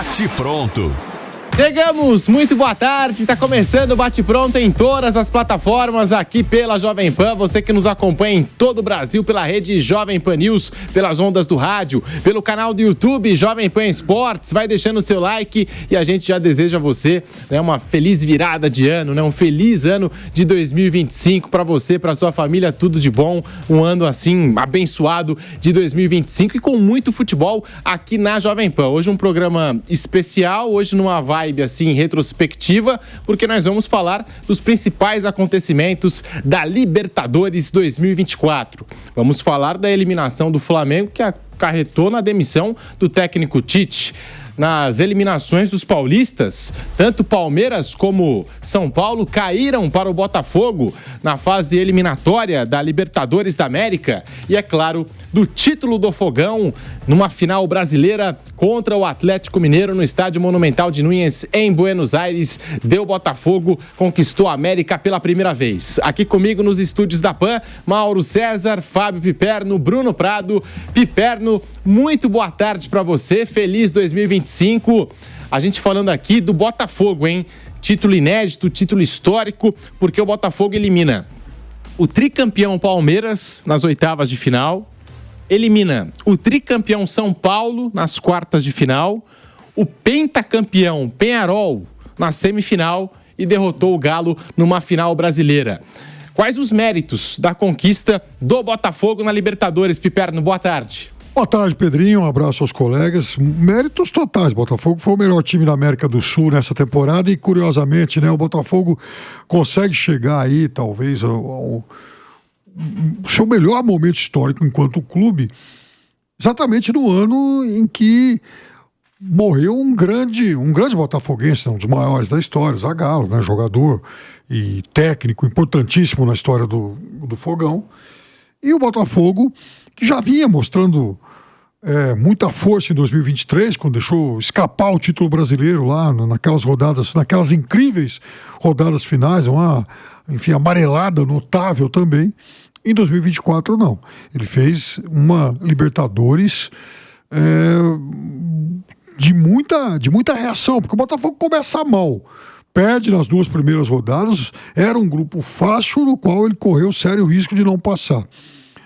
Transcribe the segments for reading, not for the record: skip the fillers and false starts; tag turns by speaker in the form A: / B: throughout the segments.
A: Bate Pronto.
B: Chegamos, muito boa tarde, tá começando o Bate Pronto em todas as plataformas aqui pela Jovem Pan, você que nos acompanha em todo o Brasil pela rede Jovem Pan News, pelas ondas do rádio, pelo canal do YouTube Jovem Pan Esportes, vai deixando o seu like e a gente já deseja a você, né, uma feliz virada de ano, né, um feliz ano de 2025 para você, para sua família, tudo de bom, um ano assim abençoado de 2025 e com muito futebol aqui na Jovem Pan. Hoje um programa especial, hoje numa vibe assim retrospectiva, porque nós vamos falar dos principais acontecimentos da Libertadores 2024. Vamos falar da eliminação do Flamengo, que acarretou na demissão do técnico Tite. Nas eliminações dos paulistas, tanto Palmeiras como São Paulo caíram para o Botafogo na fase eliminatória da Libertadores da América e, é claro, do título do Fogão numa final brasileira contra o Atlético Mineiro no Estádio Monumental de Núñez, em Buenos Aires. Deu Botafogo, conquistou a América pela primeira vez. Aqui comigo nos estúdios da PAN, Mauro César, Fábio Piperno, Bruno Prado. Piperno, muito boa tarde para você, feliz 2025. A gente falando aqui do Botafogo, hein? Título inédito, título histórico, porque o Botafogo elimina o tricampeão Palmeiras nas oitavas de final, elimina o tricampeão São Paulo nas quartas de final, o pentacampeão Peñarol na semifinal e derrotou o Galo numa final brasileira. Quais os méritos da conquista do Botafogo na Libertadores, Piperno? Boa tarde.
C: Boa tarde, Pedrinho. Um abraço aos colegas. Méritos totais. Botafogo foi o melhor time da América do Sul nessa temporada e, curiosamente, né, o Botafogo consegue chegar aí, talvez, ao seu melhor momento histórico enquanto clube, exatamente no ano em que morreu um grande botafoguense, um dos maiores da história, Zagallo, né, jogador e técnico importantíssimo na história do Fogão. E o Botafogo, que já vinha mostrando muita força em 2023, quando deixou escapar o título brasileiro lá naquelas rodadas, naquelas incríveis rodadas finais, uma, enfim, amarelada notável também. Em 2024 não. Ele fez uma Libertadores de muita reação, porque o Botafogo começa mal. Perde nas duas primeiras rodadas, era um grupo fácil no qual ele correu sério risco de não passar.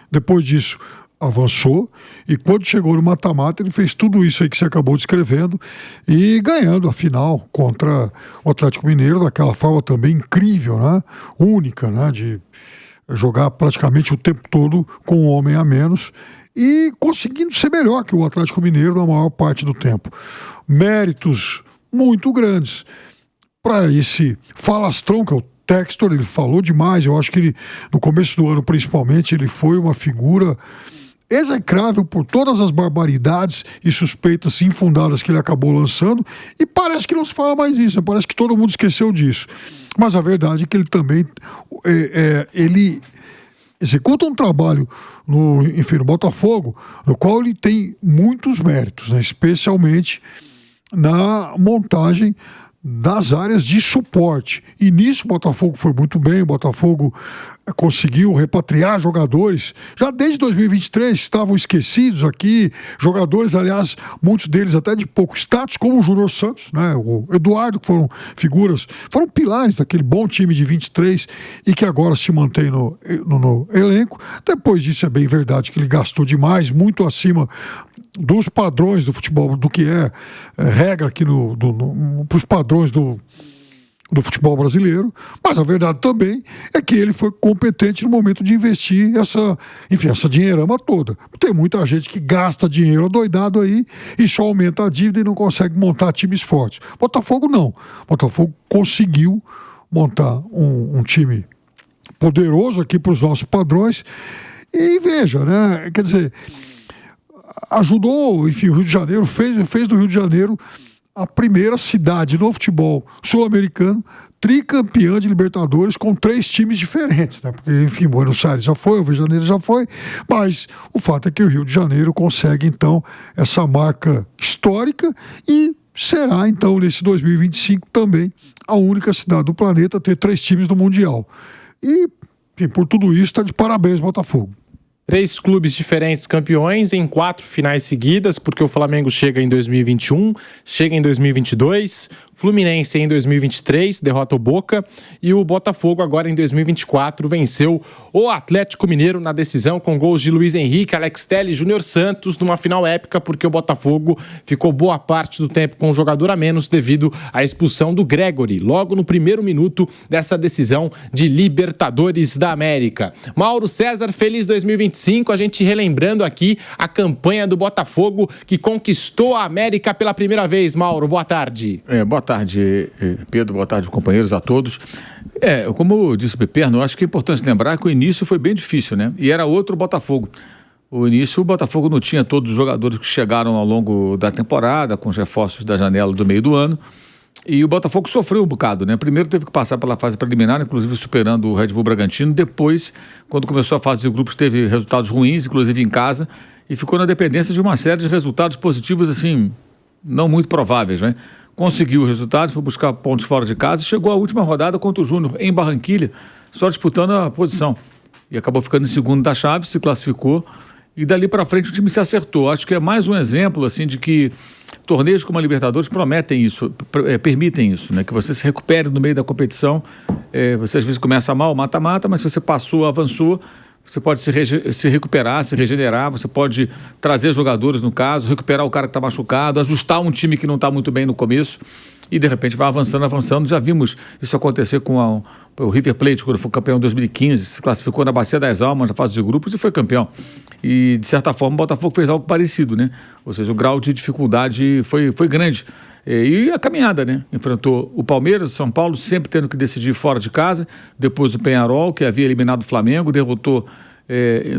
C: Depois disso, avançou e quando chegou no mata-mata ele fez tudo isso aí que você acabou descrevendo e ganhando a final contra o Atlético Mineiro daquela forma também incrível, né? Única, né? De jogar praticamente o tempo todo com um homem a menos e conseguindo ser melhor que o Atlético Mineiro na maior parte do tempo. Méritos muito grandes para esse falastrão que é o Textor. Ele falou demais. Eu acho que ele, no começo do ano principalmente, ele foi uma figura execrável por todas as barbaridades e suspeitas infundadas que ele acabou lançando, e parece que não se fala mais disso, parece que todo mundo esqueceu disso. Mas a verdade é que ele também ele executa um trabalho no Botafogo, no qual ele tem muitos méritos, né? Especialmente na montagem das áreas de suporte. E nisso o Botafogo foi muito bem. O Botafogo conseguiu repatriar jogadores. Já desde 2023 estavam esquecidos aqui. Jogadores, aliás, muitos deles até de pouco status, como o Júnior Santos, né? O Eduardo, que foram figuras, foram pilares daquele bom time de 23 e que agora se mantém no elenco. Depois disso, é bem verdade que ele gastou demais, muito acima dos padrões do futebol, do que é regra aqui para os padrões do futebol brasileiro, mas a verdade também é que ele foi competente no momento de investir essa dinheirama toda. Tem muita gente que gasta dinheiro adoidado aí e só aumenta a dívida e não consegue montar times fortes. Botafogo não. Botafogo conseguiu montar um time poderoso aqui para os nossos padrões e veja, né? Quer dizer, ajudou, enfim, o Rio de Janeiro fez do Rio de Janeiro a primeira cidade no futebol sul-americano tricampeã de Libertadores com 3 times diferentes, né? Porque, enfim, Buenos Aires já foi, o Rio de Janeiro já foi, mas o fato é que o Rio de Janeiro consegue, então, essa marca histórica e será, então, nesse 2025 também a única cidade do planeta a ter 3 times do Mundial. E, enfim, por tudo isso, está de parabéns, Botafogo.
B: 3 clubes diferentes campeões em 4 finais seguidas, porque o Flamengo chega em 2021, chega em 2022, Fluminense em 2023, derrota o Boca, e o Botafogo agora em 2024 venceu o Atlético Mineiro na decisão com gols de Luiz Henrique, Alex Telles e Júnior Santos numa final épica, porque o Botafogo ficou boa parte do tempo com um jogador a menos devido à expulsão do Gregory, logo no primeiro minuto dessa decisão de Libertadores da América. Mauro César, feliz 2025, a gente relembrando aqui a campanha do Botafogo que conquistou a América pela primeira vez. Mauro, boa tarde.
A: Boa tarde, Pedro, boa tarde, companheiros, a todos. Como disse o Piperno, eu acho que é importante lembrar que o início foi bem difícil, né? E era outro Botafogo. O início, o Botafogo não tinha todos os jogadores que chegaram ao longo da temporada, com os reforços da janela do meio do ano. E o Botafogo sofreu um bocado, né? Primeiro teve que passar pela fase preliminar, inclusive superando o Red Bull Bragantino. Depois, quando começou a fase de grupos, teve resultados ruins, inclusive em casa, e ficou na dependência de uma série de resultados positivos, assim, não muito prováveis, né? Conseguiu o resultado, foi buscar pontos fora de casa e chegou à última rodada contra o Júnior em Barranquilha, só disputando a posição. E acabou ficando em segundo da chave, se classificou e dali para frente o time se acertou. Acho que é mais um exemplo assim, de que torneios como a Libertadores prometem isso, permitem isso, né? Que você se recupere no meio da competição. Você às vezes começa mal, mata-mata, mas se você passou, avançou, você pode se recuperar, se regenerar, você pode trazer jogadores, no caso, recuperar o cara que está machucado, ajustar um time que não está muito bem no começo e, de repente, vai avançando. Já vimos isso acontecer com o River Plate, quando foi campeão em 2015, se classificou na Bacia das Almas, na fase de grupos, e foi campeão. E, de certa forma, o Botafogo fez algo parecido, né? Ou seja, o grau de dificuldade foi grande. E a caminhada, né? Enfrentou o Palmeiras, o São Paulo, sempre tendo que decidir fora de casa, depois o Peñarol, que havia eliminado o Flamengo, derrotou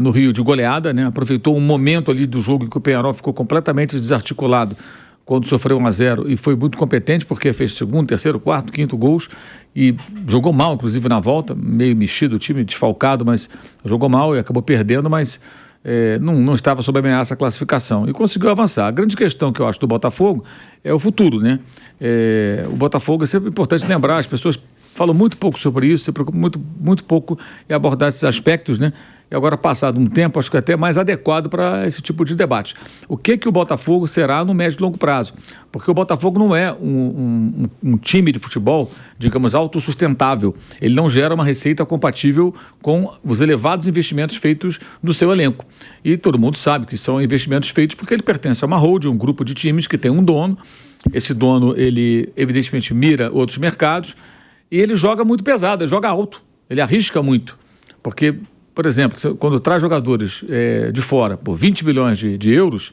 A: no Rio de goleada, né? Aproveitou um momento ali do jogo em que o Peñarol ficou completamente desarticulado quando sofreu 1-0 e foi muito competente porque fez segundo, terceiro, quarto, quinto gols e jogou mal, inclusive na volta, meio mexido o time, desfalcado, mas jogou mal e acabou perdendo, mas não estava sob ameaça a classificação e conseguiu avançar. A grande questão que eu acho do Botafogo é o futuro, né? O Botafogo é sempre importante lembrar, as pessoas falam muito pouco sobre isso, se preocupam muito pouco em abordar esses aspectos, né? E agora, passado um tempo, acho que é até mais adequado para esse tipo de debate. O que o Botafogo será no médio e longo prazo? Porque o Botafogo não é um time de futebol, digamos, autossustentável. Ele não gera uma receita compatível com os elevados investimentos feitos no seu elenco. E todo mundo sabe que são investimentos feitos porque ele pertence a uma holding, um grupo de times que tem um dono. Esse dono, ele evidentemente mira outros mercados e ele joga muito pesado, ele joga alto, ele arrisca muito. Porque, por exemplo, quando traz jogadores de fora por 20 bilhões de euros,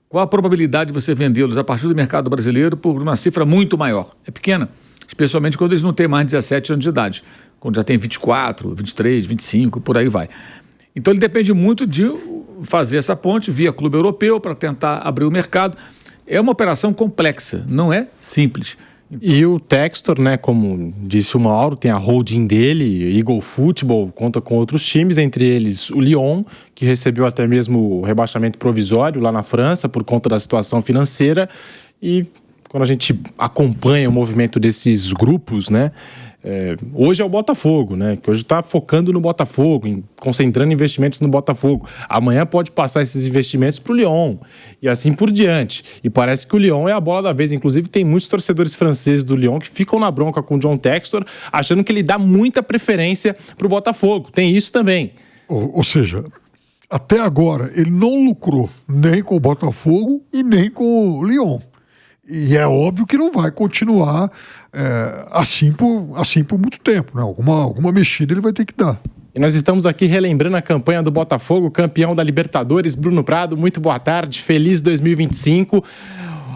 A: qual a probabilidade de você vendê-los a partir do mercado brasileiro por uma cifra muito maior? É pequena, especialmente quando eles não têm mais de 17 anos de idade, quando já tem 24, 23, 25, por aí vai. Então ele depende muito de fazer essa ponte via clube europeu para tentar abrir o mercado. É uma operação complexa, não é simples.
B: E o Textor, né, como disse o Mauro, tem a holding dele, Eagle Football, conta com outros times, entre eles o Lyon, que recebeu até mesmo o rebaixamento provisório lá na França por conta da situação financeira. E quando a gente acompanha o movimento desses grupos, né, hoje é o Botafogo, né? Que hoje está focando no Botafogo, concentrando investimentos no Botafogo. Amanhã pode passar esses investimentos para o Lyon e assim por diante. E parece que o Lyon é a bola da vez. Inclusive, tem muitos torcedores franceses do Lyon que ficam na bronca com o John Textor, achando que ele dá muita preferência para o Botafogo. Tem isso também.
C: Ou seja, até agora ele não lucrou nem com o Botafogo e nem com o Lyon. E é óbvio que não vai continuar assim por muito tempo, né? Alguma mexida ele vai ter que dar.
B: E nós estamos aqui relembrando a campanha do Botafogo, campeão da Libertadores. Bruno Prado, muito boa tarde, feliz 2025.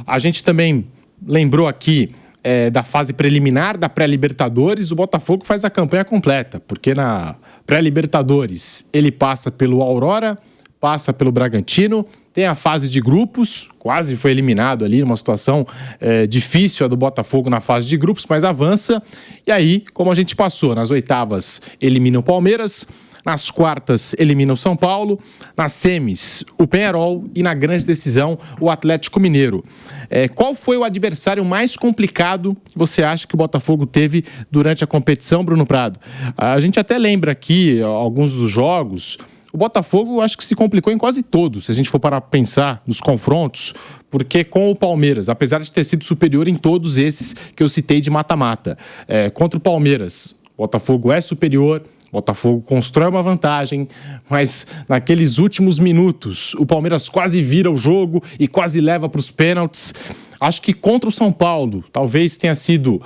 B: A gente também lembrou aqui da fase preliminar da pré-Libertadores. O Botafogo faz a campanha completa, porque na pré-Libertadores ele passa pelo Aurora, passa pelo Bragantino, tem a fase de grupos, quase foi eliminado ali, numa situação difícil a do Botafogo na fase de grupos, mas avança. E aí, como a gente passou, nas oitavas elimina o Palmeiras, nas quartas elimina o São Paulo, nas semis o Peñarol e na grande decisão o Atlético Mineiro. Qual foi o adversário mais complicado que você acha que o Botafogo teve durante a competição, Bruno Prado? A gente até lembra aqui alguns dos jogos. o Botafogo eu acho que se complicou em quase todos, se a gente for parar para pensar nos confrontos, porque com o Palmeiras, apesar de ter sido superior em todos esses que eu citei de mata-mata, contra o Palmeiras, o Botafogo é superior, o Botafogo constrói uma vantagem, mas naqueles últimos minutos o Palmeiras quase vira o jogo e quase leva para os pênaltis. Acho que contra o São Paulo talvez tenha sido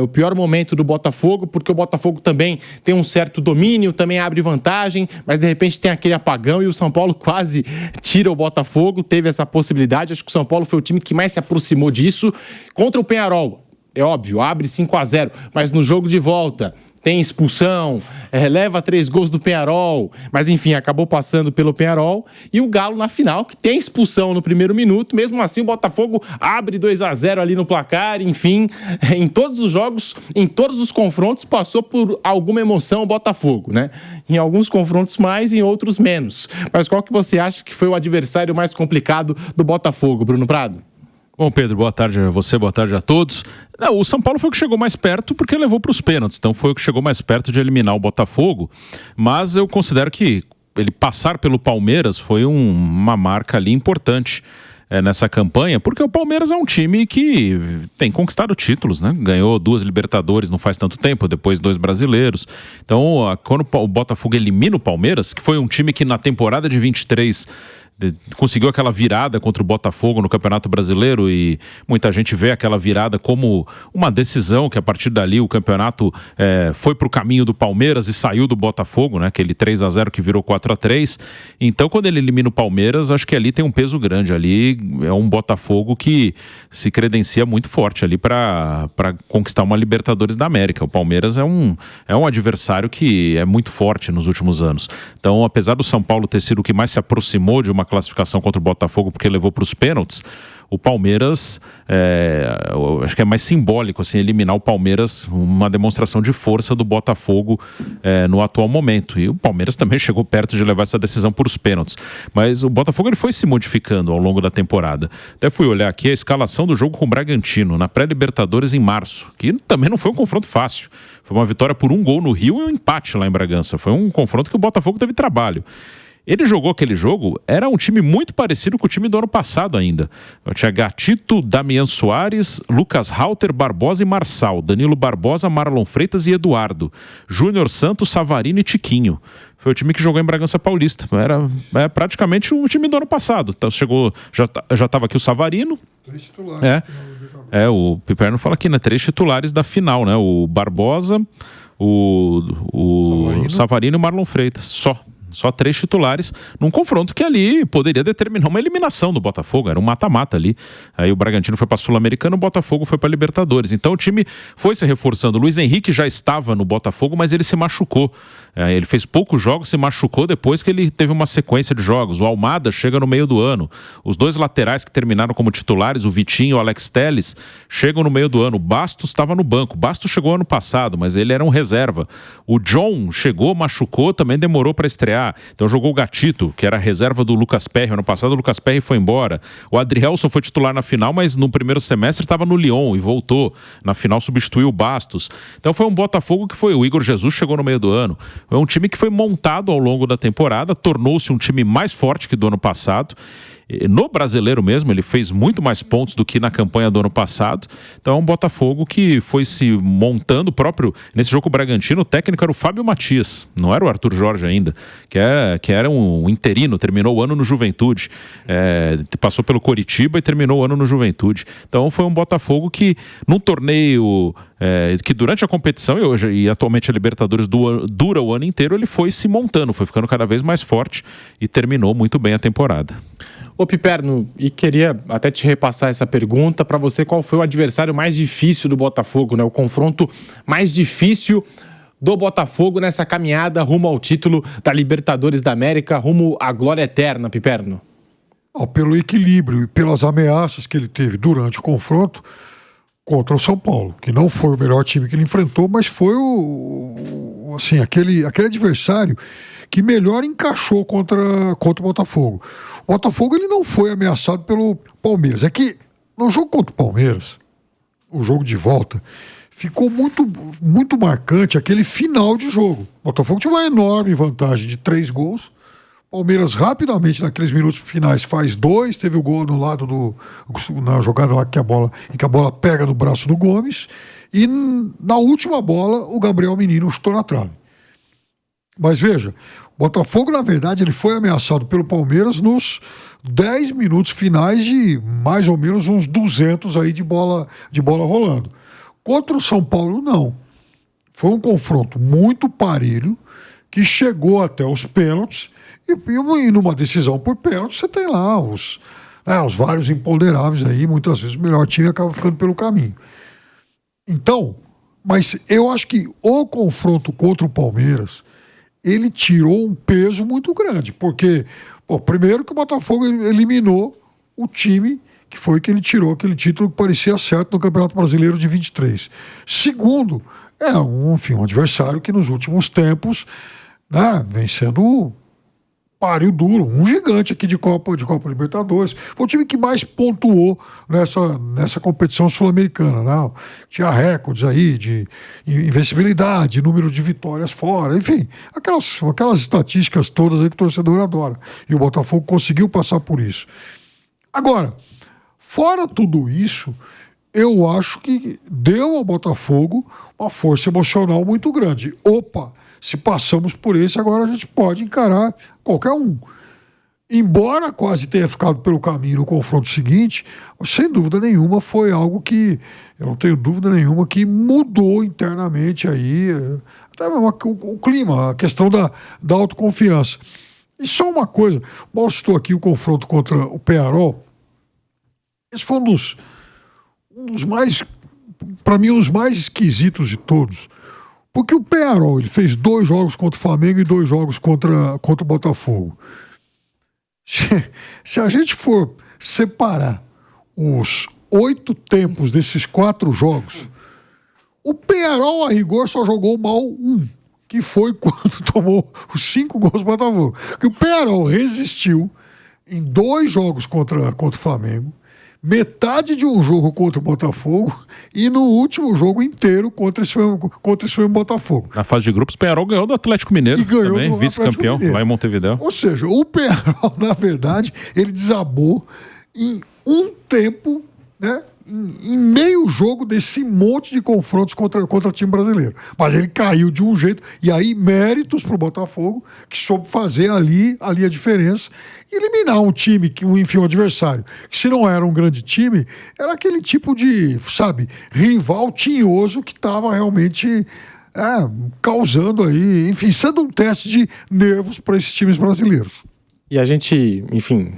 B: o pior momento do Botafogo, porque o Botafogo também tem um certo domínio, também abre vantagem, mas de repente tem aquele apagão e o São Paulo quase tira o Botafogo, teve essa possibilidade. Acho que o São Paulo foi o time que mais se aproximou disso. Contra o Peñarol, é óbvio, abre 5-0, mas no jogo de volta tem expulsão, leva 3 gols do Peñarol, mas enfim, acabou passando pelo Peñarol. E o Galo na final, que tem expulsão no primeiro minuto, mesmo assim o Botafogo abre 2-0 ali no placar, enfim, em todos os jogos, em todos os confrontos, passou por alguma emoção o Botafogo, né? Em alguns confrontos mais, em outros menos. Mas qual que você acha que foi o adversário mais complicado do Botafogo, Bruno Prado?
D: Bom, Pedro, boa tarde a você, boa tarde a todos. Não, o São Paulo foi o que chegou mais perto porque levou para os pênaltis, então foi o que chegou mais perto de eliminar o Botafogo, mas eu considero que ele passar pelo Palmeiras foi uma marca ali importante nessa campanha, porque o Palmeiras é um time que tem conquistado títulos, né? Ganhou 2 Libertadores não faz tanto tempo, depois 2 brasileiros. Então, quando o Botafogo elimina o Palmeiras, que foi um time que na temporada de 23 conseguiu aquela virada contra o Botafogo no Campeonato Brasileiro, e muita gente vê aquela virada como uma decisão, que a partir dali o campeonato foi para o caminho do Palmeiras e saiu do Botafogo, né? Aquele 3-0 que virou 4-3. Então, quando ele elimina o Palmeiras, acho que ali tem um peso grande. Ali é um Botafogo que se credencia muito forte ali para conquistar uma Libertadores da América. O Palmeiras é um adversário que é muito forte nos últimos anos. Então, apesar do São Paulo ter sido o que mais se aproximou de uma classificação contra o Botafogo porque levou para os pênaltis, o Palmeiras, eu acho que é mais simbólico assim, eliminar o Palmeiras, uma demonstração de força do Botafogo no atual momento. E o Palmeiras também chegou perto de levar essa decisão por os pênaltis. Mas o Botafogo ele foi se modificando ao longo da temporada. Até fui olhar aqui a escalação do jogo com o Bragantino, na pré-Libertadores em março, que também não foi um confronto fácil. Foi uma vitória por 1 gol no Rio e um empate lá em Bragança. Foi um confronto que o Botafogo teve trabalho. Ele jogou aquele jogo, era um time muito parecido com o time do ano passado ainda. Eu tinha Gatito, Damian Soares, Lucas Halter, Barbosa e Marçal, Danilo Barbosa, Marlon Freitas e Eduardo, Júnior Santos, Savarino e Tiquinho. Foi o time que jogou em Bragança Paulista. Era praticamente o time do ano passado. Então, já estava aqui o Savarino.
C: 3 titulares.
D: O Piperno fala aqui, né? 3 titulares da final, né? O Barbosa, o Savarino e o Marlon Freitas. Só 3 titulares num confronto que ali poderia determinar uma eliminação do Botafogo, era um mata-mata ali. Aí o Bragantino foi para Sul-Americano, o Botafogo foi para Libertadores. Então o time foi se reforçando. O Luiz Henrique já estava no Botafogo, mas ele se machucou. Ele fez poucos jogos, se machucou depois que ele teve uma sequência de jogos. O Almada chega no meio do ano. Os 2 laterais que terminaram como titulares, o Vitinho e o Alex Telles, chegam no meio do ano. O Bastos estava no banco. O Bastos chegou ano passado, mas ele era um reserva. O John chegou, machucou, também demorou para estrear. Então jogou o Gatito, que era a reserva do Lucas Perry. Ano passado o Lucas Perry foi embora. O Adrielson foi titular na final, mas no primeiro semestre estava no Lyon e voltou. Na final substituiu o Bastos. Então foi um Botafogo que foi... O Igor Jesus chegou no meio do ano. É um time que foi montado ao longo da temporada, tornou-se um time mais forte que do ano passado. No Brasileiro mesmo, ele fez muito mais pontos do que na campanha do ano passado. Então é um Botafogo que foi se montando próprio. Nesse jogo com o Bragantino, o técnico era o Fábio Matias, não era o Arthur Jorge ainda, que era um interino, terminou o ano no Juventude, passou pelo Coritiba e terminou o ano no Juventude. Então foi um Botafogo que num torneio que durante a competição e atualmente a Libertadores dura o ano inteiro, ele foi se montando, foi ficando cada vez mais forte e terminou muito bem a temporada.
B: Ô Piperno, e queria até te repassar essa pergunta para você, qual foi o adversário mais difícil do Botafogo, né? O confronto mais difícil do Botafogo nessa caminhada rumo ao título da Libertadores da América, rumo à glória eterna, Piperno?
C: Pelo equilíbrio e pelas ameaças que ele teve durante o confronto contra o São Paulo, que não foi o melhor time que ele enfrentou, mas foi aquele adversário que melhor encaixou contra o Botafogo. O Botafogo ele não foi ameaçado pelo Palmeiras. É que no jogo contra o Palmeiras, o jogo de volta, ficou muito, muito marcante aquele final de jogo. O Botafogo tinha uma enorme vantagem de 3 gols Palmeiras rapidamente, naqueles minutos finais, faz 2, teve o gol anulado na jogada lá em que a bola pega no braço do Gomes, e na última bola o Gabriel Menino chutou na trave. Mas veja, o Botafogo, na verdade, ele foi ameaçado pelo Palmeiras nos 10 minutos finais de mais ou menos uns 200 aí de bola rolando. Contra o São Paulo, não. Foi um confronto muito parelho, que chegou até os pênaltis, e numa decisão por pênalti, você tem lá os vários imponderáveis aí, muitas vezes o melhor time acaba ficando pelo caminho. Então, mas eu acho que o confronto contra o Palmeiras, ele tirou um peso muito grande, porque, primeiro que o Botafogo eliminou o time que foi que ele tirou aquele título que parecia certo no Campeonato Brasileiro de 23. Segundo, um adversário que nos últimos tempos, né, vem sendo páreo duro, um gigante aqui de Copa Libertadores. Foi o time que mais pontuou nessa competição sul-americana, né? Tinha recordes aí de invencibilidade, número de vitórias fora, enfim, aquelas estatísticas todas aí que o torcedor adora. E o Botafogo conseguiu passar por isso. Agora, fora tudo isso, eu acho que deu ao Botafogo uma força emocional muito grande. Opa, se passamos por esse, agora a gente pode encarar qualquer um. Embora quase tenha ficado pelo caminho no confronto seguinte, sem dúvida nenhuma foi algo que, eu não tenho dúvida nenhuma, que mudou internamente aí, até mesmo o clima, a questão da autoconfiança. E só uma coisa, mal citou aqui o confronto contra o Peñarol. Esse foi um dos mais, para mim, um dos mais esquisitos de todos. Porque o Peñarol, ele fez 2 jogos contra o Flamengo e 2 jogos contra o Botafogo. Se a gente for separar os 8 tempos desses 4 jogos, o Peñarol, a rigor, só jogou mal um, que foi quando tomou os 5 gols do Botafogo. Porque o Peñarol resistiu em 2 jogos contra o Flamengo, metade de um jogo contra o Botafogo e no último jogo inteiro contra esse mesmo Botafogo.
D: Na fase de grupos, o Peñarol ganhou do Atlético Mineiro, também vice-campeão lá em Montevidéu.
C: Ou seja, o Peñarol, na verdade, ele desabou em um tempo, né, em meio jogo desse monte de confrontos contra o time brasileiro. Mas ele caiu de um jeito, e aí méritos para o Botafogo, que soube fazer ali a diferença e eliminar um time, um adversário, que se não era um grande time, era aquele tipo de, rival tinhoso que estava realmente causando aí, enfim, sendo um teste de nervos para esses times brasileiros.
B: E a gente, enfim,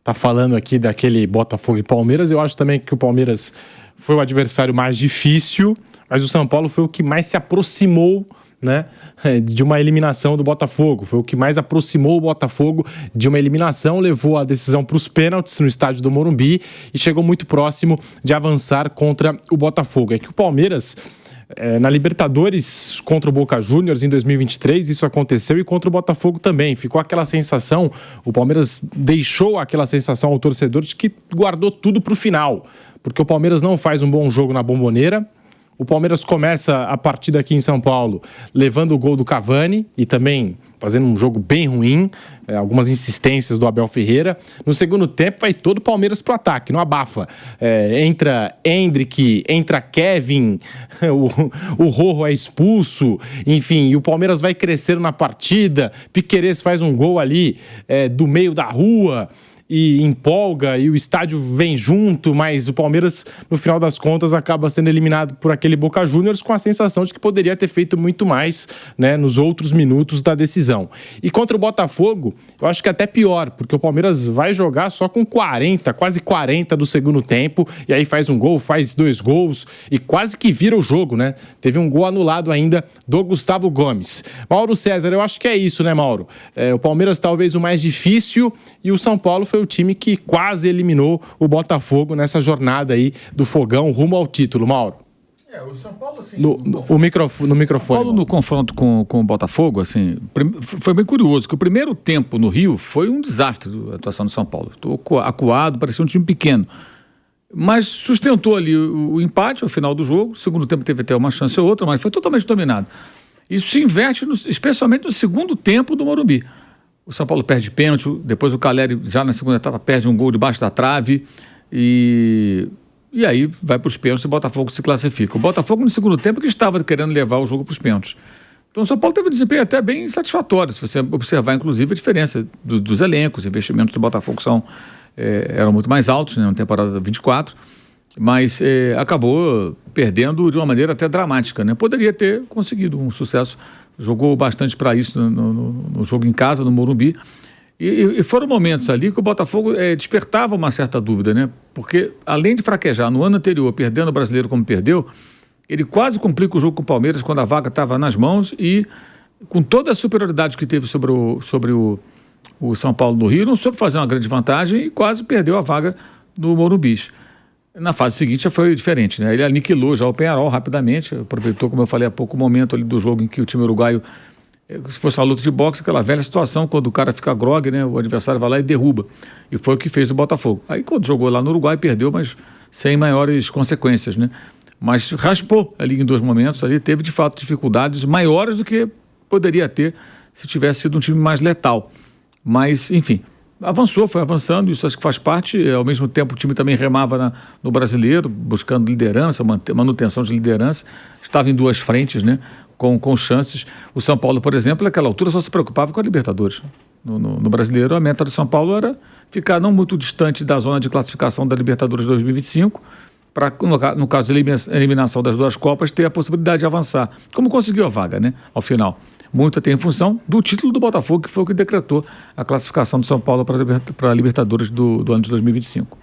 B: tá falando aqui daquele Botafogo e Palmeiras. Eu acho também que o Palmeiras foi o adversário mais difícil, mas o São Paulo foi o que mais se aproximou, né, de uma eliminação do Botafogo. Foi o que mais aproximou o Botafogo de uma eliminação, levou a decisão para os pênaltis no estádio do Morumbi e chegou muito próximo de avançar contra o Botafogo. É que o Palmeiras, na Libertadores contra o Boca Juniors em 2023, isso aconteceu, e contra o Botafogo também. Ficou aquela sensação, o Palmeiras deixou aquela sensação ao torcedor de que guardou tudo para o final, porque o Palmeiras não faz um bom jogo na Bombonera. O Palmeiras começa a partida aqui em São Paulo levando o gol do Cavani e também fazendo um jogo bem ruim, algumas insistências do Abel Ferreira. No segundo tempo vai todo o Palmeiras pro ataque, não abafa. Entra Endrick, entra Kevin, o Rojo é expulso, enfim, e o Palmeiras vai crescendo na partida. Piquerez faz um gol ali do meio da rua e empolga, e o estádio vem junto, mas o Palmeiras, no final das contas, acaba sendo eliminado por aquele Boca Juniors com a sensação de que poderia ter feito muito mais, né, nos outros minutos da decisão. E contra o Botafogo, eu acho que até pior, porque o Palmeiras vai jogar só com 40, quase 40 do segundo tempo, e aí faz um gol, faz 2 gols, e quase que vira o jogo, né? Teve um gol anulado ainda do Gustavo Gomes. Mauro César, eu acho que é isso, né, Mauro? O Palmeiras talvez o mais difícil, e o São Paulo foi o time que quase eliminou o Botafogo nessa jornada aí do Fogão rumo ao título, Mauro.
A: O São Paulo, assim...
B: No microfone.
A: São Paulo, no confronto com o Botafogo, assim, foi bem curioso, que o primeiro tempo no Rio foi um desastre a atuação do São Paulo. Estou acuado, parecia um time pequeno. Mas sustentou ali o empate ao final do jogo. O segundo tempo teve até uma chance ou outra, mas foi totalmente dominado. Isso se inverte, especialmente no segundo tempo do Morumbi. o São Paulo perde pênalti, depois o Caleri, já na segunda etapa, perde um gol debaixo da trave e aí vai para os pênaltis e o Botafogo se classifica. O Botafogo, no segundo tempo, que estava querendo levar o jogo para os pênaltis. Então o São Paulo teve um desempenho até bem satisfatório, se você observar, inclusive, a diferença dos elencos. Os investimentos do Botafogo eram muito mais altos, né, na temporada 24, mas acabou perdendo de uma maneira até dramática, né? Poderia ter conseguido um sucesso, jogou bastante para isso no jogo em casa, no Morumbi, e foram momentos ali que o Botafogo despertava uma certa dúvida, né? Porque além de fraquejar no ano anterior, perdendo o Brasileiro como perdeu, ele quase complica o jogo com o Palmeiras quando a vaga estava nas mãos e com toda a superioridade que teve sobre o São Paulo no Rio, não soube fazer uma grande vantagem e quase perdeu a vaga no Morumbi. Na fase seguinte já foi diferente, né? Ele aniquilou já o Peñarol rapidamente, aproveitou, como eu falei há pouco, o momento ali do jogo em que o time uruguaio, se fosse uma luta de boxe, aquela velha situação, quando o cara fica grogue, né? O adversário vai lá e derruba. E foi o que fez o Botafogo. Aí quando jogou lá no Uruguai, perdeu, mas sem maiores consequências, né? Mas raspou ali em 2 momentos, ali teve de fato dificuldades maiores do que poderia ter se tivesse sido um time mais letal. Mas, enfim, avançou, foi avançando, isso acho que faz parte. Ao mesmo tempo, o time também remava no Brasileiro, buscando liderança, manutenção de liderança. Estava em 2 frentes, né, com chances. O São Paulo, por exemplo, naquela altura só se preocupava com a Libertadores. No Brasileiro, a meta do São Paulo era ficar não muito distante da zona de classificação da Libertadores 2025, para, no caso de eliminação das 2 Copas, ter a possibilidade de avançar. Como conseguiu a vaga, né, ao final? Muito tem em função do título do Botafogo, que foi o que decretou a classificação do São Paulo para a Libertadores do ano de 2025.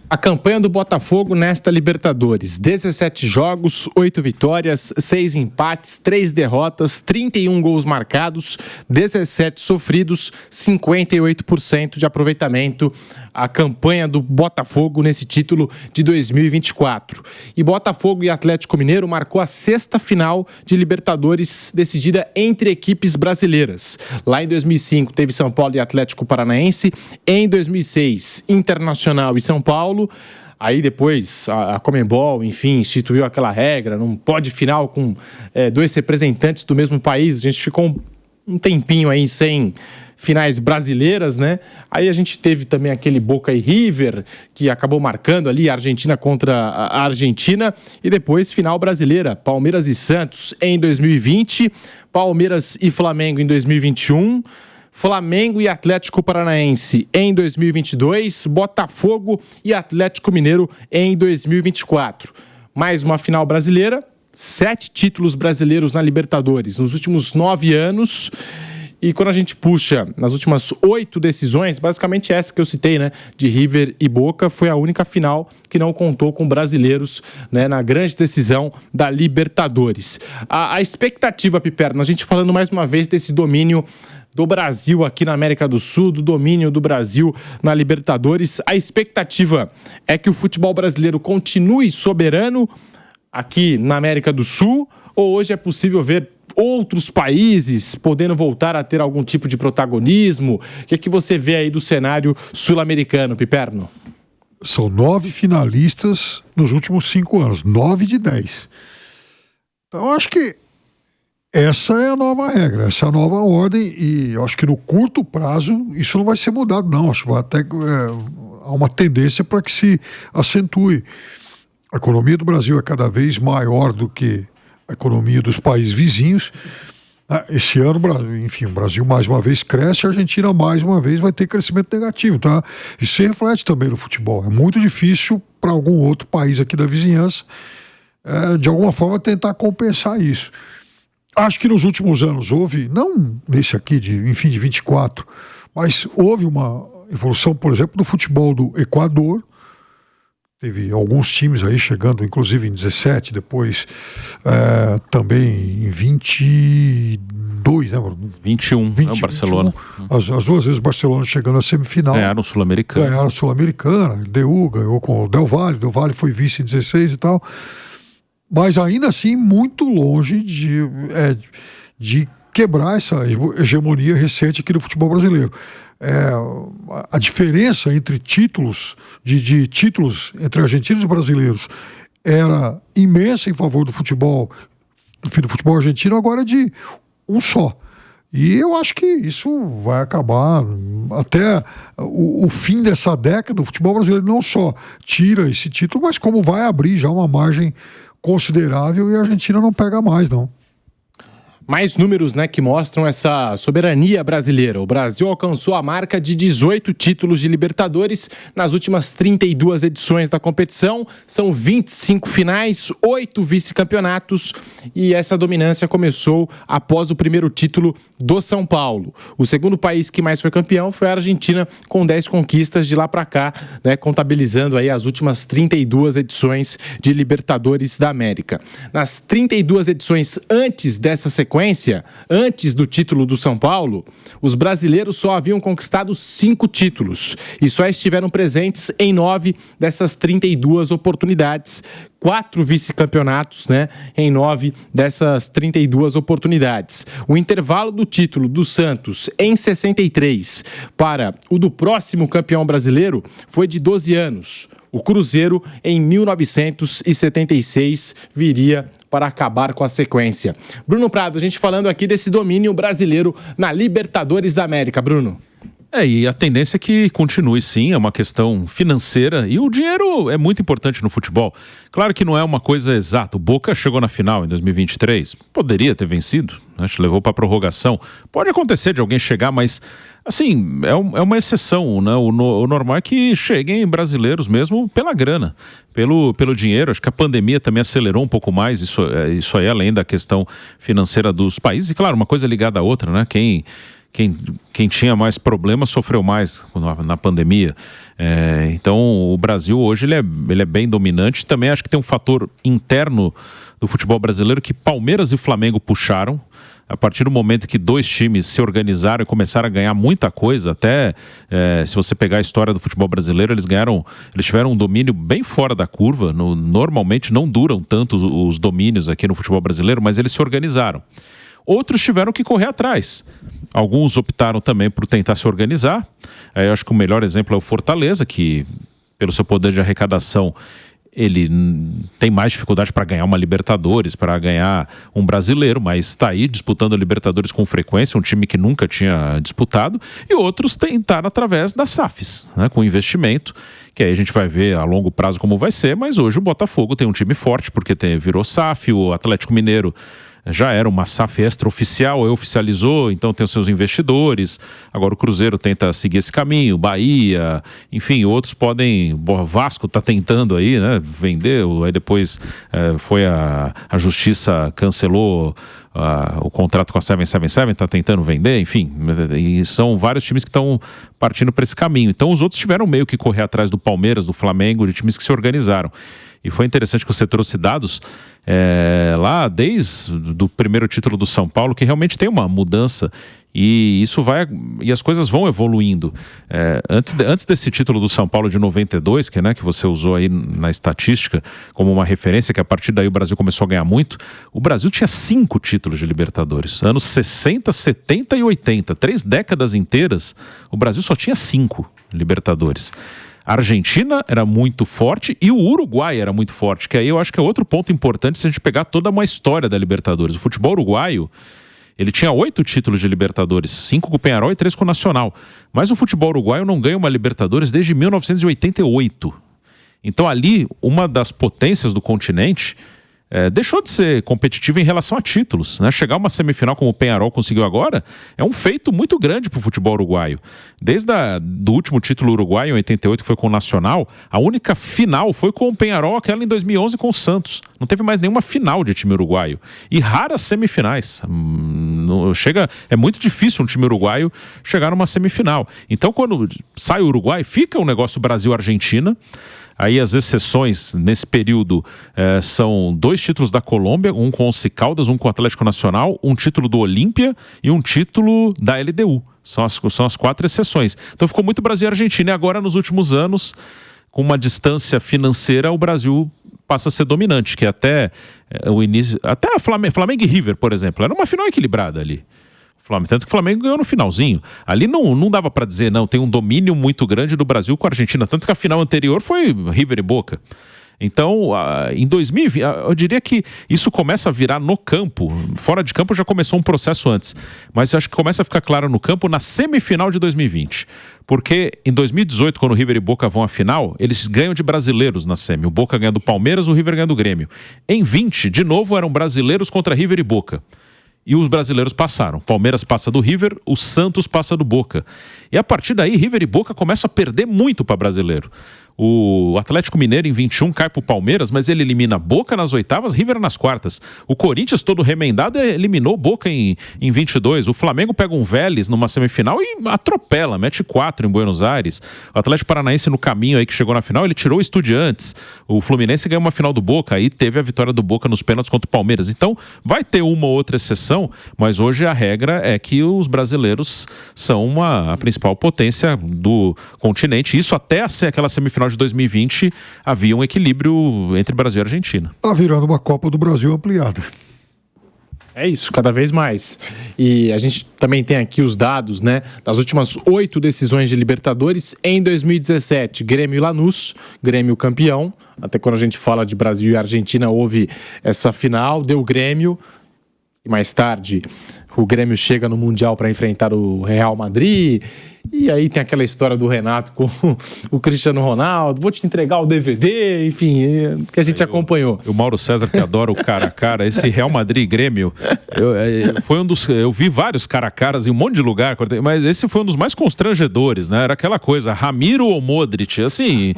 B: A campanha do Botafogo nesta Libertadores: 17 jogos, 8 vitórias, 6 empates, 3 derrotas, 31 gols marcados, 17 sofridos, 58% de aproveitamento. A campanha do Botafogo nesse título de 2024. E Botafogo e Atlético Mineiro marcou a 6ª final de Libertadores decidida entre equipes brasileiras. Lá em 2005 teve São Paulo e Atlético Paranaense. Em 2006, Internacional e São Paulo. Aí depois a Conmebol, enfim, instituiu aquela regra, não pode final com 2 representantes do mesmo país. A gente ficou um tempinho aí sem finais brasileiras, né? Aí a gente teve também aquele Boca e River, que acabou marcando ali a Argentina contra a Argentina, e depois final brasileira, Palmeiras e Santos em 2020, Palmeiras e Flamengo em 2021, Flamengo e Atlético Paranaense em 2022, Botafogo e Atlético Mineiro em 2024. Mais uma final brasileira, 7 títulos brasileiros na Libertadores nos últimos 9 anos. E quando a gente puxa nas últimas 8 decisões, basicamente essa que eu citei, né, de River e Boca, foi a única final que não contou com brasileiros, né, na grande decisão da Libertadores. A expectativa, Piperno, a gente falando mais uma vez desse domínio do Brasil aqui na América do Sul, do domínio do Brasil na Libertadores, a expectativa é que o futebol brasileiro continue soberano aqui na América do Sul, ou hoje é possível ver outros países podendo voltar a ter algum tipo de protagonismo? O que é que você vê aí do cenário sul-americano, Piperno?
C: São 9 finalistas nos últimos 5 anos, 9 de 10. Então, eu acho que essa é a nova regra, essa é a nova ordem, e eu acho que no curto prazo isso não vai ser mudado, não. Acho que vai até há uma tendência para que se acentue. A economia do Brasil é cada vez maior do que a economia dos países vizinhos. Esse ano, enfim, o Brasil mais uma vez cresce, a Argentina mais uma vez vai ter crescimento negativo, tá? Isso se reflete também no futebol. É muito difícil para algum outro país aqui da vizinhança, de alguma forma, tentar compensar isso. Acho que nos últimos anos houve, não nesse aqui, de 24, mas houve uma evolução, por exemplo, do futebol do Equador. Teve alguns times aí chegando, inclusive em 17, depois também em 22, né?
D: 21,
C: 20,
D: o Barcelona.
C: 21, as 2 vezes o Barcelona chegando à semifinal.
D: Ganharam o Sul-Americano.
C: Ganharam a Sul-Americana, LDU ganhou com o Del Valle foi vice em 16 e tal. Mas ainda assim, muito longe de quebrar essa hegemonia recente aqui do futebol brasileiro. A diferença entre títulos, de títulos entre argentinos e brasileiros era imensa em favor do futebol, enfim, do futebol argentino, agora é de um só. E eu acho que isso vai acabar até o fim dessa década. O futebol brasileiro não só tira esse título, mas como vai abrir já uma margem considerável e a Argentina não pega mais, não.
B: Mais números, né, que mostram essa soberania brasileira. O Brasil alcançou a marca de 18 títulos de Libertadores nas últimas 32 edições da competição. São 25 finais, 8 vice-campeonatos e essa dominância começou após o primeiro título do São Paulo. O segundo país que mais foi campeão foi a Argentina, com 10 conquistas de lá para cá, né, contabilizando aí as últimas 32 edições de Libertadores da América. Nas 32 edições antes dessa sequência, antes do título do São Paulo, os brasileiros só haviam conquistado 5 títulos e só estiveram presentes em 9 dessas 32 oportunidades. 4 vice-campeonatos, né, em 9 dessas 32 oportunidades. O intervalo do título do Santos em 63 para o do próximo campeão brasileiro foi de 12 anos. O Cruzeiro, em 1976, viria para acabar com a sequência. Bruno Prado, a gente falando aqui desse domínio brasileiro na Libertadores da América. Bruno.
D: E a tendência é que continue, sim, é uma questão financeira e o dinheiro é muito importante no futebol. Claro que não é uma coisa exata. O Boca chegou na final em 2023, poderia ter vencido, né? Levou para a prorrogação. Pode acontecer de alguém chegar, mas assim, é uma exceção, né? O normal é que cheguem brasileiros mesmo pela grana, pelo dinheiro. Acho que a pandemia também acelerou um pouco mais isso aí, além da questão financeira dos países. E claro, uma coisa ligada à outra, né? Quem tinha mais problemas sofreu mais na pandemia. Então o Brasil hoje ele é bem dominante. Também acho que tem um fator interno do futebol brasileiro que Palmeiras e Flamengo puxaram. A partir do momento que 2 times se organizaram e começaram a ganhar muita coisa, até se você pegar a história do futebol brasileiro, eles tiveram um domínio bem fora da curva. Normalmente não duram tanto os domínios aqui no futebol brasileiro, mas eles se organizaram. Outros tiveram que correr atrás. Alguns optaram também por tentar se organizar. Eu acho que o melhor exemplo é o Fortaleza, que pelo seu poder de arrecadação ele tem mais dificuldade para ganhar uma Libertadores, para ganhar um brasileiro, mas está aí disputando a Libertadores com frequência, um time que nunca tinha disputado. E outros tentaram através das SAFs, né, com investimento, que aí a gente vai ver a longo prazo como vai ser, mas hoje o Botafogo tem um time forte, porque virou SAF, o Atlético Mineiro já era uma SAF extraoficial, oficializou, então tem os seus investidores. Agora o Cruzeiro tenta seguir esse caminho, Bahia, enfim, outros podem. Vasco está tentando aí, né, vender, aí depois foi a Justiça cancelou o contrato com a 777, está tentando vender, enfim, e são vários times que estão partindo para esse caminho. Então os outros tiveram meio que correr atrás do Palmeiras, do Flamengo, de times que se organizaram. E foi interessante que você trouxe dados lá desde o primeiro título do São Paulo, que realmente tem uma mudança e as coisas vão evoluindo. Antes desse título do São Paulo de 92, que você usou aí na estatística como uma referência, que a partir daí o Brasil começou a ganhar muito, o Brasil tinha 5 títulos de Libertadores. Anos 60, 70 e 80, 3 décadas inteiras, o Brasil só tinha 5 Libertadores. A Argentina era muito forte e o Uruguai era muito forte, que aí eu acho que é outro ponto importante se a gente pegar toda uma história da Libertadores. O futebol uruguaio, ele tinha 8 títulos de Libertadores, 5 com o Peñarol e 3 com o Nacional. Mas o futebol uruguaio não ganha uma Libertadores desde 1988. Então ali, uma das potências do continente deixou de ser competitiva em relação a títulos, né? Chegar a uma semifinal como o Peñarol conseguiu agora é um feito muito grande para o futebol uruguaio. Desde do último título uruguaio em 88, que foi com o Nacional, a única final foi com o Peñarol, aquela em 2011 com o Santos. Não teve mais nenhuma final de time uruguaio. E raras semifinais. É muito difícil um time uruguaio chegar numa semifinal. Então quando sai o Uruguai, fica o negócio Brasil-Argentina. Aí as exceções nesse período são 2 títulos da Colômbia, um com o Once Caldas, um com o Atlético Nacional, um título do Olímpia e um título da LDU. São as 4 exceções. Então ficou muito Brasil e Argentina. E agora, nos últimos anos, com uma distância financeira, o Brasil passa a ser dominante, que até o início... Até Flamengo e River, por exemplo, era uma final equilibrada ali. Tanto que o Flamengo ganhou no finalzinho. Ali não dava para dizer, não, tem um domínio muito grande do Brasil com a Argentina. Tanto que a final anterior foi River e Boca. Então, em 2020, eu diria que isso começa a virar no campo. Fora de campo já começou um processo antes, mas acho que começa a ficar claro no campo na semifinal de 2020. Porque em 2018, quando o River e Boca vão à final, eles ganham de brasileiros na semi. O Boca ganha do Palmeiras, o River ganha do Grêmio. Em 20, de novo, eram brasileiros contra River e Boca. E os brasileiros passaram. Palmeiras passa do River, o Santos passa do Boca. E a partir daí, River e Boca começam a perder muito para brasileiro. O Atlético Mineiro em 21 cai pro Palmeiras, mas ele elimina Boca nas oitavas, River nas quartas. O Corinthians todo remendado eliminou Boca em 22. O Flamengo pega um Vélez numa semifinal e atropela, mete 4 em Buenos Aires. O Atlético Paranaense no caminho aí que chegou na final, ele tirou o Estudiantes. O Fluminense ganhou uma final do Boca, aí teve a vitória do Boca nos pênaltis contra o Palmeiras. Então vai ter uma ou outra exceção, mas hoje a regra é que os brasileiros são a principal potência do continente. Isso até aquela semifinal de 2020 havia um equilíbrio entre Brasil e Argentina.
C: Tá virando uma Copa do Brasil ampliada.
B: É isso, cada vez mais. E a gente também tem aqui os dados, né? Das últimas 8 decisões de Libertadores, em 2017, Grêmio e Lanús, Grêmio campeão. Até quando a gente fala de Brasil e Argentina, houve essa final, deu Grêmio. E mais tarde, o Grêmio chega no Mundial para enfrentar o Real Madrid. E aí tem aquela história do Renato com o Cristiano Ronaldo, vou te entregar o DVD, enfim, que a gente acompanhou.
D: O Mauro César, que adora o cara a cara, esse Real Madrid e Grêmio, foi um dos... Eu vi vários cara a caras em um monte de lugar, mas esse foi um dos mais constrangedores, né? Era aquela coisa, Ramiro ou Modric, assim,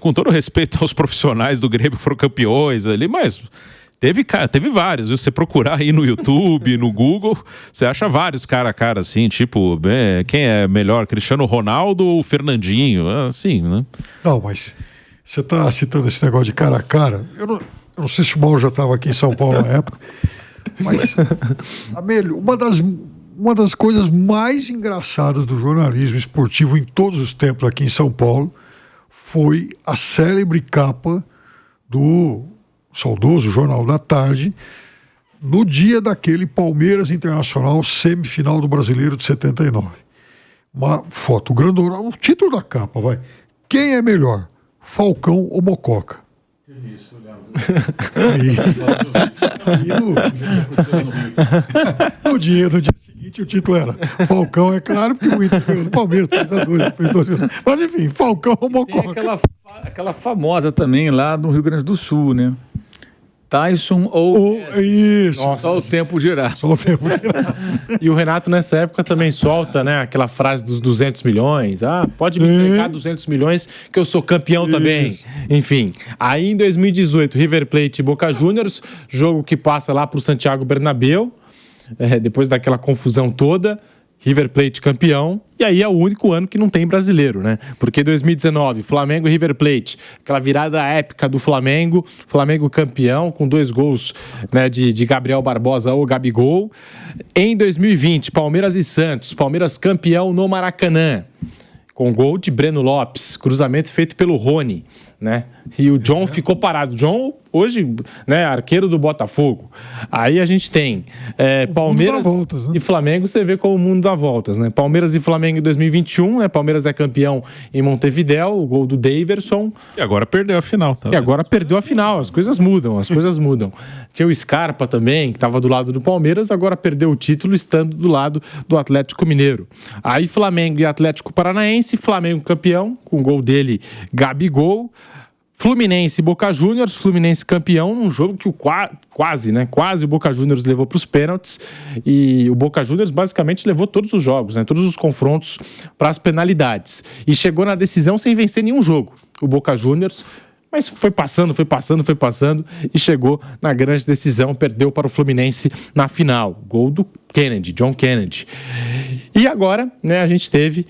D: com todo respeito aos profissionais do Grêmio que foram campeões ali, mas... Teve vários, se você procurar aí no YouTube, no Google, você acha vários cara a cara, assim, tipo, quem é melhor, Cristiano Ronaldo ou Fernandinho, assim, né?
C: Não, mas você está citando esse negócio de cara a cara, eu não sei se o Mauro já estava aqui em São Paulo na época, mas uma das coisas mais engraçadas do jornalismo esportivo em todos os tempos aqui em São Paulo foi a célebre capa do saudoso Jornal da Tarde, no dia daquele Palmeiras Internacional semifinal do Brasileiro de 79. Uma foto grandona, o título da capa, vai. Quem é melhor, Falcão ou Mococa?
A: Isso,
C: no dia seguinte o título era Falcão, é claro, porque o Inter ganhou do Palmeiras 3-2, mas enfim, Falcão ou Mococa.
A: Tem aquela famosa também lá no Rio Grande do Sul, né? Tyson ou
C: isso.
A: Nossa, só o tempo girar.
C: Só o tempo girar.
B: E o Renato nessa época também solta, né, aquela frase dos 200 milhões. Pode me entregar 200 milhões que eu sou campeão também. Enfim, aí em 2018, River Plate e Boca Juniors, jogo que passa lá pro Santiago Bernabéu, depois daquela confusão toda, River Plate campeão, e aí é o único ano que não tem brasileiro, né? Porque 2019, Flamengo e River Plate, aquela virada épica do Flamengo campeão, com 2 gols, né, de Gabriel Barbosa ou Gabigol. Em 2020, Palmeiras e Santos, Palmeiras campeão no Maracanã, com gol de Breno Lopes, cruzamento feito pelo Rony, né? E o John ficou parado. John, hoje, né, arqueiro do Botafogo. Aí a gente tem Palmeiras voltas, né? E Flamengo, você vê como o mundo dá voltas, né? Palmeiras e Flamengo em 2021, né? Palmeiras é campeão em Montevidéu, o gol do Daverson.
D: E agora perdeu a final. Tá?
B: E agora perdeu a final, as coisas mudam. Tinha o Scarpa também, que estava do lado do Palmeiras, agora perdeu o título estando do lado do Atlético Mineiro. Aí Flamengo e Atlético Paranaense, Flamengo campeão, com o gol dele, Gabigol. Fluminense e Boca Juniors, Fluminense campeão num jogo que quase o Boca Juniors levou para os pênaltis, e o Boca Juniors basicamente levou todos os jogos, né, todos os confrontos para as penalidades, e chegou na decisão sem vencer nenhum jogo, o Boca Juniors, mas foi passando e chegou na grande decisão, perdeu para o Fluminense na final, gol do Kennedy, John Kennedy. E agora, né, a gente teve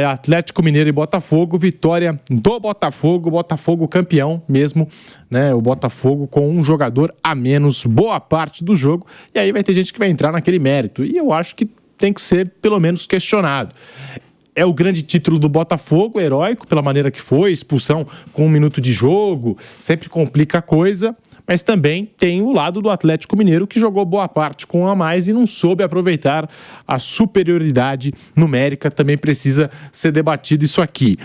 B: Atlético Mineiro e Botafogo, vitória do Botafogo campeão mesmo, né, o Botafogo com um jogador a menos boa parte do jogo, e aí vai ter gente que vai entrar naquele mérito, e eu acho que tem que ser pelo menos questionado. É o grande título do Botafogo, heróico pela maneira que foi, expulsão com 1 minuto de jogo, sempre complica a coisa, mas também tem o lado do Atlético Mineiro, que jogou boa parte com um a mais e não soube aproveitar a superioridade numérica. Também precisa ser debatido isso aqui.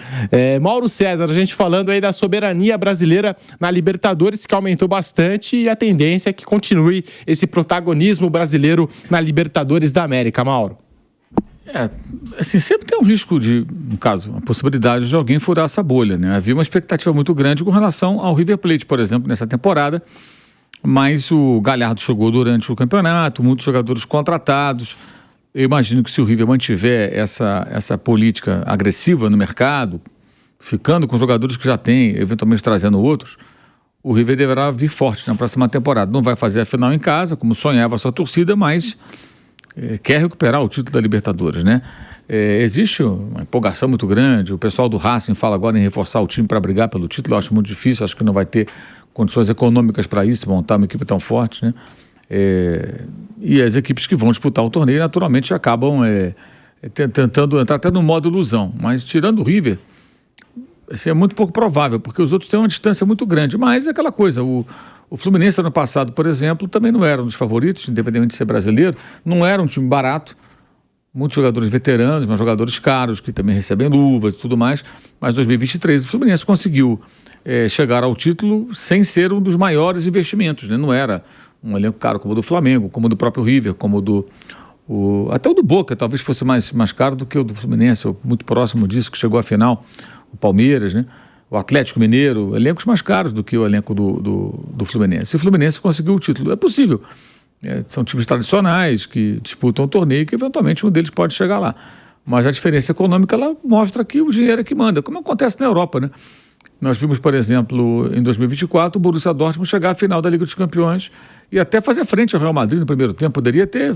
B: Mauro César, a gente falando aí da soberania brasileira na Libertadores, que aumentou bastante, e a tendência é que continue esse protagonismo brasileiro na Libertadores da América, Mauro.
A: Assim, sempre tem um risco de, no caso, a possibilidade de alguém furar essa bolha, né? Havia uma expectativa muito grande com relação ao River Plate, por exemplo, nessa temporada, mas o Galhardo chegou durante o campeonato, muitos jogadores contratados. Eu imagino que se o River mantiver essa política agressiva no mercado, ficando com jogadores que já tem, eventualmente trazendo outros, o River deverá vir forte na próxima temporada. Não vai fazer a final em casa, como sonhava a sua torcida, mas quer recuperar o título da Libertadores, né? Existe uma empolgação muito grande. O pessoal do Racing fala agora em reforçar o time para brigar pelo título. Eu acho muito difícil, acho que não vai ter condições econômicas para isso, montar uma equipe tão forte, né? E as equipes que vão disputar o torneio naturalmente acabam tentando entrar até no modo ilusão, mas tirando o River, assim, é muito pouco provável, porque os outros têm uma distância muito grande. Mas é aquela coisa, o Fluminense ano passado, por exemplo, também não era um dos favoritos, independente de ser brasileiro, não era um time barato, muitos jogadores veteranos, mas jogadores caros, que também recebem luvas e tudo mais, mas em 2023 o Fluminense conseguiu chegar ao título sem ser um dos maiores investimentos, né? Não era um elenco caro como o do Flamengo, como o do próprio River, como até o do Boca, talvez fosse mais caro do que o do Fluminense, ou muito próximo disso, que chegou à final, o Palmeiras, né? O Atlético Mineiro, elencos mais caros do que o elenco do Fluminense. E o Fluminense conseguiu o título. É possível. São times tradicionais que disputam o torneio e que eventualmente um deles pode chegar lá. Mas a diferença econômica, ela mostra que o dinheiro é que manda, como acontece na Europa, né? Nós vimos, por exemplo, em 2024, o Borussia Dortmund chegar à final da Liga dos Campeões e até fazer frente ao Real Madrid no primeiro tempo. Poderia ter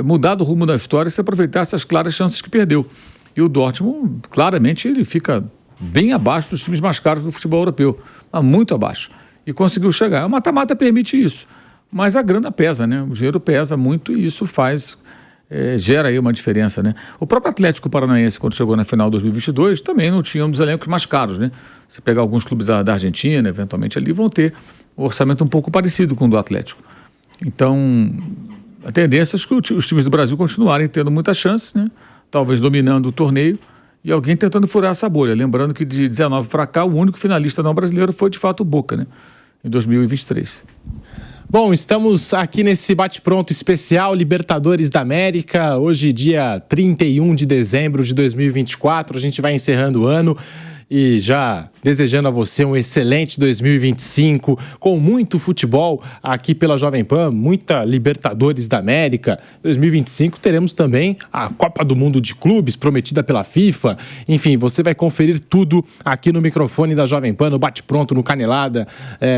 A: mudado o rumo da história se aproveitasse as claras chances que perdeu. E o Dortmund, claramente, ele fica bem abaixo dos times mais caros do futebol europeu, mas muito abaixo, e conseguiu chegar. O mata-mata permite isso, mas a grana pesa, né? O dinheiro pesa muito e isso gera aí uma diferença, né? O próprio Atlético Paranaense, quando chegou na final de 2022, também não tinha um dos elencos mais caros, né? Se pegar alguns clubes da Argentina, eventualmente ali vão ter um orçamento um pouco parecido com o do Atlético. Então, a tendência é que os times do Brasil continuarem tendo muita chance, né? Talvez dominando o torneio, e alguém tentando furar essa bolha. Lembrando que de 19 para cá, o único finalista não brasileiro foi de fato o Boca, né? Em 2023.
B: Bom, estamos aqui nesse bate-pronto especial Libertadores da América. Hoje, dia 31 de dezembro de 2024, a gente vai encerrando o ano e já desejando a você um excelente 2025, com muito futebol aqui pela Jovem Pan, muita Libertadores da América. 2025 teremos também a Copa do Mundo de Clubes, prometida pela FIFA. Enfim, você vai conferir tudo aqui no microfone da Jovem Pan, no Bate-Pronto, no Canelada,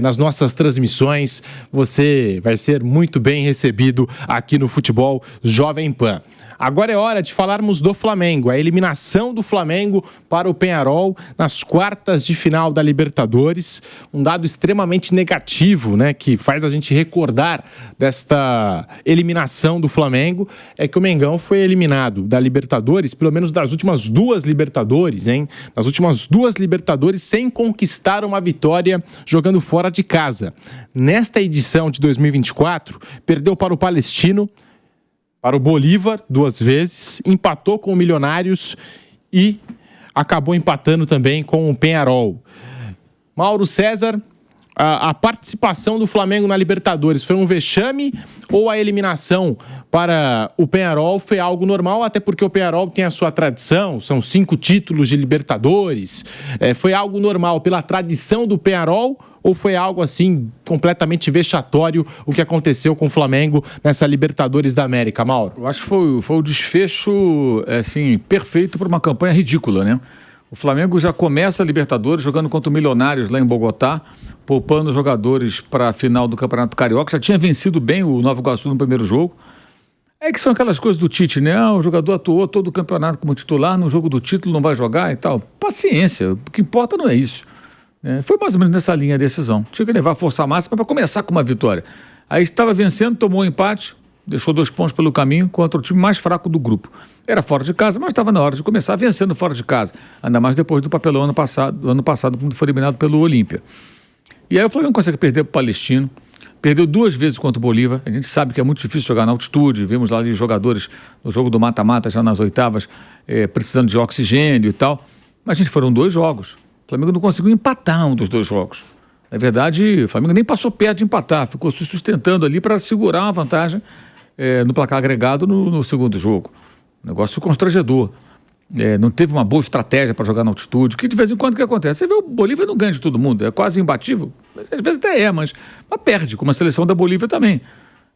B: nas nossas transmissões. Você vai ser muito bem recebido aqui no Futebol Jovem Pan. Agora é hora de falarmos do Flamengo, a eliminação do Flamengo para o Peñarol nas quartas de final da Libertadores. Um dado extremamente negativo, né, que faz a gente recordar desta eliminação do Flamengo, é que o Mengão foi eliminado da Libertadores, pelo menos das últimas duas Libertadores, hein? Nas últimas duas Libertadores, sem conquistar uma vitória jogando fora de casa. Nesta edição de 2024, perdeu para o Palestino, para o Bolívar duas vezes, empatou com o Milionários e acabou empatando também com o Peñarol. Mauro César, a participação do Flamengo na Libertadores foi um vexame ou a eliminação para o Peñarol foi algo normal, até porque o Peñarol tem a sua tradição, são 5 títulos de Libertadores, foi algo normal pela tradição do Peñarol ou foi algo assim completamente vexatório o que aconteceu com o Flamengo nessa Libertadores da América, Mauro?
A: Eu acho que foi o desfecho assim, perfeito para uma campanha ridícula, né? O Flamengo já começa a Libertadores jogando contra o Milionários lá em Bogotá, poupando jogadores para a final do Campeonato Carioca. Já tinha vencido bem o Nova Iguaçu no primeiro jogo. É que são aquelas coisas do Tite, né? O jogador atuou todo o campeonato como titular, no jogo do título não vai jogar e tal. Paciência, o que importa não é isso. Foi mais ou menos nessa linha a decisão. Tinha que levar a força máxima para começar com uma vitória. Aí estava vencendo, tomou um empate, deixou 2 pontos pelo caminho contra o time mais fraco do grupo. Era fora de casa, mas estava na hora de começar vencendo fora de casa. Ainda mais depois do papelão ano passado, quando foi eliminado pelo Olímpia. E aí o Flamengo consegue perder para o Palestino. Perdeu 2 vezes contra o Bolívar. A gente sabe que é muito difícil jogar na altitude. Vimos lá ali jogadores no jogo do mata-mata, já nas oitavas, precisando de oxigênio e tal. Mas, gente, foram 2 jogos. O Flamengo não conseguiu empatar um dos 2 jogos. Na verdade, o Flamengo nem passou perto de empatar. Ficou se sustentando ali para segurar uma vantagem no placar agregado no segundo jogo. Negócio constrangedor. Não teve uma boa estratégia para jogar na altitude, que de vez em quando que acontece. Você vê o Bolívia não ganha de todo mundo, é quase imbatível. Às vezes até mas perde, como a seleção da Bolívia também.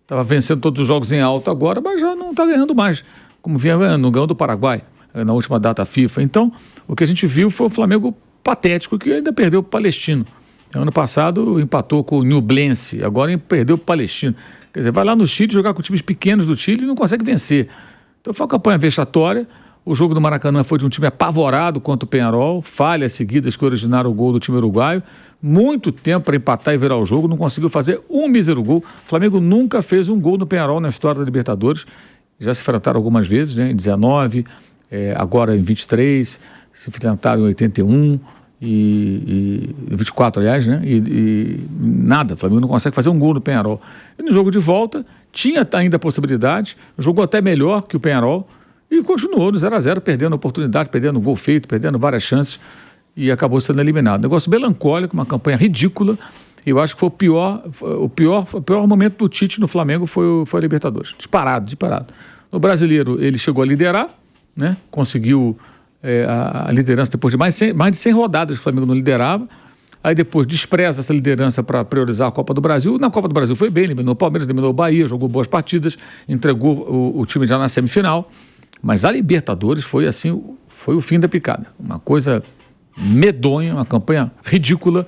A: Estava vencendo todos os jogos em alta agora, mas já não está ganhando mais, como vinha ganhando, ganhou do Paraguai na última data FIFA. Então, o que a gente viu foi o Flamengo patético, que ainda perdeu para o Palestino. Ano passado empatou com o Ñublense, agora perdeu para o Palestino. Quer dizer, vai lá no Chile jogar com times pequenos do Chile e não consegue vencer. Então foi uma campanha vexatória. O jogo do Maracanã foi de um time apavorado contra o Peñarol, falhas seguidas que originaram o gol do time uruguaio, muito tempo para empatar e virar o jogo, não conseguiu fazer um mísero gol. O Flamengo nunca fez um gol no Peñarol na história da Libertadores, já se enfrentaram algumas vezes, né, em 19, agora em 23, se enfrentaram em 81 e 24, aliás, né, e nada, o Flamengo não consegue fazer um gol no Peñarol. E no jogo de volta, tinha ainda a possibilidade, jogou até melhor que o Peñarol, e continuou no 0-0, perdendo oportunidade, perdendo gol feito, perdendo várias chances e acabou sendo eliminado. Negócio melancólico, uma campanha ridícula. Eu acho que foi o pior momento do Tite no Flamengo foi a Libertadores. Disparado. No Brasileiro ele chegou a liderar, né? Conseguiu a liderança depois de mais de 100 rodadas que o Flamengo não liderava. Aí depois despreza essa liderança para priorizar a Copa do Brasil. Na Copa do Brasil foi bem, eliminou o Palmeiras, eliminou o Bahia, jogou boas partidas, entregou o time já na semifinal. Mas a Libertadores foi assim, foi o fim da picada. Uma coisa medonha, uma campanha ridícula,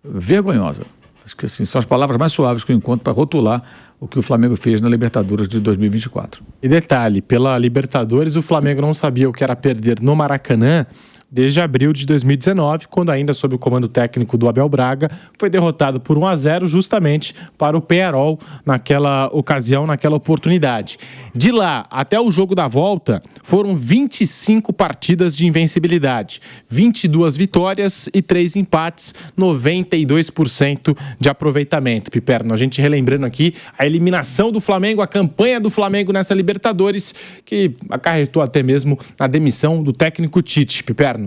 A: vergonhosa. Acho que assim, são as palavras mais suaves que eu encontro para rotular o que o Flamengo fez na Libertadores de 2024.
B: E detalhe, pela Libertadores o Flamengo não sabia o que era perder no Maracanã desde abril de 2019, quando ainda sob o comando técnico do Abel Braga, foi derrotado por 1-0 justamente para o Peñarol naquela ocasião, naquela oportunidade. De lá até o jogo da volta, foram 25 partidas de invencibilidade, 22 vitórias e 3 empates, 92% de aproveitamento. Piperno, a gente relembrando aqui a eliminação do Flamengo, a campanha do Flamengo nessa Libertadores, que acarretou até mesmo a demissão do técnico Tite. Piperno.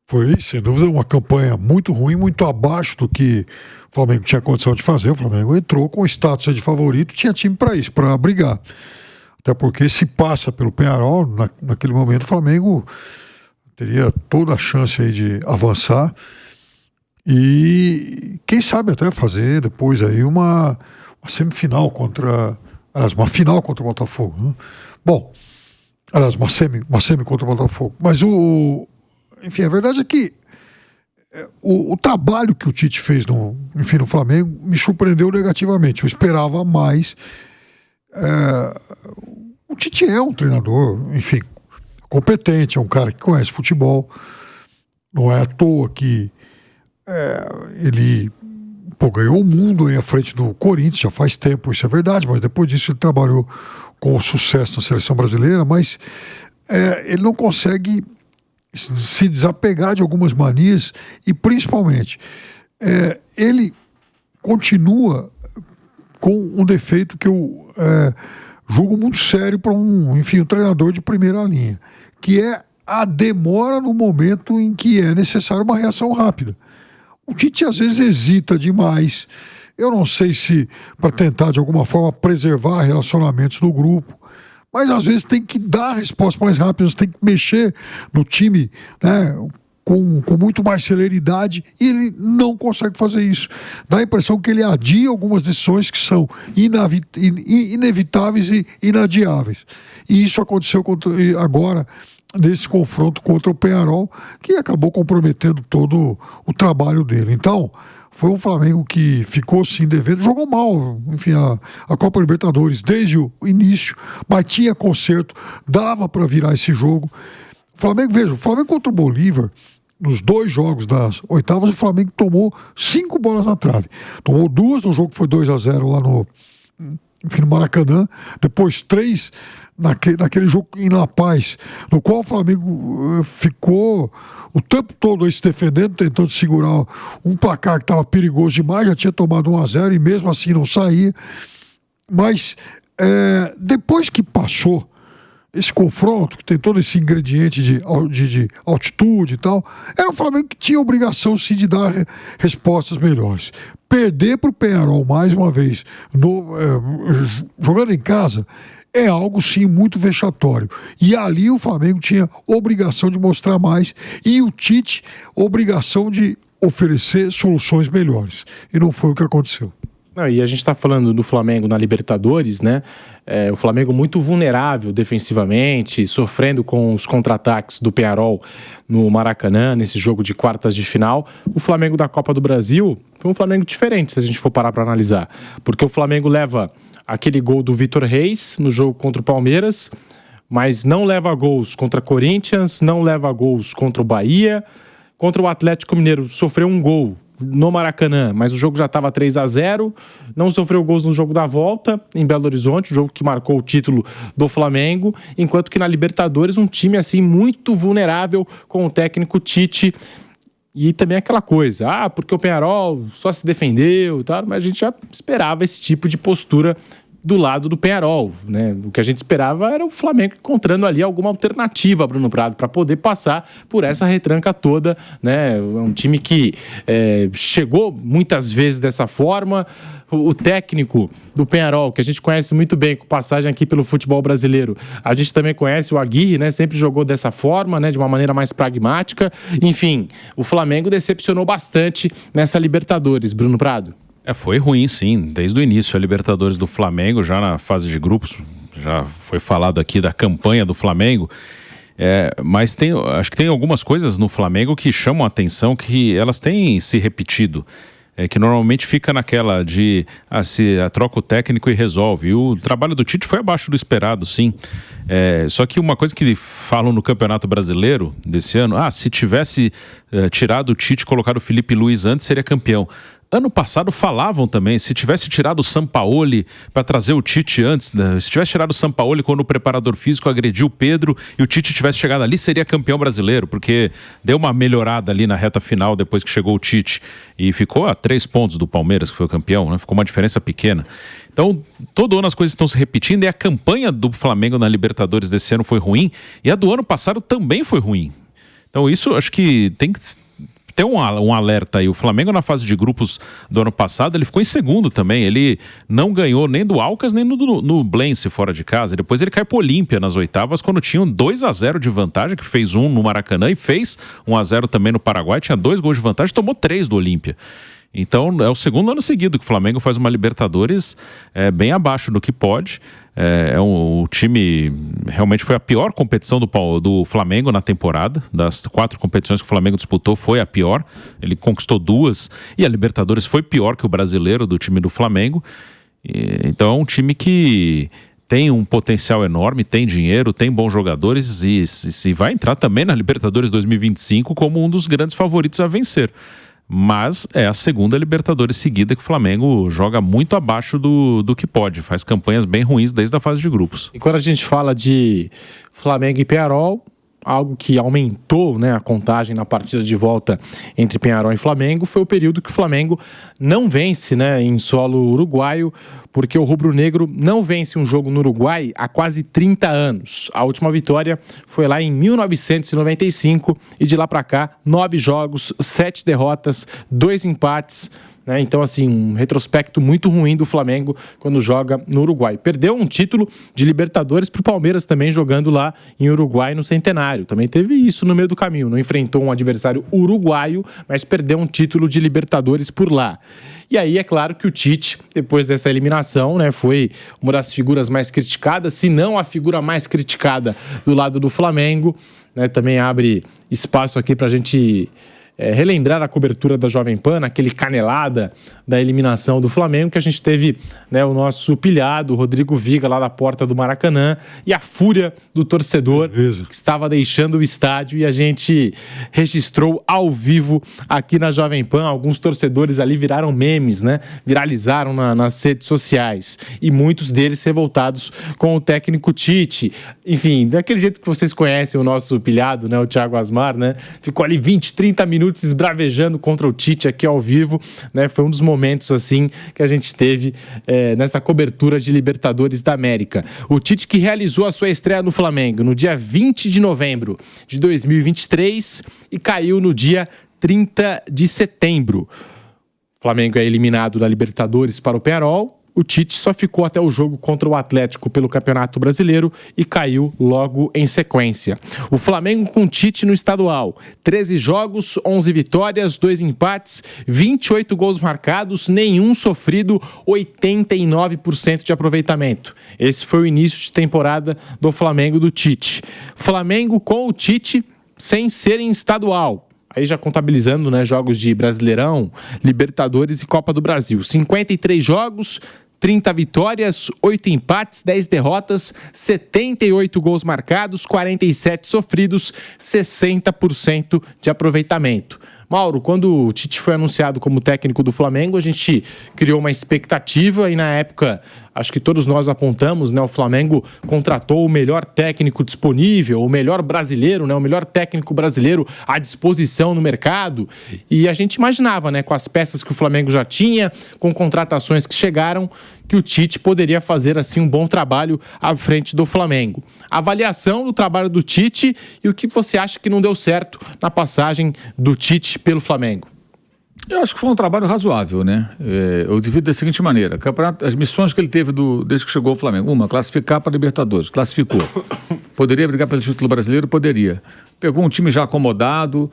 C: Foi, sem dúvida, uma campanha muito ruim, muito abaixo do que o Flamengo tinha condição de fazer. O Flamengo entrou com status de favorito, tinha time para isso, para brigar. Até porque se passa pelo Peñarol, naquele momento o Flamengo teria toda a chance aí de avançar e quem sabe até fazer depois aí uma semifinal uma final contra o Botafogo, né? Bom, aliás, uma semi contra o Botafogo. Mas enfim, a verdade é que o trabalho que o Tite fez no Flamengo me surpreendeu negativamente. Eu esperava mais. O Tite é um treinador, enfim, competente, é um cara que conhece futebol. Não é à toa que ele ganhou o mundo aí à frente do Corinthians, já faz tempo, isso é verdade, mas depois disso ele trabalhou com sucesso na seleção brasileira, mas ele não consegue se desapegar de algumas manias e principalmente ele continua com um defeito que eu julgo muito sério para um treinador de primeira linha, que é a demora no momento em que é necessária uma reação rápida. O Tite às vezes hesita demais, eu não sei se para tentar de alguma forma preservar relacionamentos do grupo, mas às vezes tem que dar resposta mais rápida, tem que mexer no time, né, com muito mais celeridade, e ele não consegue fazer isso. Dá a impressão que ele adia algumas decisões que são inevitáveis e inadiáveis. E isso aconteceu agora nesse confronto contra o Peñarol, que acabou comprometendo todo o trabalho dele. Então, foi um Flamengo que ficou sim devendo, jogou mal, enfim, a Copa Libertadores desde o início, mas tinha conserto, dava para virar esse jogo. O Flamengo contra o Bolívar, nos 2 jogos das oitavas, o Flamengo tomou 5 bolas na trave. Tomou 2 no jogo que foi 2-0 lá no Maracanã, depois 3 naquele jogo em La Paz, no qual o Flamengo ficou o tempo todo aí se defendendo, tentando segurar um placar que estava perigoso demais, já tinha tomado 1-0 e mesmo assim não saía. Mas depois que passou esse confronto, que tem todo esse ingrediente de altitude e tal, era um Flamengo que tinha obrigação sim de dar respostas melhores. Perder para o Peñarol mais uma vez, jogando em casa, é algo sim muito vexatório. E ali o Flamengo tinha obrigação de mostrar mais e o Tite obrigação de oferecer soluções melhores. E não foi o que aconteceu.
B: Não, e a gente está falando do Flamengo na Libertadores, né? O Flamengo muito vulnerável defensivamente, sofrendo com os contra-ataques do Peñarol no Maracanã, nesse jogo de quartas de final. O Flamengo da Copa do Brasil foi um Flamengo diferente, se a gente for parar para analisar. Porque o Flamengo leva aquele gol do Vitor Reis no jogo contra o Palmeiras, mas não leva gols contra Corinthians, não leva gols contra o Bahia. Contra o Atlético Mineiro sofreu um gol no Maracanã, mas o jogo já estava 3-0, não sofreu gols no jogo da volta em Belo Horizonte, o jogo que marcou o título do Flamengo, enquanto que na Libertadores um time assim muito vulnerável com o técnico Tite. E também aquela coisa, porque o Peñarol só se defendeu e tal, mas a gente já esperava esse tipo de postura do lado do Peñarol, né? O que a gente esperava era o Flamengo encontrando ali alguma alternativa, Bruno Prado, para poder passar por essa retranca toda, né? É um time que chegou muitas vezes dessa forma. O técnico do Peñarol, que a gente conhece muito bem, com passagem aqui pelo futebol brasileiro, a gente também conhece o Aguirre, né? Sempre jogou dessa forma, né? De uma maneira mais pragmática. Enfim, o Flamengo decepcionou bastante nessa Libertadores, Bruno Prado.
D: Foi ruim, sim, desde o início. A Libertadores do Flamengo, já na fase de grupos, já foi falado aqui da campanha do Flamengo, mas acho que tem algumas coisas no Flamengo que chamam a atenção, que elas têm se repetido, que normalmente fica naquela de se troca o técnico e resolve. E o trabalho do Tite foi abaixo do esperado, sim. Só que uma coisa que falam no Campeonato Brasileiro desse ano, se tivesse tirado o Tite e colocado o Felipe Luiz antes, seria campeão. Ano passado falavam também, se tivesse tirado o Sampaoli para trazer o Tite antes, né? Se tivesse tirado o Sampaoli quando o preparador físico agrediu o Pedro e o Tite tivesse chegado ali, seria campeão brasileiro, porque deu uma melhorada ali na reta final depois que chegou o Tite e ficou a 3 pontos do Palmeiras, que foi o campeão, né? Ficou uma diferença pequena. Então, todo ano as coisas estão se repetindo e a campanha do Flamengo na Libertadores desse ano foi ruim e a do ano passado também foi ruim. Então isso acho que tem que ter um alerta aí. O Flamengo na fase de grupos do ano passado, ele ficou em segundo também. Ele não ganhou nem do Alcas, nem no Blense fora de casa. Depois ele cai pro Olímpia nas oitavas, quando tinha 2-0 de vantagem, que fez 1 no Maracanã e fez 1-0 também no Paraguai. Tinha 2 gols de vantagem, tomou 3 do Olímpia. Então é o segundo ano seguido que o Flamengo faz uma Libertadores bem abaixo do que pode. O time realmente foi a pior competição do Flamengo na temporada. Das 4 competições que o Flamengo disputou, foi a pior. Ele conquistou 2 e a Libertadores foi pior que o brasileiro do time do Flamengo. Então é um time que tem um potencial enorme, tem dinheiro, tem bons jogadores e se vai entrar também na Libertadores 2025 como um dos grandes favoritos a vencer. Mas é a segunda Libertadores seguida que o Flamengo joga muito abaixo do que pode. Faz campanhas bem ruins desde a fase de grupos.
B: E quando a gente fala de Flamengo e Peñarol, algo que aumentou, né, a contagem na partida de volta entre Peñarol e Flamengo, foi o período que o Flamengo não vence, né, em solo uruguaio, porque o rubro-negro não vence um jogo no Uruguai há quase 30 anos. A última vitória foi lá em 1995 e de lá para cá, 9 jogos, 7 derrotas, 2 empates, né? Então, assim, um retrospecto muito ruim do Flamengo quando joga no Uruguai. Perdeu um título de Libertadores para o Palmeiras também jogando lá em Uruguai no Centenário. Também teve isso no meio do caminho. Não enfrentou um adversário uruguaio, mas perdeu um título de Libertadores por lá. E aí, é claro que o Tite, depois dessa eliminação, né, foi uma das figuras mais criticadas, se não a figura mais criticada do lado do Flamengo, né? Também abre espaço aqui para a gente relembrar a cobertura da Jovem Pan, aquele canelada da eliminação do Flamengo, que a gente teve, né, o nosso pilhado, o Rodrigo Viga, lá da porta do Maracanã, e a fúria do torcedor que estava deixando o estádio, e a gente registrou ao vivo aqui na Jovem Pan. Alguns torcedores ali viraram memes, né? Viralizaram nas redes sociais, e muitos deles revoltados com o técnico Tite. Enfim, daquele jeito que vocês conhecem o nosso pilhado, né, o Thiago Asmar, né? Ficou ali 20, 30 minutos esbravejando contra o Tite aqui ao vivo, né? Foi um dos momentos, assim, que a gente teve nessa cobertura de Libertadores da América. O Tite, que realizou a sua estreia no Flamengo no dia 20 de novembro de 2023 e caiu no dia 30 de setembro. O Flamengo é eliminado da Libertadores para o Peñarol. O Tite só ficou até o jogo contra o Atlético pelo Campeonato Brasileiro e caiu logo em sequência. O Flamengo com Tite no estadual: 13 jogos, 11 vitórias, 2 empates, 28 gols marcados, nenhum sofrido, 89% de aproveitamento. Esse foi o início de temporada do Flamengo do Tite. Flamengo com o Tite sem ser em estadual. Aí já contabilizando, né, jogos de Brasileirão, Libertadores e Copa do Brasil. 53 jogos, 30 vitórias, 8 empates, 10 derrotas, 78 gols marcados, 47 sofridos, 60% de aproveitamento. Mauro, quando o Tite foi anunciado como técnico do Flamengo, a gente criou uma expectativa e, na época, acho que todos nós apontamos, né, o Flamengo contratou o melhor técnico disponível, o melhor brasileiro, né, o melhor técnico brasileiro à disposição no mercado. E a gente imaginava, né, com as peças que o Flamengo já tinha, com contratações que chegaram, que o Tite poderia fazer, assim, um bom trabalho à frente do Flamengo. Avaliação do trabalho do Tite e o que você acha que não deu certo na passagem do Tite pelo Flamengo?
A: Eu acho que foi um trabalho razoável, né? Eu divido da seguinte maneira: as missões que ele teve desde que chegou ao Flamengo: uma, classificar para a Libertadores, classificou. Poderia brigar pelo título brasileiro? Poderia. Pegou um time já acomodado,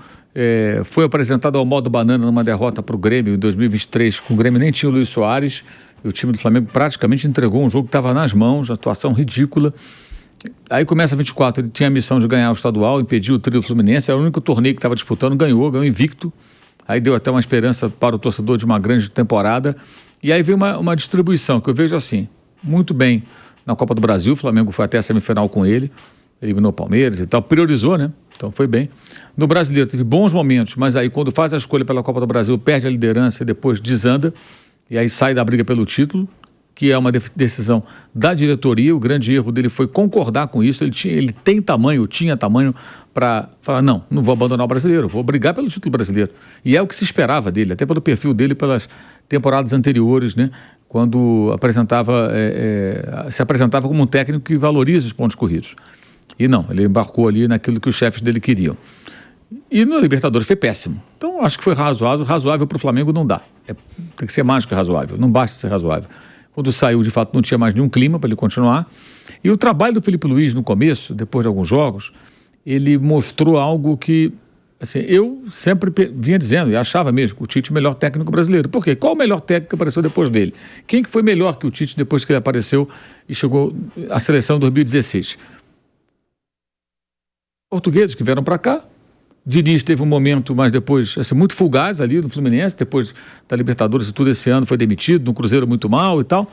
A: foi apresentado ao modo banana numa derrota para o Grêmio em 2023, com o Grêmio nem tinha o Luis Soares, e o time do Flamengo praticamente entregou um jogo que estava nas mãos, atuação ridícula. Aí começa 24, ele tinha a missão de ganhar o estadual, impediu o trio Fluminense, era o único torneio que estava disputando, ganhou invicto. Aí deu até uma esperança para o torcedor de uma grande temporada. E aí veio uma distribuição que eu vejo assim, muito bem na Copa do Brasil. O Flamengo foi até a semifinal com ele, eliminou o Palmeiras e tal, priorizou, né? Então foi bem. No Brasileiro teve bons momentos, mas aí quando faz a escolha pela Copa do Brasil, perde a liderança e depois desanda. E aí sai da briga pelo título, que é uma decisão da diretoria. O grande erro dele foi concordar com isso. Ele tinha tamanho para falar: não vou abandonar o brasileiro, vou brigar pelo título brasileiro. E é o que se esperava dele, até pelo perfil dele, pelas temporadas anteriores, né? Quando se apresentava como um técnico que valoriza os pontos corridos. E não, ele embarcou ali naquilo que os chefes dele queriam. E no Libertadores foi péssimo. Então acho que foi razoável para o Flamengo não dá. Tem que ser mais que razoável, não basta ser razoável. Quando saiu, de fato, não tinha mais nenhum clima para ele continuar. E o trabalho do Felipe Luiz no começo, depois de alguns jogos, ele mostrou algo que, assim, eu sempre vinha dizendo, e achava mesmo, que o Tite é o melhor técnico brasileiro. Por quê? Qual o melhor técnico que apareceu depois dele? Quem que foi melhor que o Tite depois que ele apareceu e chegou à seleção de 2016? Portugueses que vieram para cá. Diniz teve um momento, mas depois, assim, muito fugaz ali no Fluminense, depois da Libertadores e tudo, esse ano foi demitido, no Cruzeiro muito mal e tal.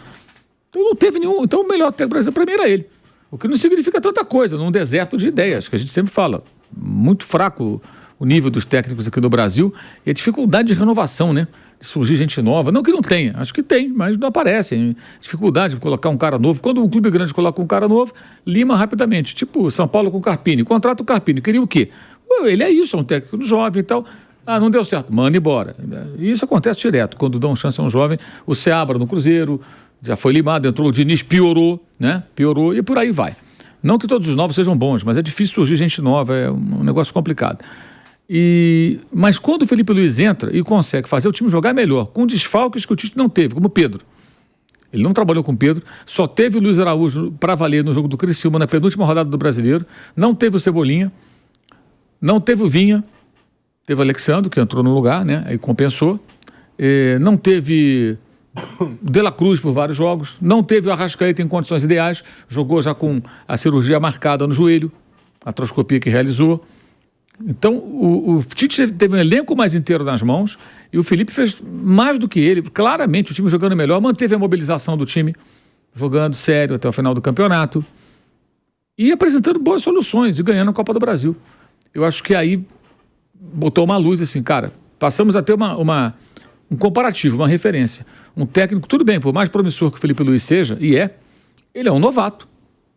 A: Então não teve nenhum. Então o melhor técnico brasileiro para mim era ele. O que não significa tanta coisa, num deserto de ideias, que a gente sempre fala. Muito fraco o nível dos técnicos aqui no Brasil e a dificuldade de renovação, né? De surgir gente nova. Não que não tenha, acho que tem, mas não aparece. Dificuldade de colocar um cara novo. Quando um clube grande coloca um cara novo, lima rapidamente. Tipo São Paulo com o Carpini. Contrata o Carpini. Queria o quê? Ele é isso, é um técnico jovem e tal. Ah, não deu certo, manda embora. E isso acontece direto, quando dão chance a um jovem. O Seabra no Cruzeiro, já foi limado, entrou o Diniz, piorou, né? Piorou e por aí vai. Não que todos os novos sejam bons, mas é difícil surgir gente nova, é um negócio complicado. Mas quando o Felipe Luiz entra e consegue fazer o time jogar melhor, com desfalques que o Tite não teve, como o Pedro. Ele não trabalhou com o Pedro, só teve o Luiz Araújo para valer no jogo do Criciúma, na penúltima rodada do Brasileiro, não teve o Cebolinha, não teve o Vinha, teve o Alexandre, que entrou no lugar, né? Aí compensou. Não teve De La Cruz por vários jogos, não teve o Arrascaeta em condições ideais, jogou já com a cirurgia marcada no joelho, a artroscopia que realizou. Então, o Tite teve um elenco mais inteiro nas mãos e o Felipe fez mais do que ele. Claramente, o time jogando melhor, manteve a mobilização do time, jogando sério até o final do campeonato e apresentando boas soluções e ganhando a Copa do Brasil. Eu acho que aí botou uma luz assim, cara, passamos a ter um comparativo, uma referência. Um técnico, tudo bem, por mais promissor que o Felipe Luiz seja, ele é um novato.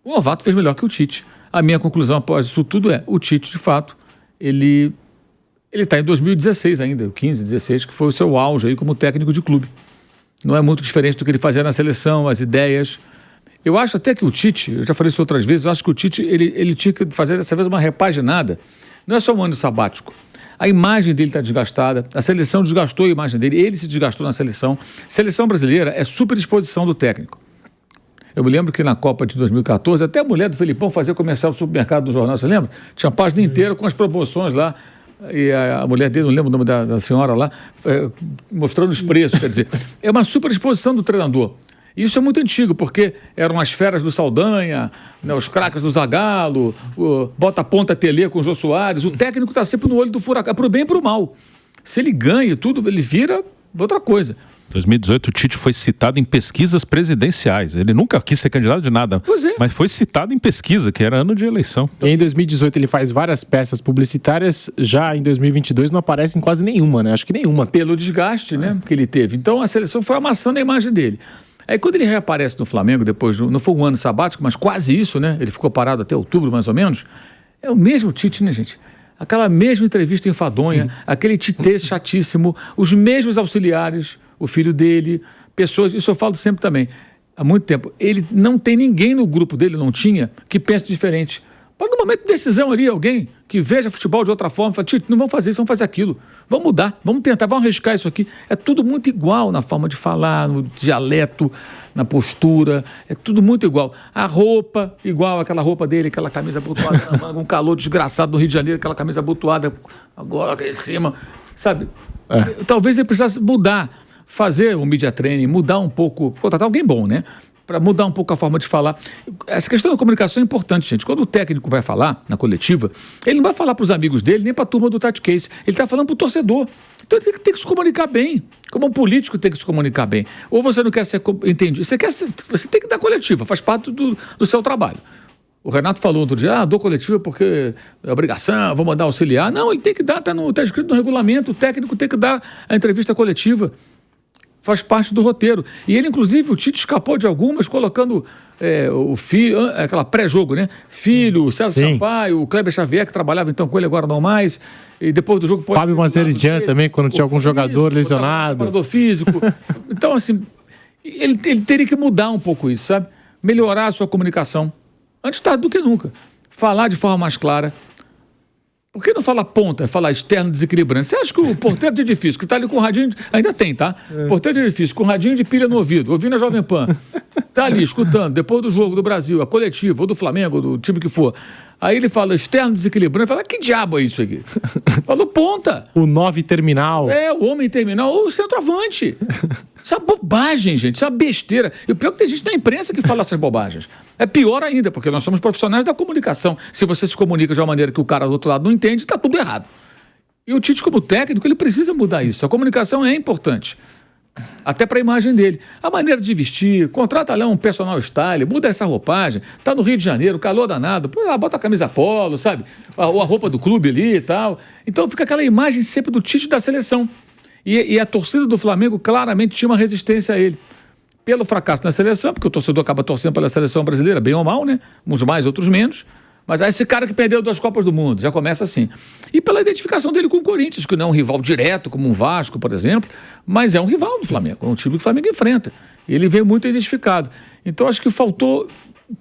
A: O novato fez melhor que o Tite. A minha conclusão após isso tudo o Tite, de fato, ele está em 2016 ainda, 15, 16, que foi o seu auge aí como técnico de clube. Não é muito diferente do que ele fazia na seleção, as ideias. Eu acho até que o Tite, eu já falei isso outras vezes, eu acho que o Tite, ele tinha que fazer dessa vez uma repaginada. Não é só um ano sabático. A imagem dele está desgastada, a seleção desgastou a imagem dele, ele se desgastou na seleção. Seleção brasileira é super exposição do técnico. Eu me lembro que na Copa de 2014, até a mulher do Felipão fazia comercial no supermercado do jornal, você lembra? Tinha a página inteira com as promoções lá, e a mulher dele, não lembro o nome da senhora lá, mostrando os preços, quer dizer, é uma super exposição do treinador. E isso é muito antigo, porque eram as feras do Saldanha, né, os craques do Zagallo, bota a ponta Telê com o Jô Soares, o técnico está sempre no olho do furacão, para o bem e para o mal. Se ele ganha tudo, ele vira outra coisa.
D: 2018, o Tite foi citado em pesquisas presidenciais. Ele nunca quis ser candidato de nada, mas foi citado em pesquisa, que era ano de eleição.
B: Em 2018 ele faz várias peças publicitárias, já em 2022 não aparece em quase nenhuma, né? Acho que nenhuma.
A: Pelo desgaste, né, que ele teve. Então a seleção foi amassando a imagem dele. Aí quando ele reaparece no Flamengo, depois, não foi um ano sabático, mas quase isso, né? Ele ficou parado até outubro, mais ou menos. É o mesmo Tite, né, gente? Aquela mesma entrevista enfadonha, aquele titê chatíssimo, os mesmos auxiliares, o filho dele, pessoas, isso eu falo sempre também, há muito tempo, ele não tem ninguém no grupo dele, não tinha, que pense diferente. Para no momento de decisão ali, alguém que veja futebol de outra forma, fala, Tite, não vamos fazer isso, vamos fazer aquilo, vamos mudar, vamos tentar, vamos arriscar isso aqui. É tudo muito igual na forma de falar, no dialeto, na postura, é tudo muito igual. A roupa, igual aquela roupa dele, aquela camisa abotoada na manga, um calor desgraçado no Rio de Janeiro, aquela camisa abotoada, agora aqui em cima, sabe? Talvez ele precisasse mudar, fazer um media training, mudar um pouco, contratar alguém bom, né? Para mudar um pouco a forma de falar. Essa questão da comunicação é importante, gente. Quando o técnico vai falar na coletiva, ele não vai falar para os amigos dele, nem para a turma do Tati Case. Ele está falando para o torcedor. Então ele tem que se comunicar bem. Como um político tem que se comunicar bem. Ou você não quer ser entendido. Você tem que dar coletiva, faz parte do seu trabalho. O Renato falou outro dia, dou coletiva porque é obrigação, vou mandar auxiliar. Não, ele tem que dar, está escrito no regulamento, o técnico tem que dar a entrevista coletiva. Faz parte do roteiro. E ele, inclusive, o Tite escapou de algumas, colocando o filho, aquela pré-jogo, né? Filho, César Sampaio, o Kleber Xavier, que trabalhava então com ele, agora não mais. E depois do jogo...
B: Fábio Manzeridian também, quando tinha algum jogador lesionado.
A: Preparador físico. Então, assim, ele teria que mudar um pouco isso, sabe? Melhorar a sua comunicação. Antes tarde do que nunca. Falar de forma mais clara. Por que não fala ponta, fala externo desequilibrante? Você acha que o porteiro de edifício, que está ali com o radinho... Ainda tem, tá? Porteiro de edifício com radinho de pilha no ouvido, ouvindo a Jovem Pan. Está ali, escutando, depois do jogo do Brasil, a coletiva, ou do Flamengo, do time que for. Aí ele fala externo desequilibrante, fala, que diabo é isso aqui? Falou ponta.
B: O 9 terminal.
A: O homem terminal, ou o centroavante. Isso é uma bobagem, gente, isso é uma besteira. E o pior é que tem gente na imprensa que fala essas bobagens. É pior ainda, porque nós somos profissionais da comunicação. Se você se comunica de uma maneira que o cara do outro lado não entende, está tudo errado. E o Tite, como técnico, ele precisa mudar isso. A comunicação é importante. Até para a imagem dele. A maneira de vestir, contrata lá um personal style, muda essa roupagem, tá no Rio de Janeiro, calor danado, bota a camisa polo, sabe? Ou a roupa do clube ali e tal. Então fica aquela imagem sempre do Tite da seleção. E a torcida do Flamengo claramente tinha uma resistência a ele. Pelo fracasso na seleção, porque o torcedor acaba torcendo pela seleção brasileira, bem ou mal, né? Uns mais, outros menos. Mas esse cara que perdeu 2 Copas do Mundo, já começa assim. E pela identificação dele com o Corinthians, que não é um rival direto, como um Vasco, por exemplo, mas é um rival do Flamengo, é um time que o Flamengo enfrenta. E ele veio muito identificado. Então, acho que faltou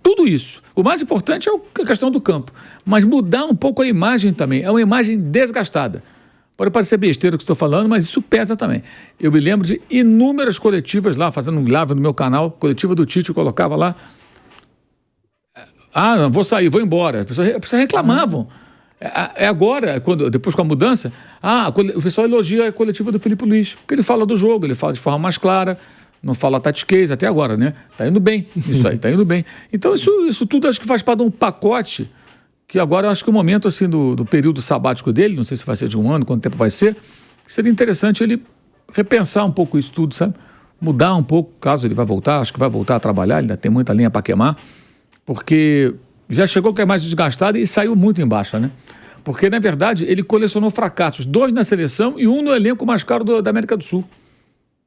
A: tudo isso. O mais importante é a questão do campo. Mas mudar um pouco a imagem também. É uma imagem desgastada. Pode parecer besteira o que estou falando, mas isso pesa também. Eu me lembro de inúmeras coletivas lá, fazendo um live no meu canal, coletiva do Tite, eu colocava lá. Não, vou sair, vou embora. As pessoas reclamavam. Agora, depois com a mudança, o pessoal elogia a coletiva do Felipe Luiz, porque ele fala do jogo, ele fala de forma mais clara, não fala tatiquez até agora, né? Tá indo bem, isso aí, tá indo bem. Então, isso tudo acho que faz parte de um pacote que agora eu acho que o momento assim, do período sabático dele, não sei se vai ser de um ano, quanto tempo vai ser, seria interessante ele repensar um pouco isso tudo, sabe? Mudar um pouco, caso ele vai voltar, acho que vai voltar a trabalhar, ele ainda tem muita linha para queimar, porque já chegou que é mais desgastado e saiu muito em baixa, né? Porque, na verdade, ele colecionou fracassos, 2 na seleção e 1 no elenco mais caro da América do Sul.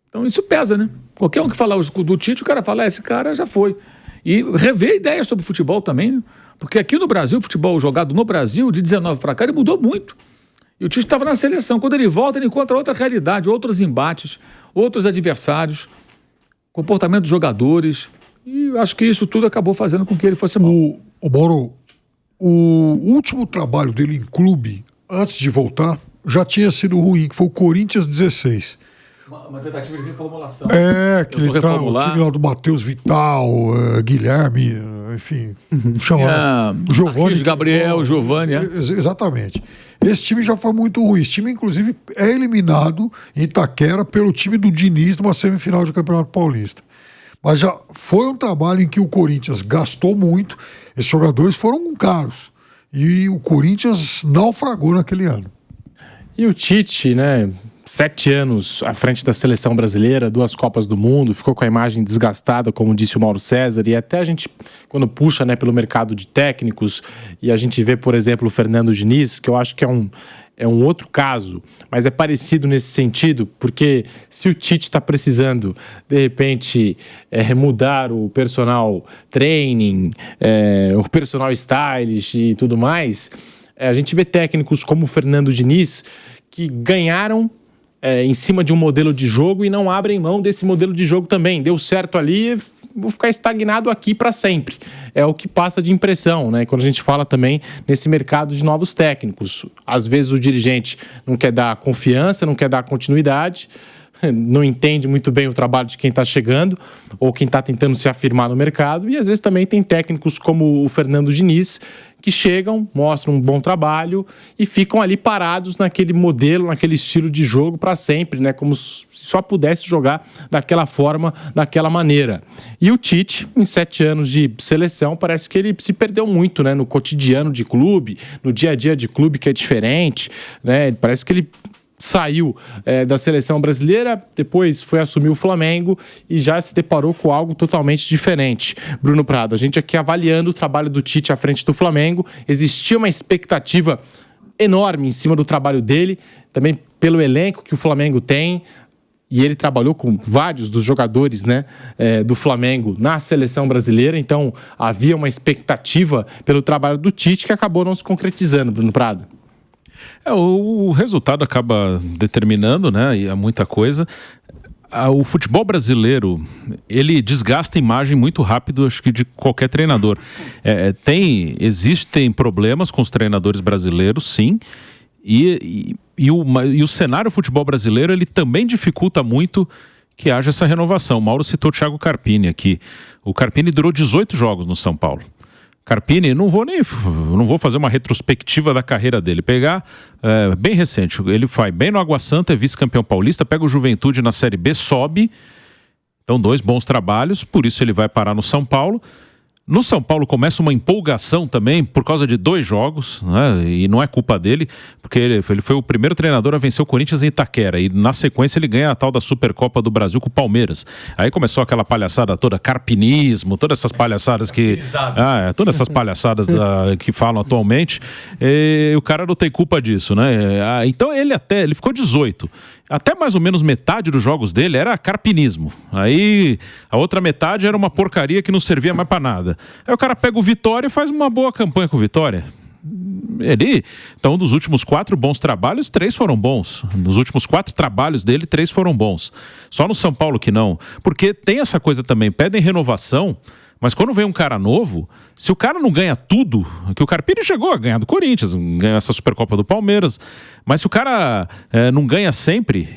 A: Então isso pesa, né? Qualquer um que falar do Tite, o cara fala, esse cara já foi. E rever ideias sobre futebol também, né? Porque aqui no Brasil, o futebol jogado no Brasil, de 19 para cá, ele mudou muito. E o Tite estava na seleção. Quando ele volta, ele encontra outra realidade, outros embates, outros adversários, comportamento dos jogadores. E acho que isso tudo acabou fazendo com que ele fosse mal.
C: O Mauro, o último trabalho dele em clube, antes de voltar, já tinha sido ruim, que foi o Corinthians 16.
A: Uma tentativa de reformulação.
C: Que ele tá, o time lá do Matheus Vital, Guilherme, enfim, chama
A: Giovanni. Gabriel, Giovanni.
C: Exatamente. Esse time já foi muito ruim. Esse time, inclusive, é eliminado em Itaquera pelo time do Diniz numa semifinal de Campeonato Paulista. Mas já foi um trabalho em que o Corinthians gastou muito, esses jogadores foram caros. E o Corinthians naufragou naquele ano.
B: E o Tite, né? 7 anos à frente da seleção brasileira, 2 Copas do Mundo, ficou com a imagem desgastada, como disse o Mauro César, e até a gente, quando puxa, né, pelo mercado de técnicos, e a gente vê, por exemplo, o Fernando Diniz, que eu acho que é um outro caso, mas é parecido nesse sentido, porque se o Tite está precisando, de repente, mudar o personal training, o personal stylist e tudo mais, a gente vê técnicos como o Fernando Diniz, que ganharam em cima de um modelo de jogo e não abrem mão desse modelo de jogo também. Deu certo ali, vou ficar estagnado aqui para sempre. É o que passa de impressão, né? Quando a gente fala também nesse mercado de novos técnicos. Às vezes o dirigente não quer dar confiança, não quer dar continuidade, não entende muito bem o trabalho de quem está chegando ou quem está tentando se afirmar no mercado, e às vezes também tem técnicos como o Fernando Diniz que chegam, mostram um bom trabalho e ficam ali parados naquele modelo, naquele estilo de jogo para sempre, né? Como se só pudesse jogar daquela forma, daquela maneira. E o Tite, em 7 anos de seleção, parece que ele se perdeu muito, né? No cotidiano de clube, no dia a dia de clube, que é diferente, né? Parece que ele saiu da seleção brasileira, depois foi assumir o Flamengo e já se deparou com algo totalmente diferente. Bruno Prado, a gente aqui avaliando o trabalho do Tite à frente do Flamengo, existia uma expectativa enorme em cima do trabalho dele, também pelo elenco que o Flamengo tem, e ele trabalhou com vários dos jogadores, né, do Flamengo na seleção brasileira, então havia uma expectativa pelo trabalho do Tite que acabou não se concretizando, Bruno Prado.
D: O resultado acaba determinando, né, e é muita coisa. O futebol brasileiro, ele desgasta a imagem muito rápido, acho que de qualquer treinador. Existem problemas com os treinadores brasileiros, sim, e o cenário futebol brasileiro, ele também dificulta muito que haja essa renovação. O Mauro citou o Thiago Carpini aqui. O Carpini durou 18 jogos no São Paulo. Carpini, não vou fazer uma retrospectiva da carreira dele, pegar bem recente, ele vai bem no Água Santa, é vice-campeão paulista, pega o Juventude na Série B, sobe, então 2 bons trabalhos, por isso ele vai parar no São Paulo. No São Paulo começa uma empolgação também por causa de 2 jogos, né? E não é culpa dele, porque ele foi o primeiro treinador a vencer o Corinthians em Itaquera, e na sequência ele ganha a tal da Supercopa do Brasil com o Palmeiras. Aí começou aquela palhaçada toda, carpinismo, todas essas palhaçadas todas essas palhaçadas que falam atualmente, e o cara não tem culpa disso, né? Então ele ficou 18. Até mais ou menos metade dos jogos dele era carpinismo. Aí a outra metade era uma porcaria que não servia mais pra nada. Aí o cara pega o Vitória e faz uma boa campanha com o Vitória. Então, dos últimos 4 bons trabalhos, 3 foram bons. Nos últimos 4 trabalhos dele, 3 foram bons. Só no São Paulo que não. Porque tem essa coisa também, pedem renovação, mas quando vem um cara novo, se o cara não ganha tudo, que o Carpini chegou a ganhar do Corinthians, ganhou essa Supercopa do Palmeiras, mas se o cara não ganha sempre,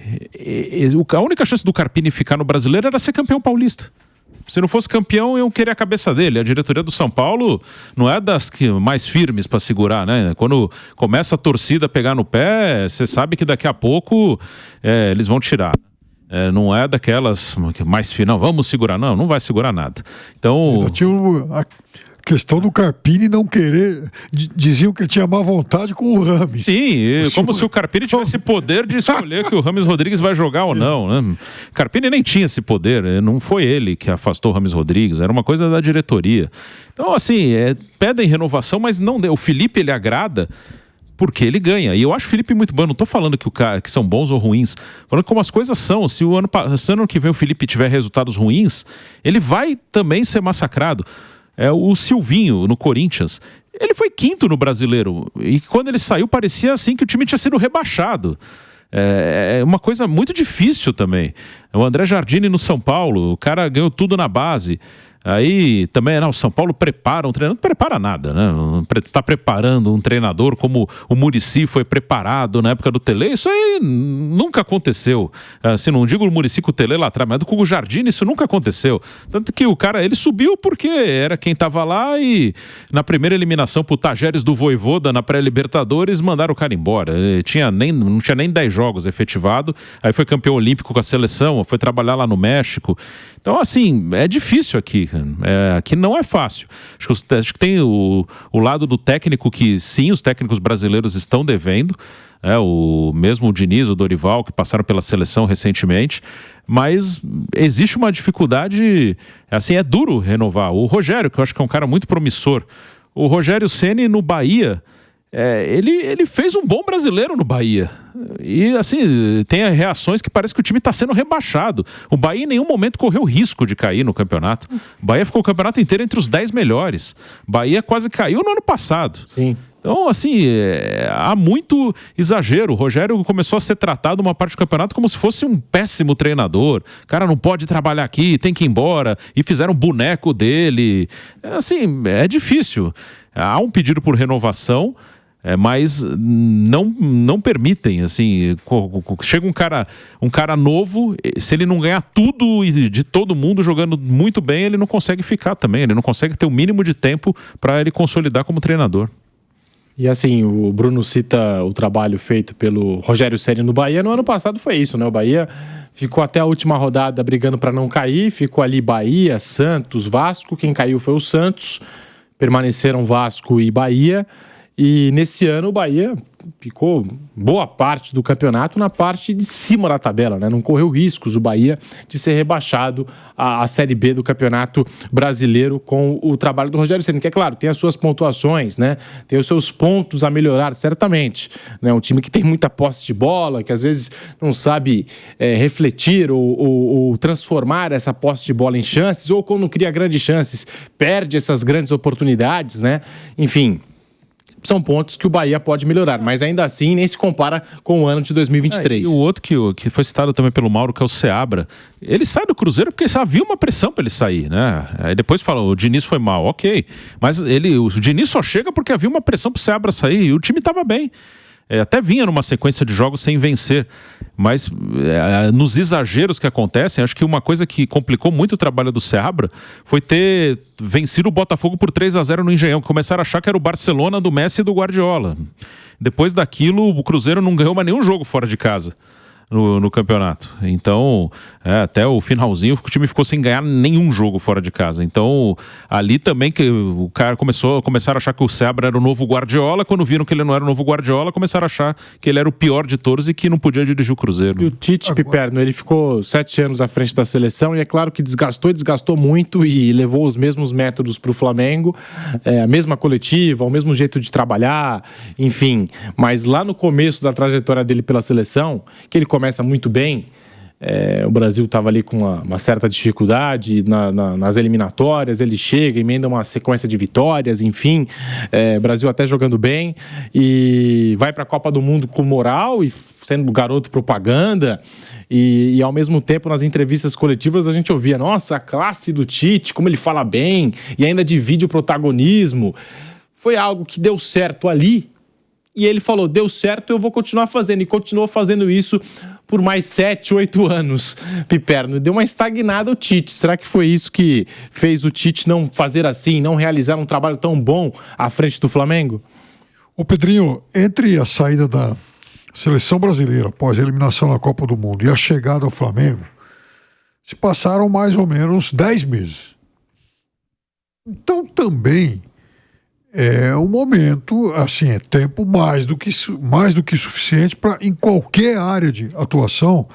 D: a única chance do Carpini ficar no Brasileiro era ser campeão paulista. Se não fosse campeão, iam querer a cabeça dele. A diretoria do São Paulo não é das mais firmes para segurar, né? Quando começa a torcida a pegar no pé, você sabe que daqui a pouco eles vão tirar. Não é daquelas mais final, vamos segurar, não vai segurar nada. Então
C: questão do Carpini não querer. Diziam que ele tinha má vontade com o Rames.
D: Sim, como se o Carpini tivesse poder de escolher que o Rames Rodrigues vai jogar ou não, né? Carpini nem tinha esse poder, não foi ele que afastou o Rames Rodrigues, era uma coisa da diretoria. Então, assim, pedem renovação, mas não deu. O Felipe, ele agrada porque ele ganha. E eu acho o Felipe muito bom. Eu não tô falando que são bons ou ruins. Falando como as coisas são. Se o ano que vem o Felipe tiver resultados ruins, ele vai também ser massacrado. O Silvinho, no Corinthians, ele foi quinto no Brasileiro. E quando ele saiu, parecia assim que o time tinha sido rebaixado. É uma coisa muito difícil também. O André Jardine no São Paulo, o cara ganhou tudo na base. Aí também, o São Paulo prepara um treinador, não prepara nada, né? Está preparando um treinador como o Muricy foi preparado na época do Tele, isso aí nunca aconteceu. Assim, não digo o Muricy com o Tele lá atrás, mas com o Jardine isso nunca aconteceu. Tanto que o cara, ele subiu porque era quem estava lá e na primeira eliminação pro Tajeres do Vojvoda na pré-Libertadores mandaram o cara embora. Ele não tinha nem 10 jogos efetivado, aí foi campeão olímpico com a seleção, foi trabalhar lá no México. Então, assim, é difícil aqui. Aqui não é fácil. Acho que tem o lado do técnico que, sim, os técnicos brasileiros estão devendo. Mesmo o Diniz, o Dorival, que passaram pela seleção recentemente. Mas existe uma dificuldade, assim, é duro renovar. O Rogério, que eu acho que é um cara muito promissor. O Rogério Ceni no Bahia, ele fez um bom brasileiro no Bahia. E assim, tem reações que parece que o time está sendo rebaixado. O Bahia em nenhum momento correu risco de cair no campeonato. O Bahia ficou o campeonato inteiro entre os 10 melhores. O Bahia quase caiu no ano passado.
B: Sim.
D: Então, assim, há muito exagero. O Rogério começou a ser tratado uma parte do campeonato como se fosse um péssimo treinador. O cara não pode trabalhar aqui, tem que ir embora. E fizeram um boneco dele. Assim, é difícil. Há um pedido por renovação, mas não permitem, assim, chega um cara novo, se ele não ganhar tudo e de todo mundo jogando muito bem, ele não consegue ficar também, ele não consegue ter o mínimo de tempo para ele consolidar como treinador.
B: E assim, o Bruno cita o trabalho feito pelo Rogério Ceni no Bahia. No ano passado foi isso, né? O Bahia ficou até a última rodada brigando para não cair, ficou ali Bahia, Santos, Vasco, quem caiu foi o Santos, permaneceram Vasco e Bahia. E nesse ano o Bahia ficou boa parte do campeonato na parte de cima da tabela, né? Não correu riscos o Bahia de ser rebaixado à Série B do Campeonato Brasileiro com o trabalho do Rogério Ceni, que é claro, tem as suas pontuações, né? Tem os seus pontos a melhorar, certamente, né? Um time que tem muita posse de bola, que às vezes não sabe refletir ou transformar essa posse de bola em chances, ou quando cria grandes chances, perde essas grandes oportunidades, né? Enfim, são pontos que o Bahia pode melhorar, mas ainda assim nem se compara com o ano de 2023.
D: E o outro que foi citado também pelo Mauro, que é o Seabra, ele sai do Cruzeiro porque havia uma pressão para ele sair, né? Aí depois falou, o Diniz foi mal, ok, mas o Diniz só chega porque havia uma pressão para o Seabra sair e o time estava bem. Até vinha numa sequência de jogos sem vencer, mas nos exageros que acontecem, acho que uma coisa que complicou muito o trabalho do Seabra foi ter vencido o Botafogo por 3-0 no Engenhão, que começaram a achar que era o Barcelona do Messi e do Guardiola. Depois daquilo, o Cruzeiro não ganhou mais nenhum jogo fora de casa no campeonato. Então, até o finalzinho, o time ficou sem ganhar nenhum jogo fora de casa. Então, ali também que o cara começaram a achar que o Seabra era o novo Guardiola, quando viram que ele não era o novo Guardiola, começaram a achar que ele era o pior de todos e que não podia dirigir o Cruzeiro.
B: E o Tite, Piperno, ele ficou 7 anos à frente da seleção e é claro que desgastou muito e levou os mesmos métodos para o Flamengo, a mesma coletiva, o mesmo jeito de trabalhar, enfim. Mas lá no começo da trajetória dele pela seleção, que ele começa muito bem, o Brasil estava ali com uma certa dificuldade nas eliminatórias, ele chega, emenda uma sequência de vitórias, enfim, o Brasil até jogando bem e vai para a Copa do Mundo com moral e sendo garoto propaganda e ao mesmo tempo nas entrevistas coletivas a gente ouvia, nossa, a classe do Tite, como ele fala bem e ainda divide o protagonismo. Foi algo que deu certo ali e ele falou, deu certo, eu vou continuar fazendo, e continuou fazendo isso por mais 7, 8 anos, Piperno. Deu uma estagnada o Tite. Será que foi isso que fez o Tite não fazer assim, não realizar um trabalho tão bom à frente do Flamengo?
C: Ô Pedrinho, entre a saída da seleção brasileira após a eliminação na Copa do Mundo e a chegada ao Flamengo, se passaram mais ou menos 10 meses. Então também é um momento, assim, é tempo mais do que suficiente para, em qualquer área de atuação,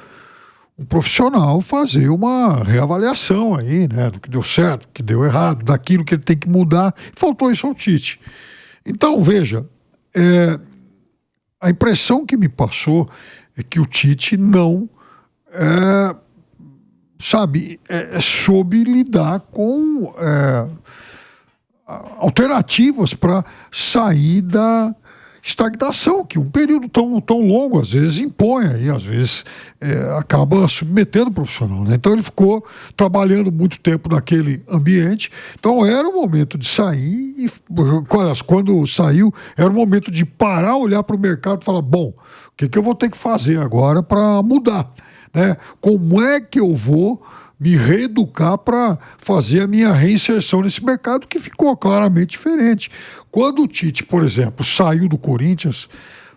C: um profissional fazer uma reavaliação aí, né, do que deu certo, do que deu errado, daquilo que ele tem que mudar. Faltou isso ao Tite. Então, veja, a impressão que me passou é que o Tite não soube lidar com alternativas para sair da estagnação, que um período tão longo às vezes impõe e às vezes acaba submetendo o profissional, né? Então ele ficou trabalhando muito tempo naquele ambiente, então era o momento de sair e quando saiu era o momento de parar, olhar para o mercado e falar, bom, o que eu vou ter que fazer agora para mudar, né? Como é que eu vou me reeducar para fazer a minha reinserção nesse mercado que ficou claramente diferente. Quando o Tite, por exemplo, saiu do Corinthians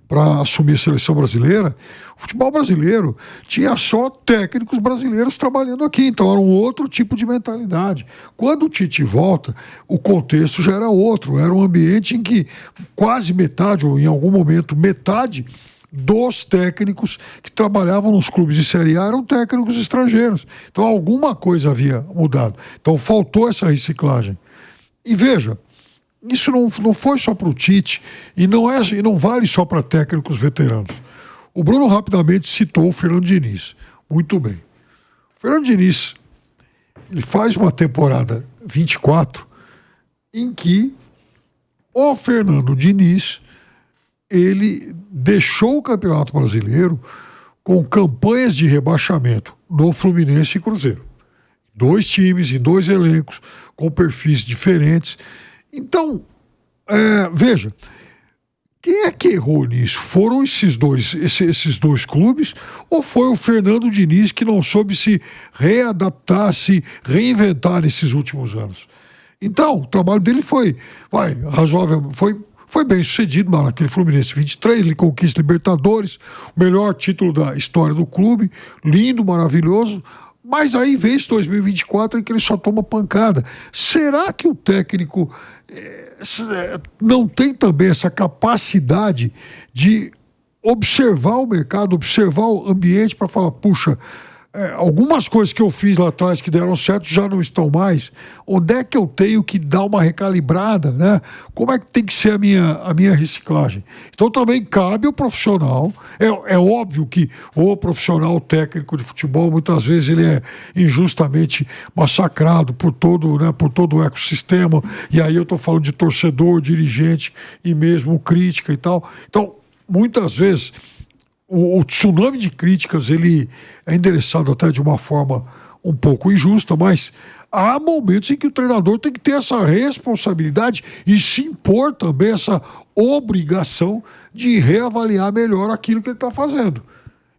C: para assumir a seleção brasileira, o futebol brasileiro tinha só técnicos brasileiros trabalhando aqui, então era um outro tipo de mentalidade. Quando o Tite volta, o contexto já era outro, era um ambiente em que quase metade, ou em algum momento metade, dos técnicos que trabalhavam nos clubes de Série A eram técnicos estrangeiros. Então alguma coisa havia mudado. Então faltou essa reciclagem. E veja, isso não foi só para o Tite e não vale só para técnicos veteranos. O Bruno rapidamente citou o Fernando Diniz. Muito bem. O Fernando Diniz, ele faz uma temporada 24 em que o Fernando Diniz ele deixou o Campeonato Brasileiro com campanhas de rebaixamento no Fluminense e Cruzeiro. 2 times e 2 elencos com perfis diferentes. Então, veja, quem é que errou nisso? Foram esses dois clubes ou foi o Fernando Diniz que não soube se readaptar, se reinventar nesses últimos anos? Então, o trabalho dele foi razoável, foi bem sucedido naquele Fluminense 23, ele conquista Libertadores, o melhor título da história do clube, lindo, maravilhoso, mas aí vem esse 2024 em que ele só toma pancada. Será que o técnico não tem também essa capacidade de observar o mercado, observar o ambiente para falar, puxa, algumas coisas que eu fiz lá atrás que deram certo já não estão mais. Onde é que eu tenho que dar uma recalibrada, né? Como é que tem que ser a minha reciclagem? Então também cabe ao profissional. É óbvio que o profissional técnico de futebol muitas vezes ele é injustamente massacrado por todo o ecossistema, e aí eu estou falando de torcedor, dirigente e mesmo crítica e tal. Então, muitas vezes o tsunami de críticas ele é endereçado até de uma forma um pouco injusta, mas há momentos em que o treinador tem que ter essa responsabilidade e se impor também essa obrigação de reavaliar melhor aquilo que ele está fazendo.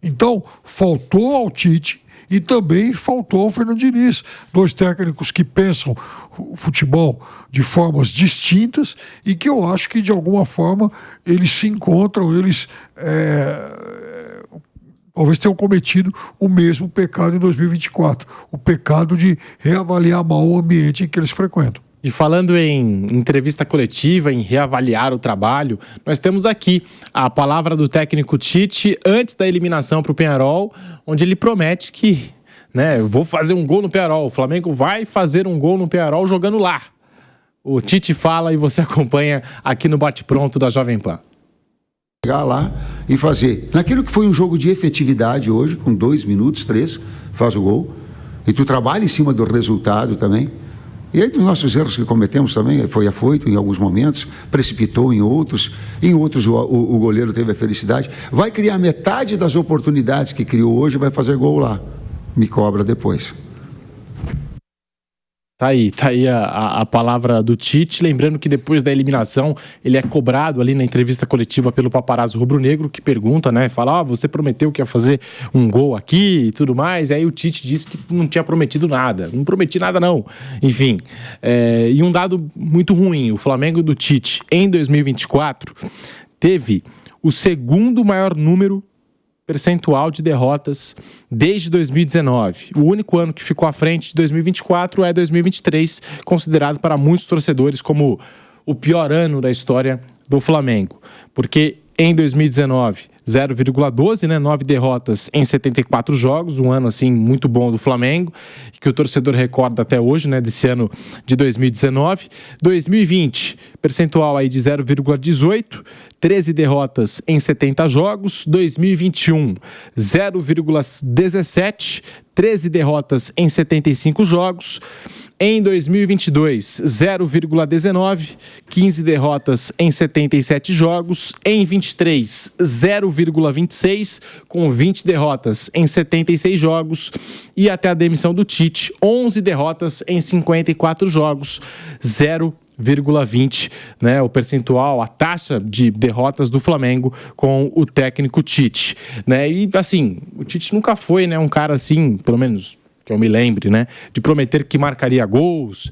C: Então, faltou ao Tite e também faltou ao Fernando Diniz, 2 técnicos que pensam o futebol de formas distintas e que eu acho que de alguma forma eles se encontram, eles talvez tenham cometido o mesmo pecado em 2024, o pecado de reavaliar mal o ambiente em que eles frequentam.
B: E falando em entrevista coletiva, em reavaliar o trabalho, nós temos aqui a palavra do técnico Tite antes da eliminação para o Peñarol, onde ele promete que, eu vou fazer um gol no Peñarol, o Flamengo vai fazer um gol no Peñarol jogando lá. O Tite fala e você acompanha aqui no Bate-Pronto da Jovem Pan.
E: Chegar lá e fazer. Naquilo que foi um jogo de efetividade hoje, com 2 minutos, 3, faz o gol. E tu trabalha em cima do resultado também. E aí dos nossos erros que cometemos também, foi afoito em alguns momentos, precipitou em outros o goleiro teve a felicidade. Vai criar metade das oportunidades que criou hoje, vai fazer gol lá. Me cobra depois.
B: Tá aí a palavra do Tite, lembrando que depois da eliminação ele é cobrado ali na entrevista coletiva pelo paparazzo rubro-negro, que pergunta, fala, você prometeu que ia fazer um gol aqui e tudo mais, e aí o Tite disse que não tinha prometido nada, não prometi nada não, enfim, e um dado muito ruim, o Flamengo do Tite em 2024 teve o segundo maior número percentual de derrotas desde 2019. O único ano que ficou à frente de 2024 é 2023, considerado para muitos torcedores como o pior ano da história do Flamengo. Porque em 2019, 0,12, né? 9 derrotas em 74 jogos, um ano assim muito bom do Flamengo, que o torcedor recorda até hoje, né? Desse ano de 2019. 2020, percentual aí de 0,18, 13 derrotas em 70 jogos. 2021, 0,17, 13 derrotas em 75 jogos. Em 2022, 0,19, 15 derrotas em 77 jogos. Em 23, 0,26, com 20 derrotas em 76 jogos. E até a demissão do Tite, 11 derrotas em 54 jogos, 0,20, né, o percentual, a taxa de derrotas do Flamengo com o técnico Tite, né? E assim, o Tite nunca foi, né, um cara assim, pelo menos que eu me lembre, né, de prometer que marcaria gols,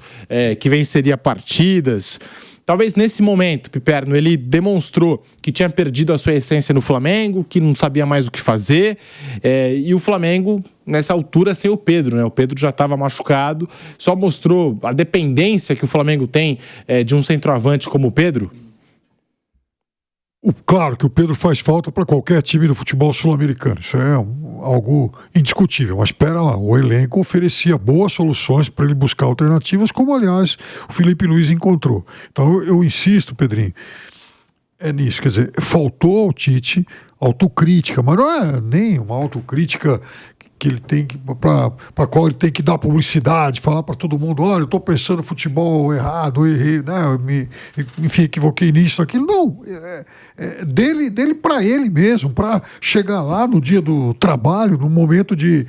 B: que venceria partidas. Talvez nesse momento, Piperno, ele demonstrou que tinha perdido a sua essência no Flamengo, que não sabia mais o que fazer, e o Flamengo, nessa altura, sem o Pedro, né? O Pedro já estava machucado, só mostrou a dependência que o Flamengo tem de um centroavante como o Pedro.
C: Claro que o Pedro faz falta para qualquer time do futebol sul-americano, isso é algo indiscutível, mas espera lá, o elenco oferecia boas soluções para ele buscar alternativas, como aliás o Felipe Luiz encontrou. Então eu insisto, Pedrinho, nisso, quer dizer, faltou ao Tite autocrítica, mas não é nem uma autocrítica que ele tem que, para qual ele tem que dar publicidade, falar para todo mundo, olha, eu estou pensando futebol errado, eu errei, né? Enfim, equivoquei nisso, aquilo. Não, dele para ele mesmo, para chegar lá no dia do trabalho, no momento de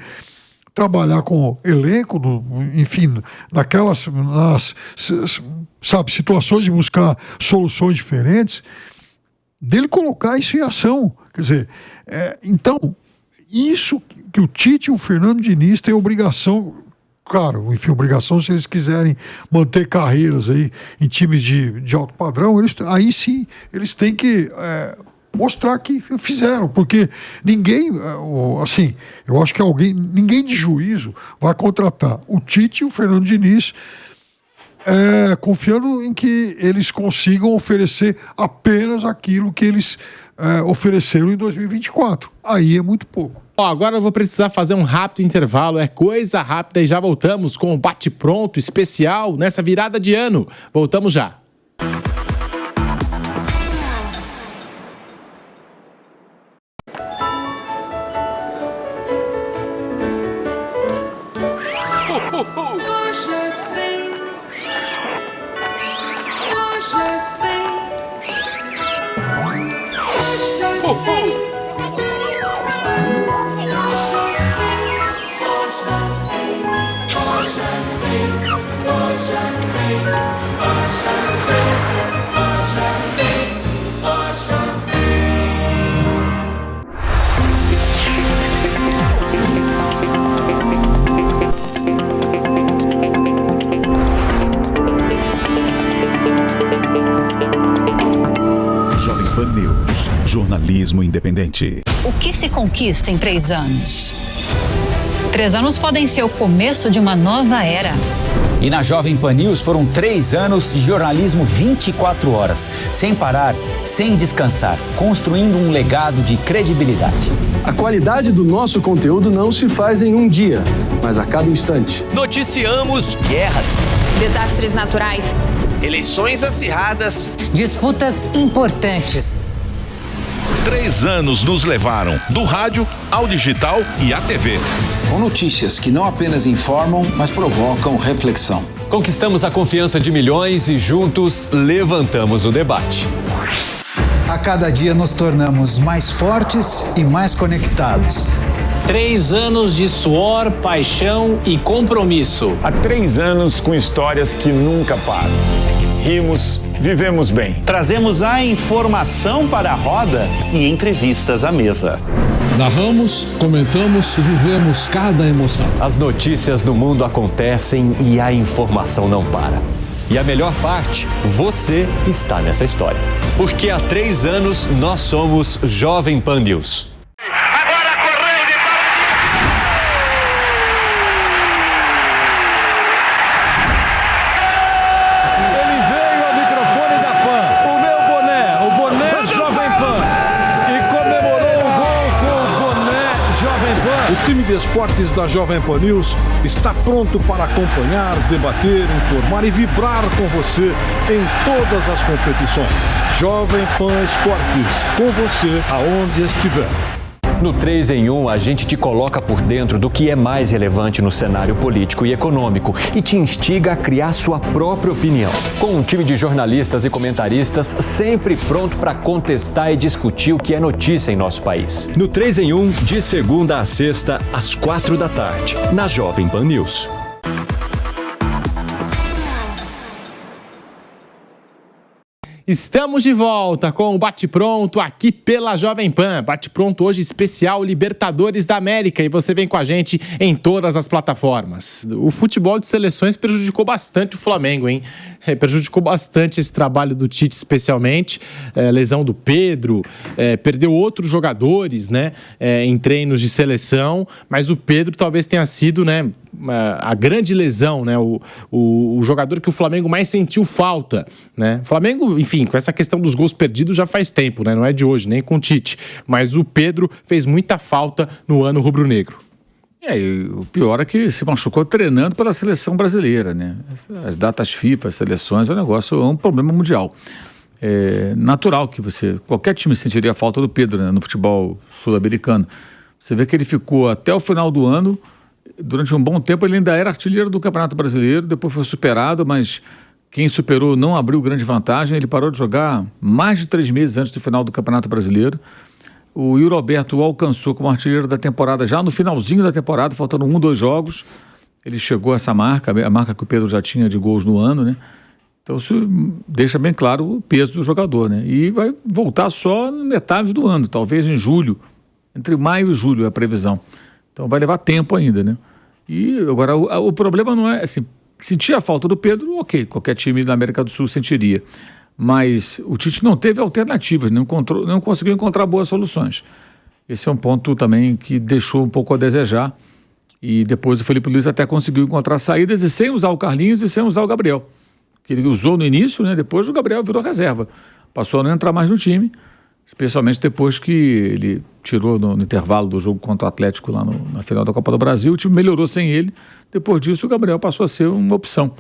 C: trabalhar com elenco, enfim, situações de buscar soluções diferentes, dele colocar isso em ação. Quer dizer, então, isso que o Tite e o Fernando Diniz têm obrigação, claro, enfim, obrigação se eles quiserem manter carreiras aí em times de alto padrão, aí sim eles têm que mostrar que fizeram, porque ninguém, assim, eu acho que ninguém de juízo vai contratar o Tite e o Fernando Diniz confiando em que eles consigam oferecer apenas aquilo que eles ofereceram em 2024. Aí é muito pouco.
B: Agora eu vou precisar fazer um rápido intervalo, coisa rápida, e já voltamos com um bate-pronto especial nessa virada de ano. Voltamos já.
F: Jovem Pan News, jornalismo independente.
G: O que se conquista em 3 anos? 3 anos podem ser o começo de uma nova era.
H: E na Jovem Pan News foram 3 anos de jornalismo 24 horas, sem parar, sem descansar, construindo um legado de credibilidade.
I: A qualidade do nosso conteúdo não se faz em um dia, mas a cada instante.
J: Noticiamos guerras,
K: desastres naturais,
J: eleições acirradas,
G: disputas importantes.
F: 3 anos nos levaram do rádio ao digital e à TV.
L: Com notícias que não apenas informam, mas provocam reflexão.
M: Conquistamos a confiança de milhões e juntos levantamos o debate.
N: A cada dia nos tornamos mais fortes e mais conectados.
O: 3 anos de suor, paixão e compromisso.
P: Há 3 anos com histórias que nunca param. Rimos, vivemos bem.
Q: Trazemos a informação para a roda e entrevistas à mesa.
R: Narramos, comentamos e vivemos cada emoção.
M: As notícias do mundo acontecem e a informação não para. E a melhor parte, você está nessa história. Porque há 3 anos nós somos Jovem Pan News.
S: Agora!
R: O time de esportes da Jovem Pan News está pronto para acompanhar, debater, informar e vibrar com você em todas as competições. Jovem Pan Esportes, com você aonde estiver.
M: No 3 em 1, a gente te coloca por dentro do que é mais relevante no cenário político e econômico e te instiga a criar sua própria opinião. Com um time de jornalistas e comentaristas sempre pronto para contestar e discutir o que é notícia em nosso país. No 3 em 1, de segunda a sexta, às 4 da tarde, na Jovem Pan News.
B: Estamos de volta com o Bate Pronto aqui pela Jovem Pan. Bate Pronto hoje especial Libertadores da América e você vem com a gente em todas as plataformas. O futebol de seleções prejudicou bastante o Flamengo, hein? Prejudicou bastante esse trabalho do Tite, especialmente. Lesão do Pedro, perdeu outros jogadores, né? Em treinos de seleção, mas o Pedro talvez tenha sido, né? A grande lesão, né? O jogador que o Flamengo mais sentiu falta, né? O Flamengo, enfim, com essa questão dos gols perdidos já faz tempo, né? Não é de hoje, nem com o Tite. Mas o Pedro fez muita falta no ano rubro-negro.
A: E o pior é que se machucou treinando pela seleção brasileira, né? As datas FIFA, as seleções, é um problema mundial. É natural que qualquer time sentiria a falta do Pedro, né, no futebol sul-americano. Você vê que ele ficou até o final do ano, durante um bom tempo ele ainda era artilheiro do Campeonato Brasileiro, depois foi superado, mas quem superou não abriu grande vantagem, ele parou de jogar mais de 3 meses antes do final do Campeonato Brasileiro. O Yuri Alberto o alcançou como artilheiro da temporada já no finalzinho da temporada, faltando 2 jogos. Ele chegou a essa marca, a marca que o Pedro já tinha de gols no ano, né? Então isso deixa bem claro o peso do jogador, né? E vai voltar só na metade do ano, talvez em julho, entre maio e julho é a previsão. Então vai levar tempo ainda, né? E agora o problema não é assim, sentir a falta do Pedro, ok, qualquer time da América do Sul sentiria. Mas o Tite não teve alternativas, não conseguiu encontrar boas soluções. Esse é um ponto também que deixou um pouco a desejar. E depois o Felipe Luiz até conseguiu encontrar saídas e sem usar o Carlinhos e sem usar o Gabriel. Que ele usou no início, né? Depois o Gabriel virou reserva. Passou a não entrar mais no time, especialmente depois que ele tirou no intervalo do jogo contra o Atlético lá na final da Copa do Brasil. O time melhorou sem ele. Depois disso o Gabriel passou a ser uma opção.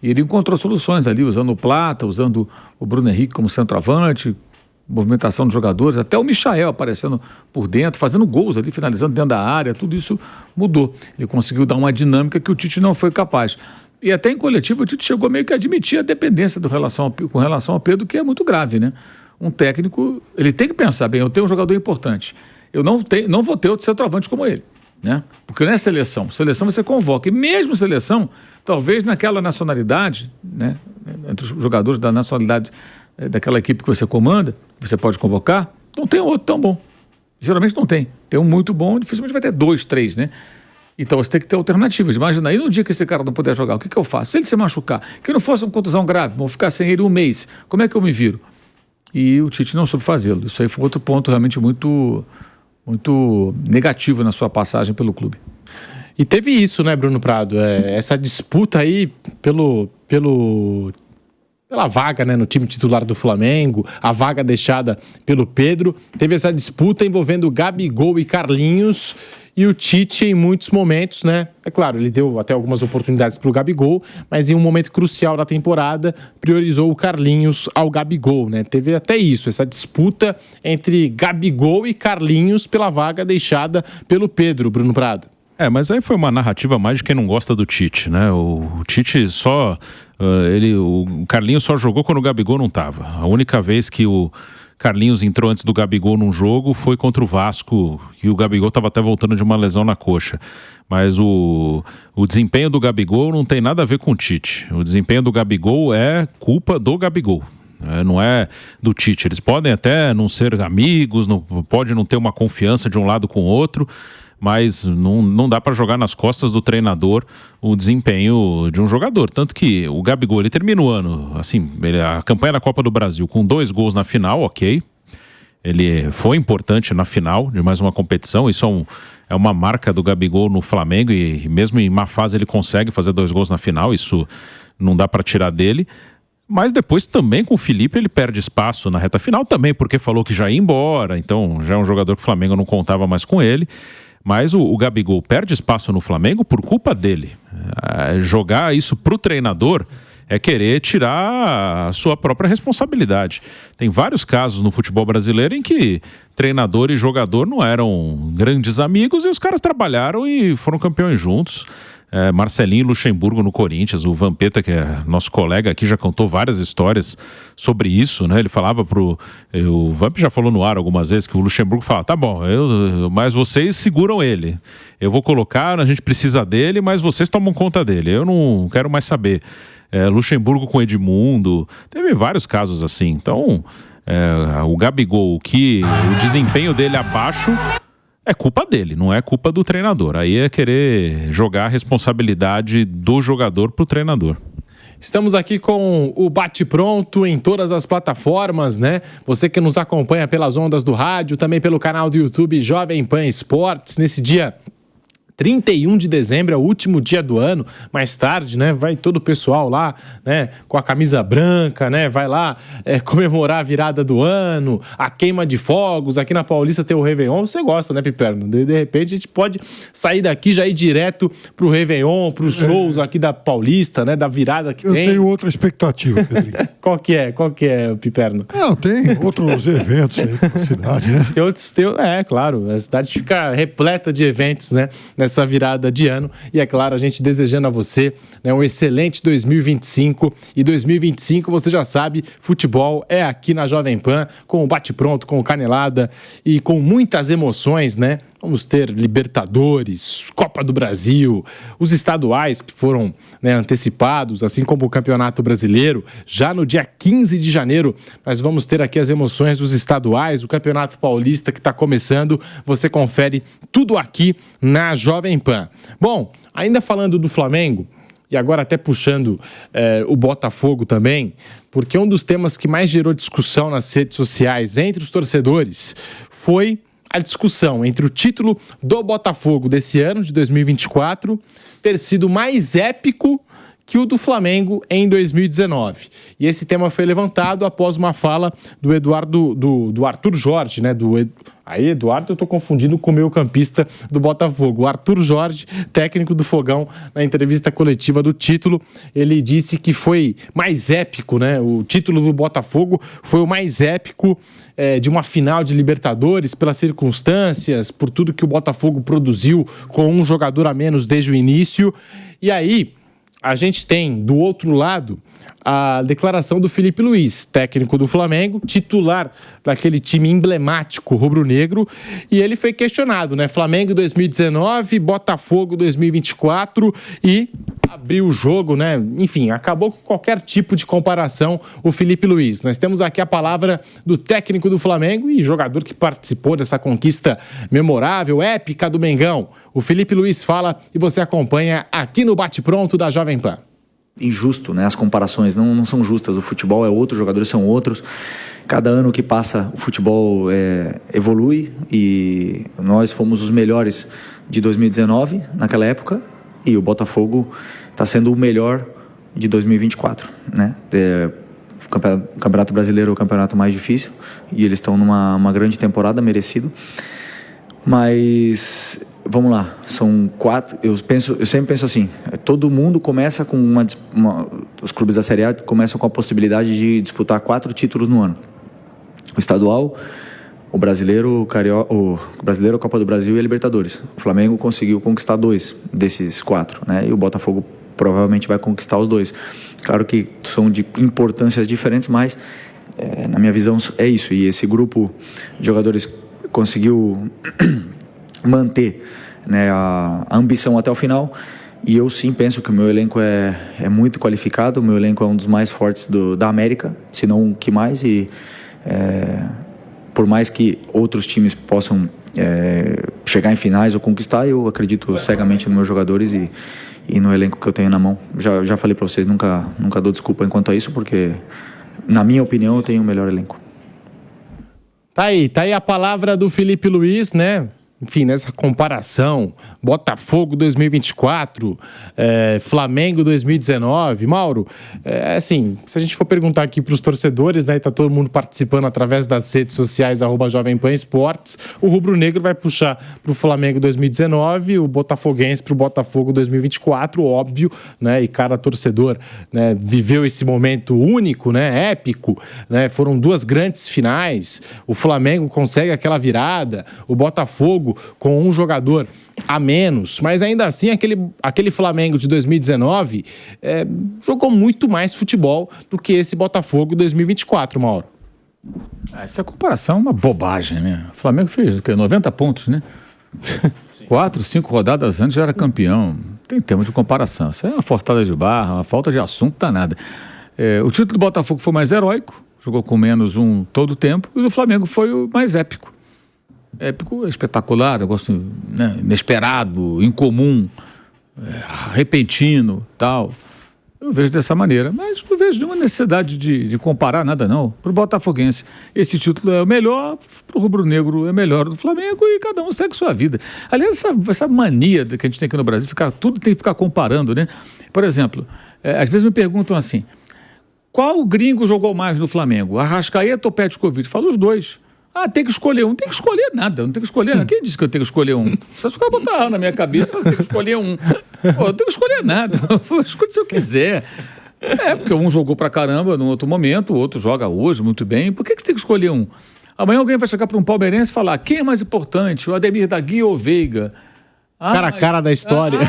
A: E ele encontrou soluções ali, usando o Plata, usando o Bruno Henrique como centroavante, movimentação dos jogadores, até o Michael aparecendo por dentro, fazendo gols ali, finalizando dentro da área, tudo isso mudou. Ele conseguiu dar uma dinâmica que o Tite não foi capaz. E até em coletivo o Tite chegou meio que a admitir a dependência com relação ao Pedro, que é muito grave, né? Um técnico, ele tem que pensar, bem, eu tenho um jogador importante, eu não vou ter outro centroavante como ele. Né? Porque não é seleção você convoca, e mesmo seleção, talvez naquela nacionalidade, né, entre os jogadores da nacionalidade daquela equipe que você comanda, você pode convocar, não tem outro tão bom, geralmente não tem um muito bom, dificilmente vai ter 2, 3, né? Então você tem que ter alternativas. Imagina aí no dia que esse cara não puder jogar, o que eu faço? Se ele se machucar, que não fosse uma contusão grave, vou ficar sem ele 1 mês, como é que eu me viro? E o Tite não soube fazê-lo. Isso aí foi outro ponto realmente muito negativo na sua passagem pelo clube.
B: E teve isso, né, Bruno Prado? Essa disputa aí pela vaga, né, no time titular do Flamengo, a vaga deixada pelo Pedro. Teve essa disputa envolvendo Gabigol e Carlinhos. E o Tite, em muitos momentos, né? É claro, ele deu até algumas oportunidades para o Gabigol, mas em um momento crucial da temporada, priorizou o Carlinhos ao Gabigol, né? Teve até isso, essa disputa entre Gabigol e Carlinhos pela vaga deixada pelo Pedro, Bruno Prado.
D: Mas aí foi uma narrativa mais de quem não gosta do Tite, né? O Tite só... o Carlinhos só jogou quando o Gabigol não estava. A única vez que o Carlinhos entrou antes do Gabigol num jogo foi contra o Vasco, e o Gabigol estava até voltando de uma lesão na coxa. Mas o desempenho do Gabigol não tem nada a ver com o Tite. O desempenho do Gabigol é culpa do Gabigol. Não é do Tite. Eles podem até não ser amigos, pode não ter uma confiança de um lado com o outro, mas não dá para jogar nas costas do treinador o desempenho de um jogador. Tanto que o Gabigol, ele termina o ano, assim, a campanha da Copa do Brasil com 2 gols na final, ok. Ele foi importante na final de mais uma competição, isso é uma marca do Gabigol no Flamengo, e mesmo em má fase ele consegue fazer 2 gols na final, isso não dá para tirar dele. Mas depois também com o Felipe ele perde espaço na reta final, também porque falou que já ia embora, então já é um jogador que o Flamengo não contava mais com ele. Mas o Gabigol perde espaço no Flamengo por culpa dele. Jogar isso pro treinador é querer tirar a sua própria responsabilidade. Tem vários casos no futebol brasileiro em que treinador e jogador não eram grandes amigos e os caras trabalharam e foram campeões juntos. Marcelinho e Luxemburgo no Corinthians, o Vampeta, que é nosso colega aqui, já contou várias histórias sobre isso, né? Ele falava o Vamp já falou no ar algumas vezes que o Luxemburgo fala, tá bom, mas vocês seguram ele. Eu vou colocar, a gente precisa dele, mas vocês tomam conta dele. Eu não quero mais saber. Luxemburgo com Edmundo, teve vários casos assim. Então, o Gabigol, que o desempenho dele abaixo é culpa dele, não é culpa do treinador. Aí é querer jogar a responsabilidade do jogador pro treinador.
B: Estamos aqui com o Bate Pronto em todas as plataformas, né? Você que nos acompanha pelas ondas do rádio, também pelo canal do YouTube Jovem Pan Esportes, nesse dia 31 de dezembro, é o último dia do ano. Mais tarde, né, vai todo o pessoal lá, né, com a camisa branca, né, vai lá comemorar a virada do ano, a queima de fogos. Aqui na Paulista tem o Réveillon. Você gosta, né, Piperno? De repente a gente pode sair daqui, já ir direto pro Réveillon, pros shows aqui da Paulista, né, da virada que tem.
C: Eu tenho outra expectativa, Pedrinho.
B: Qual que é, Piperno?
C: Não, tem outros eventos aí na cidade, né?
B: Claro, a cidade fica repleta de eventos, né, nessa virada de ano. E é claro, a gente desejando a você, né, um excelente 2025. E 2025, você já sabe, futebol é aqui na Jovem Pan, com o Bate Pronto, com o Canelada e com muitas emoções, né? Vamos ter Libertadores, Copa do Brasil, os estaduais que foram, né, antecipados, assim como o Campeonato Brasileiro. Já no dia 15 de janeiro, nós vamos ter aqui as emoções dos estaduais, o Campeonato Paulista que está começando. Você confere tudo aqui na Jovem Pan. Bom, ainda falando do Flamengo, e agora até puxando o Botafogo também, porque um dos temas que mais gerou discussão nas redes sociais entre os torcedores foi a discussão entre o título do Botafogo desse ano, de 2024, ter sido mais épico que o do Flamengo em 2019. E esse tema foi levantado após uma fala do Arthur Jorge, né? Aí, Eduardo, eu tô confundindo com o meio-campista do Botafogo. O Arthur Jorge, técnico do Fogão, na entrevista coletiva do título, ele disse que foi mais épico, né? O título do Botafogo foi o mais épico de uma final de Libertadores, pelas circunstâncias, por tudo que o Botafogo produziu com um jogador a menos desde o início. E aí, a gente tem, do outro lado, a declaração do Felipe Luiz, técnico do Flamengo, titular daquele time emblemático rubro-negro, e ele foi questionado, né? Flamengo 2019, Botafogo 2024, e abriu o jogo, né? Enfim, acabou com qualquer tipo de comparação o Felipe Luiz. Nós temos aqui a palavra do técnico do Flamengo e jogador que participou dessa conquista memorável, épica do Mengão. O Felipe Luiz fala e você acompanha aqui no Bate Pronto da Jovem Pan.
S: Injusto, né? As comparações não são justas. O futebol é outro, os jogadores são outros. Cada ano que passa, o futebol evolui e nós fomos os melhores de 2019, naquela época, e o Botafogo está sendo o melhor de 2024, né? O Campeonato Brasileiro é o campeonato mais difícil e eles estão numa grande temporada, merecido. Mas vamos lá, são 4. Eu sempre penso assim: todo mundo começa com os clubes da Série A começam com a possibilidade de disputar 4 títulos no ano: o estadual, o brasileiro, a Copa do Brasil e a Libertadores. O Flamengo conseguiu conquistar 2 desses 4, né? E o Botafogo provavelmente vai conquistar os 2. Claro que são de importâncias diferentes, mas na minha visão é isso. E esse grupo de jogadores conseguiu manter, né, a ambição até o final. E eu sim penso que o meu elenco é muito qualificado. O meu elenco é um dos mais fortes da América, se não o que mais. E por mais que outros times possam chegar em finais ou conquistar, eu acredito cegamente nos meus jogadores e no elenco que eu tenho na mão. Já falei para vocês, nunca dou desculpa enquanto a isso, porque na minha opinião eu tenho o melhor elenco.
B: Tá aí a palavra do Felipe Luiz, né? enfim, nessa comparação, Botafogo 2024, Flamengo 2019, Mauro, assim, se a gente for perguntar aqui para os torcedores, né, e tá todo mundo participando através das redes sociais, @Jovem Pan Esportes, o rubro-negro vai puxar para o Flamengo 2019, o botafoguense para o Botafogo 2024, óbvio, né, e cada torcedor, né, viveu esse momento único, né, épico, né, foram 2 grandes finais, o Flamengo consegue aquela virada, o Botafogo com um jogador a menos, mas ainda assim aquele Flamengo de 2019 jogou muito mais futebol do que esse Botafogo 2024, Mauro.
A: Essa comparação é uma bobagem, né? O Flamengo fez 90 pontos, né? 4, 5 rodadas antes já era campeão. Tem termo de comparação. Isso é uma forçada de barra, uma falta de assunto danada. O título do Botafogo foi mais heróico, jogou com menos um todo o tempo, e o do Flamengo foi o mais épico. Épico, espetacular, negócio, né, inesperado, incomum, repentino, tal. Eu vejo dessa maneira, mas não vejo nenhuma necessidade de comparar nada não. Para o botafoguense, esse título é o melhor, para o rubro-negro é melhor do Flamengo e cada um segue sua vida. Aliás, essa mania que a gente tem aqui no Brasil, tudo tem que ficar comparando, né? Por exemplo, às vezes me perguntam assim, qual gringo jogou mais no Flamengo? Arrascaeta ou Petkovic? Falo os dois. Tem que escolher um. Não tem que escolher nada. Não tem que escolher nada. Quem disse que eu tenho que escolher um? Só se o cara botar na minha cabeça, eu tenho que escolher um. Pô, eu não tenho que escolher nada. Eu escolho se eu quiser. Porque um jogou pra caramba num outro momento, o outro joga hoje muito bem. Por que você tem que escolher um? Amanhã alguém vai chegar para um palmeirense e falar quem é mais importante, o Ademir da Guia ou o Veiga?
B: Cara a cara da história.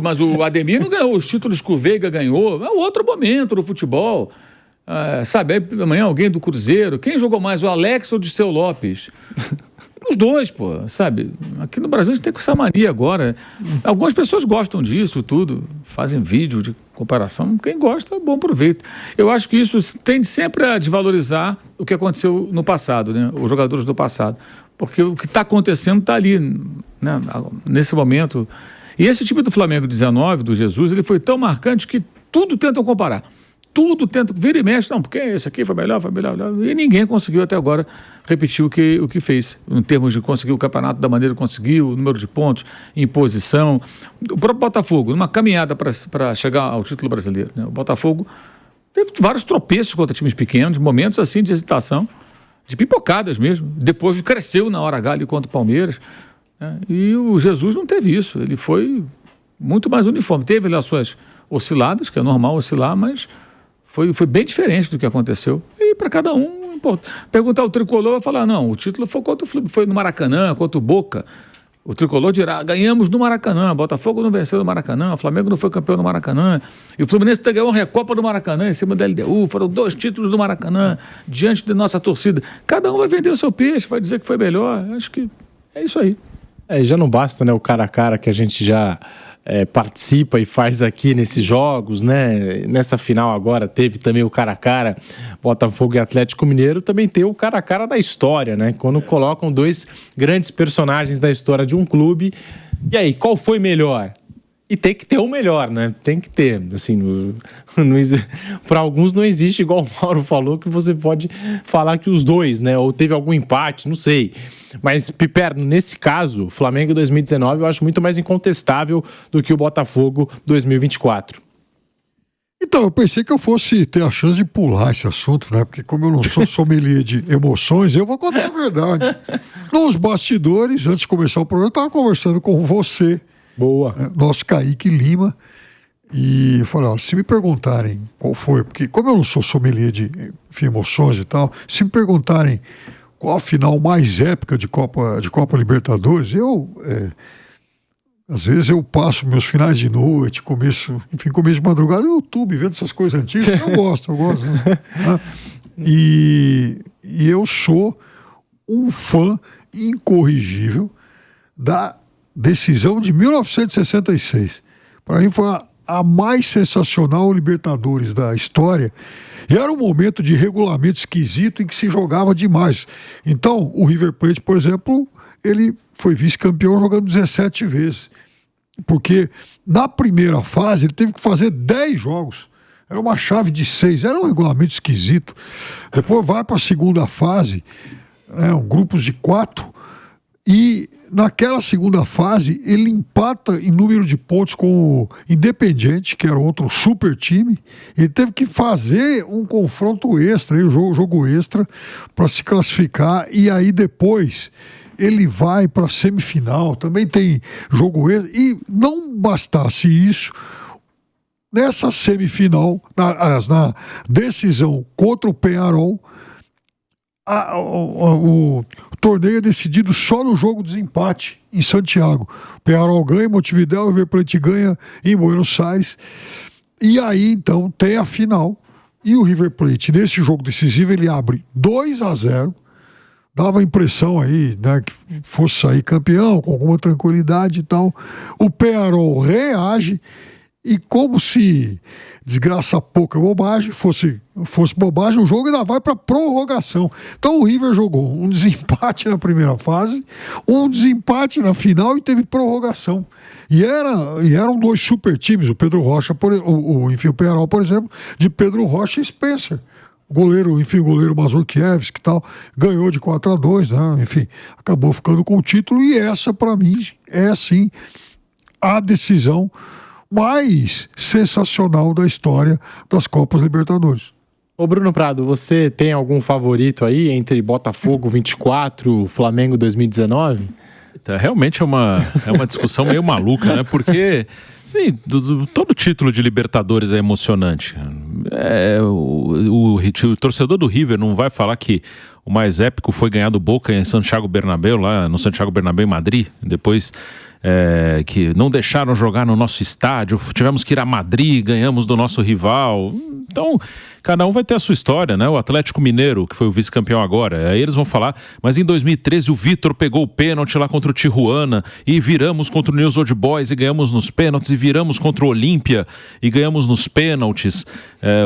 A: Mas o Ademir não ganhou os títulos que o Veiga ganhou. É outro momento do futebol. Sabe, aí amanhã alguém do Cruzeiro, quem jogou mais, o Alex ou o Disseu Lopes? Os dois, pô, sabe? Aqui no Brasil a gente tem com essa mania agora. Algumas pessoas gostam disso tudo, fazem vídeo de comparação. Quem gosta, bom proveito. Eu acho que isso tende sempre a desvalorizar o que aconteceu no passado, né? Os jogadores do passado. Porque o que está acontecendo está ali, né? Nesse momento. E esse time do Flamengo 19, do Jesus, ele foi tão marcante que tudo tentam comparar. Tudo tenta, vira e mexe, não, porque esse aqui foi melhor, e ninguém conseguiu até agora repetir o que fez, em termos de conseguir o campeonato da maneira que conseguiu, o número de pontos, em posição. O próprio Botafogo, numa caminhada para chegar ao título brasileiro, né? O Botafogo teve vários tropeços contra times pequenos, momentos assim de hesitação, de pipocadas mesmo, depois cresceu na hora H ali contra o Palmeiras, né? E o Jesus não teve isso, ele foi muito mais uniforme, teve ali as suas osciladas, que é normal oscilar, mas foi bem diferente do que aconteceu. E para cada um, perguntar o Tricolor, vai falar, não, o título foi no Maracanã, contra o Boca. O Tricolor dirá, ganhamos no Maracanã, Botafogo não venceu no Maracanã, o Flamengo não foi campeão no Maracanã, e o Fluminense ganhou uma Recopa do Maracanã em cima da LDU, foram 2 títulos do Maracanã, diante da nossa torcida. Cada um vai vender o seu peixe, vai dizer que foi melhor. Acho que é isso aí.
B: Já não basta, né, o cara a cara que a gente já participa e faz aqui nesses jogos, né? Nessa final agora teve também o cara a cara Botafogo e Atlético Mineiro, também tem o cara a cara da história, né? Quando colocam 2 grandes personagens da história de um clube. E aí, qual foi melhor? E tem que ter o melhor, né? Tem que ter, assim, para alguns não existe, igual o Mauro falou, que você pode falar que os dois, né? Ou teve algum empate, não sei. Mas, Piperno, nesse caso, Flamengo 2019 eu acho muito mais incontestável do que o Botafogo 2024.
C: Então, eu pensei que eu fosse ter a chance de pular esse assunto, né? Porque como eu não sou sommelier de emoções, eu vou contar a verdade. Nos bastidores, antes de começar o programa, eu estava conversando com você.
B: Boa.
C: Nosso Kaique Lima. E eu falei, olha, se me perguntarem qual foi, porque como eu não sou sommelier de emoções e tal, se me perguntarem qual a final mais épica de Copa Libertadores, às vezes eu passo meus finais de noite, começo de madrugada no YouTube, vendo essas coisas antigas. Eu gosto. Né? E eu sou um fã incorrigível da decisão de 1966. Para mim foi a mais sensacional Libertadores da história. E era um momento de regulamento esquisito em que se jogava demais. Então, o River Plate, por exemplo, ele foi vice-campeão jogando 17 vezes. Porque na primeira fase ele teve que fazer 10 jogos. Era uma chave de 6, era um regulamento esquisito. Depois vai para a segunda fase, grupos de 4, e naquela segunda fase, ele empata em número de pontos com o Independiente, que era outro super time. Ele teve que fazer um confronto extra, um jogo extra, para se classificar. E aí depois ele vai para a semifinal, também tem jogo extra. E não bastasse isso, nessa semifinal, na decisão contra o Peñarol, o torneio é decidido só no jogo de desempate em Santiago. O Peñarol ganha em Montevidéu, o River Plate ganha em Buenos Aires. E aí, então, tem a final. E o River Plate, nesse jogo decisivo, ele abre 2-0. Dava a impressão aí, né, que fosse sair campeão, com alguma tranquilidade e tal. O Peñarol reage e, como se desgraça pouca bobagem, fosse bobagem, o jogo ainda vai para prorrogação. Então o River jogou um desempate na primeira fase, um desempate na final e teve prorrogação. E eram 2 super times, o Pedro Rocha, o Peñarol, por exemplo, de Pedro Rocha e Spencer. O goleiro Mazurkiewicz, que tal, ganhou de 4-2, né? Enfim, acabou ficando com o título. E essa, para mim, é sim a decisão mais sensacional da história das Copas Libertadores.
B: Ô Bruno Prado, você tem algum favorito aí entre Botafogo 24, Flamengo 2019?
D: Realmente é uma discussão meio maluca, né? Porque sim, todo título de Libertadores é emocionante. O torcedor do River não vai falar que o mais épico foi ganhar do Boca em Santiago Bernabéu, lá no Santiago Bernabéu em Madrid, depois que não deixaram jogar no nosso estádio, tivemos que ir a Madrid, ganhamos do nosso rival. Então, cada um vai ter a sua história, né? O Atlético Mineiro, que foi o vice-campeão agora, aí eles vão falar, mas em 2013 o Vitor pegou o pênalti lá contra o Tijuana e viramos contra o News Old Boys e ganhamos nos pênaltis, e viramos contra o Olímpia e ganhamos nos pênaltis.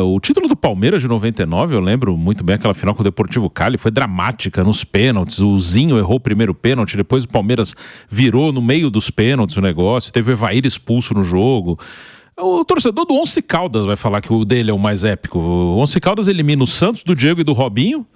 D: O título do Palmeiras de 99, eu lembro muito bem aquela final com o Deportivo Cali, foi dramática nos pênaltis, o Zinho errou o primeiro pênalti, depois o Palmeiras virou no meio dos pênaltis o negócio, teve o Evair expulso no jogo. O torcedor do Once Caldas vai falar que o dele é o mais épico. O Once Caldas elimina o Santos, do Diego e do Robinho,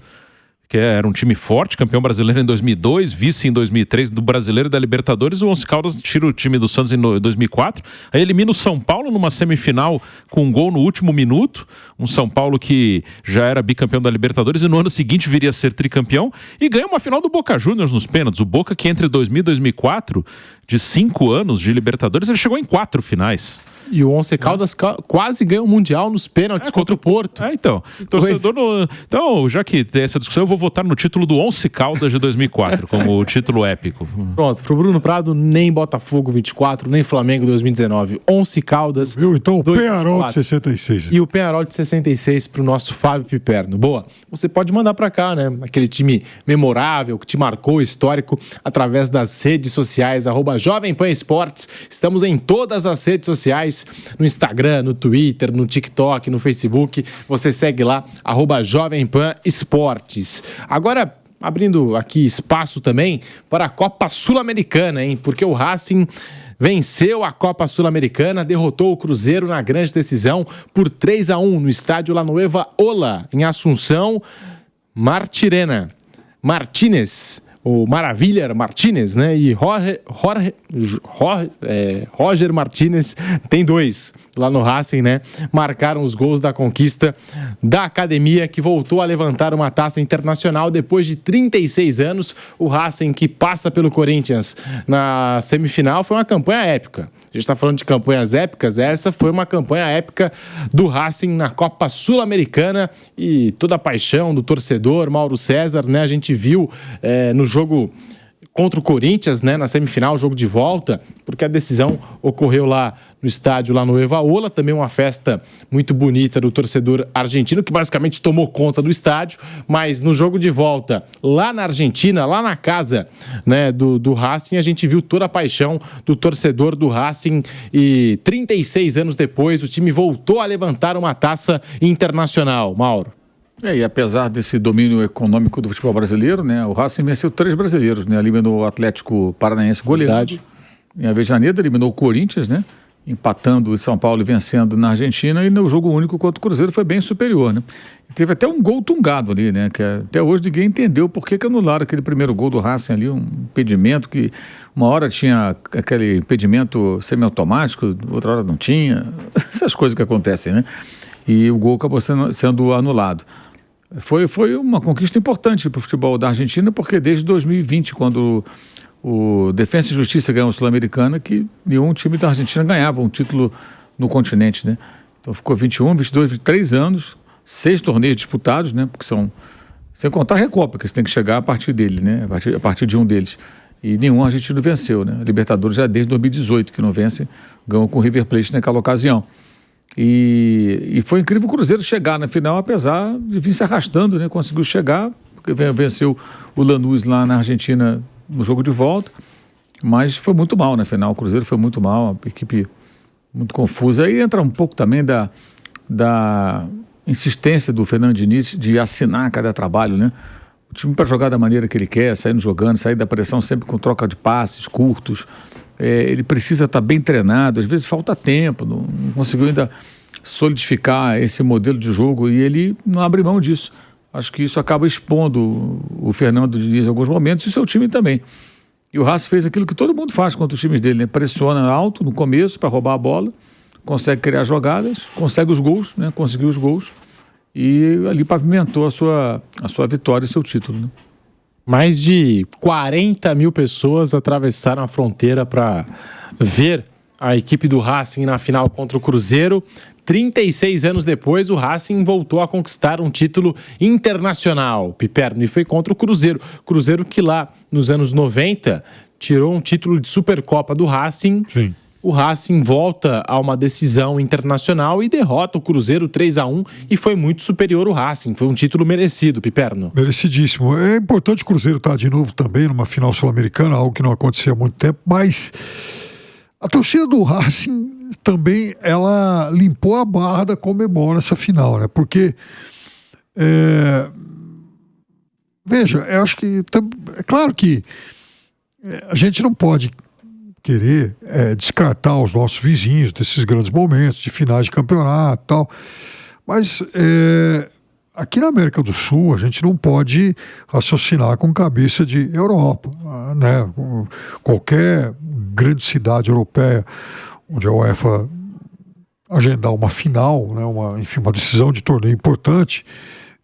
D: que era um time forte, campeão brasileiro em 2002, vice em 2003 do Brasileiro e da Libertadores. O Once Caldas tira o time do Santos em 2004, aí elimina o São Paulo numa semifinal com um gol no último minuto, um São Paulo que já era bicampeão da Libertadores e no ano seguinte viria a ser tricampeão, e ganha uma final do Boca Juniors nos pênaltis. O Boca, que entre 2000 e 2004, de 5 anos de Libertadores, ele chegou em 4 finais.
B: E o Once Caldas quase ganhou o Mundial nos pênaltis contra o Porto.
D: Então, torcedor então, já que tem essa discussão, eu vou votar no título do Once Caldas de 2004, como o título épico.
B: Pronto, pro Bruno Prado, nem Botafogo 24, nem Flamengo 2019. Once Caldas.
C: Viu? Então o Peñarol de 66.
B: E o Peñarol de 66 pro nosso Fábio Piperno. Boa. Você pode mandar pra cá, né? Aquele time memorável, que te marcou, histórico, através das redes sociais, @Jovem Pan Esportes. Estamos em todas as redes sociais, no Instagram, no Twitter, no TikTok, no Facebook. Você segue lá, @Jovem Pan Esportes. Agora, abrindo aqui espaço também para a Copa Sul-Americana, hein? Porque o Racing venceu a Copa Sul-Americana, derrotou o Cruzeiro na grande decisão por 3-1 no estádio La Nueva Ola, em Assunção. Martínez, o Maravilha Martínez, né? E Roger Martínez, tem 2 lá no Racing, né? Marcaram os gols da conquista da academia, que voltou a levantar uma taça internacional depois de 36 anos. O Racing, que passa pelo Corinthians na semifinal, foi uma campanha épica. A gente está falando de campanhas épicas, essa foi uma campanha épica do Racing na Copa Sul-Americana, e toda a paixão do torcedor, Mauro César, né? A gente viu no jogo contra o Corinthians, né, na semifinal, jogo de volta, porque a decisão ocorreu lá no estádio, lá no Eva Ola, também uma festa muito bonita do torcedor argentino, que basicamente tomou conta do estádio, mas no jogo de volta, lá na Argentina, lá na casa, né, do Racing, a gente viu toda a paixão do torcedor do Racing, e 36 anos depois, o time voltou a levantar uma taça internacional. Mauro.
A: E apesar desse domínio econômico do futebol brasileiro, né, o Racing venceu 3 brasileiros, né, eliminou o Atlético Paranaense goleado em Avejaneda, eliminou o Corinthians, né, empatando o São Paulo e vencendo na Argentina, e no jogo único contra o Cruzeiro foi bem superior, né? Teve até um gol tungado ali, né? Que até hoje ninguém entendeu por que anularam aquele primeiro gol do Racing ali, um impedimento que uma hora tinha aquele impedimento semiautomático, outra hora não tinha, essas coisas que acontecem, né? E o gol acabou sendo anulado. Foi uma conquista importante para o futebol da Argentina, porque desde 2020, quando o Defensa e Justiça ganhou a Sul-Americana, que nenhum time da Argentina ganhava um título no continente, né? Então ficou 21, 22, 23 anos, 6 torneios disputados, né? Porque são, sem contar a Recopa, que você tem que chegar a partir dele, né? A partir de um deles. E nenhum argentino venceu, né? A Libertadores já desde 2018 que não vence, ganhou com o River Plate naquela ocasião. E foi incrível o Cruzeiro chegar na final, apesar de vir se arrastando, né? Conseguiu chegar, porque venceu o Lanús lá na Argentina no jogo de volta, mas foi muito mal na final. O Cruzeiro foi muito mal, a equipe muito confusa. Aí entra um pouco também da insistência do Fernando Diniz de assinar cada trabalho, né? O time para jogar da maneira que ele quer, saindo jogando, sair da pressão sempre com troca de passes curtos. Ele precisa estar bem treinado, às vezes falta tempo, não conseguiu ainda solidificar esse modelo de jogo e ele não abre mão disso. Acho que isso acaba expondo o Fernando Diniz em alguns momentos e o seu time também. E o Racing fez aquilo que todo mundo faz contra os times dele, né? Pressiona alto no começo para roubar a bola, consegue criar jogadas, consegue os gols, né? Conseguiu os gols e ali pavimentou a sua vitória e seu título, né?
B: Mais de 40 mil pessoas atravessaram a fronteira para ver a equipe do Racing na final contra o Cruzeiro. 36 anos depois, o Racing voltou a conquistar um título internacional, Piperno, e foi contra o Cruzeiro. Cruzeiro que lá, nos anos 90, tirou um título de Supercopa do Racing.
C: Sim.
B: O Racing volta a uma decisão internacional e derrota o Cruzeiro 3-1 e foi muito superior o Racing. Foi um título merecido, Piperno.
C: Merecidíssimo. É importante o Cruzeiro estar de novo também numa final sul-americana, algo que não acontecia há muito tempo, mas a torcida do Racing também, ela limpou a barra da Conmebol nessa final, né? Porque, veja, eu acho que é claro que a gente não pode querer descartar os nossos vizinhos desses grandes momentos de finais de campeonato e tal, mas aqui na América do Sul a gente não pode raciocinar com cabeça de Europa, né? Qualquer grande cidade europeia onde a UEFA agendar uma final, né? Uma decisão de torneio importante,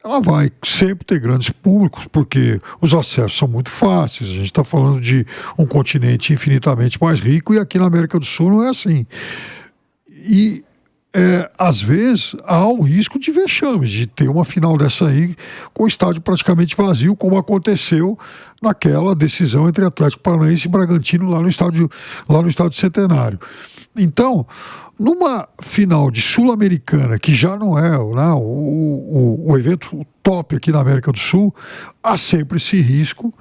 C: ela vai sempre ter grandes públicos, porque os acessos são muito fáceis. A gente está falando de um continente infinitamente mais rico e aqui na América do Sul não é assim. E às vezes há um risco de vexames, de ter uma final dessa aí com o estádio praticamente vazio, como aconteceu naquela decisão entre Atlético Paranaense e Bragantino lá no estádio Centenário. Então, numa final de Sul-Americana, que já não é, né, o evento top aqui na América do Sul, há sempre esse risco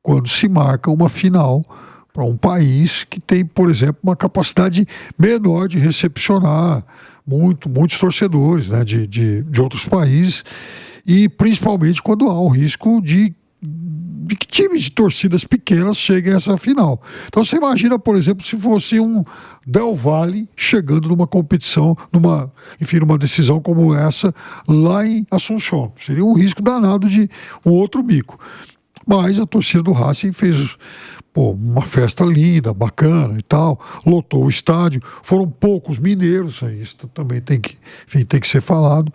C: quando se marca uma final para um país que tem, por exemplo, uma capacidade menor de recepcionar muitos torcedores, né, de outros países, e principalmente quando há o risco de que times de torcidas pequenas cheguem a essa final. Então você imagina, por exemplo, se fosse um Del Valle chegando numa competição, numa decisão como essa lá em Assunção. Seria um risco danado de um outro mico. Mas a torcida do Racing fez uma festa linda, bacana e tal, lotou o estádio, foram poucos mineiros, isso também tem que ser falado.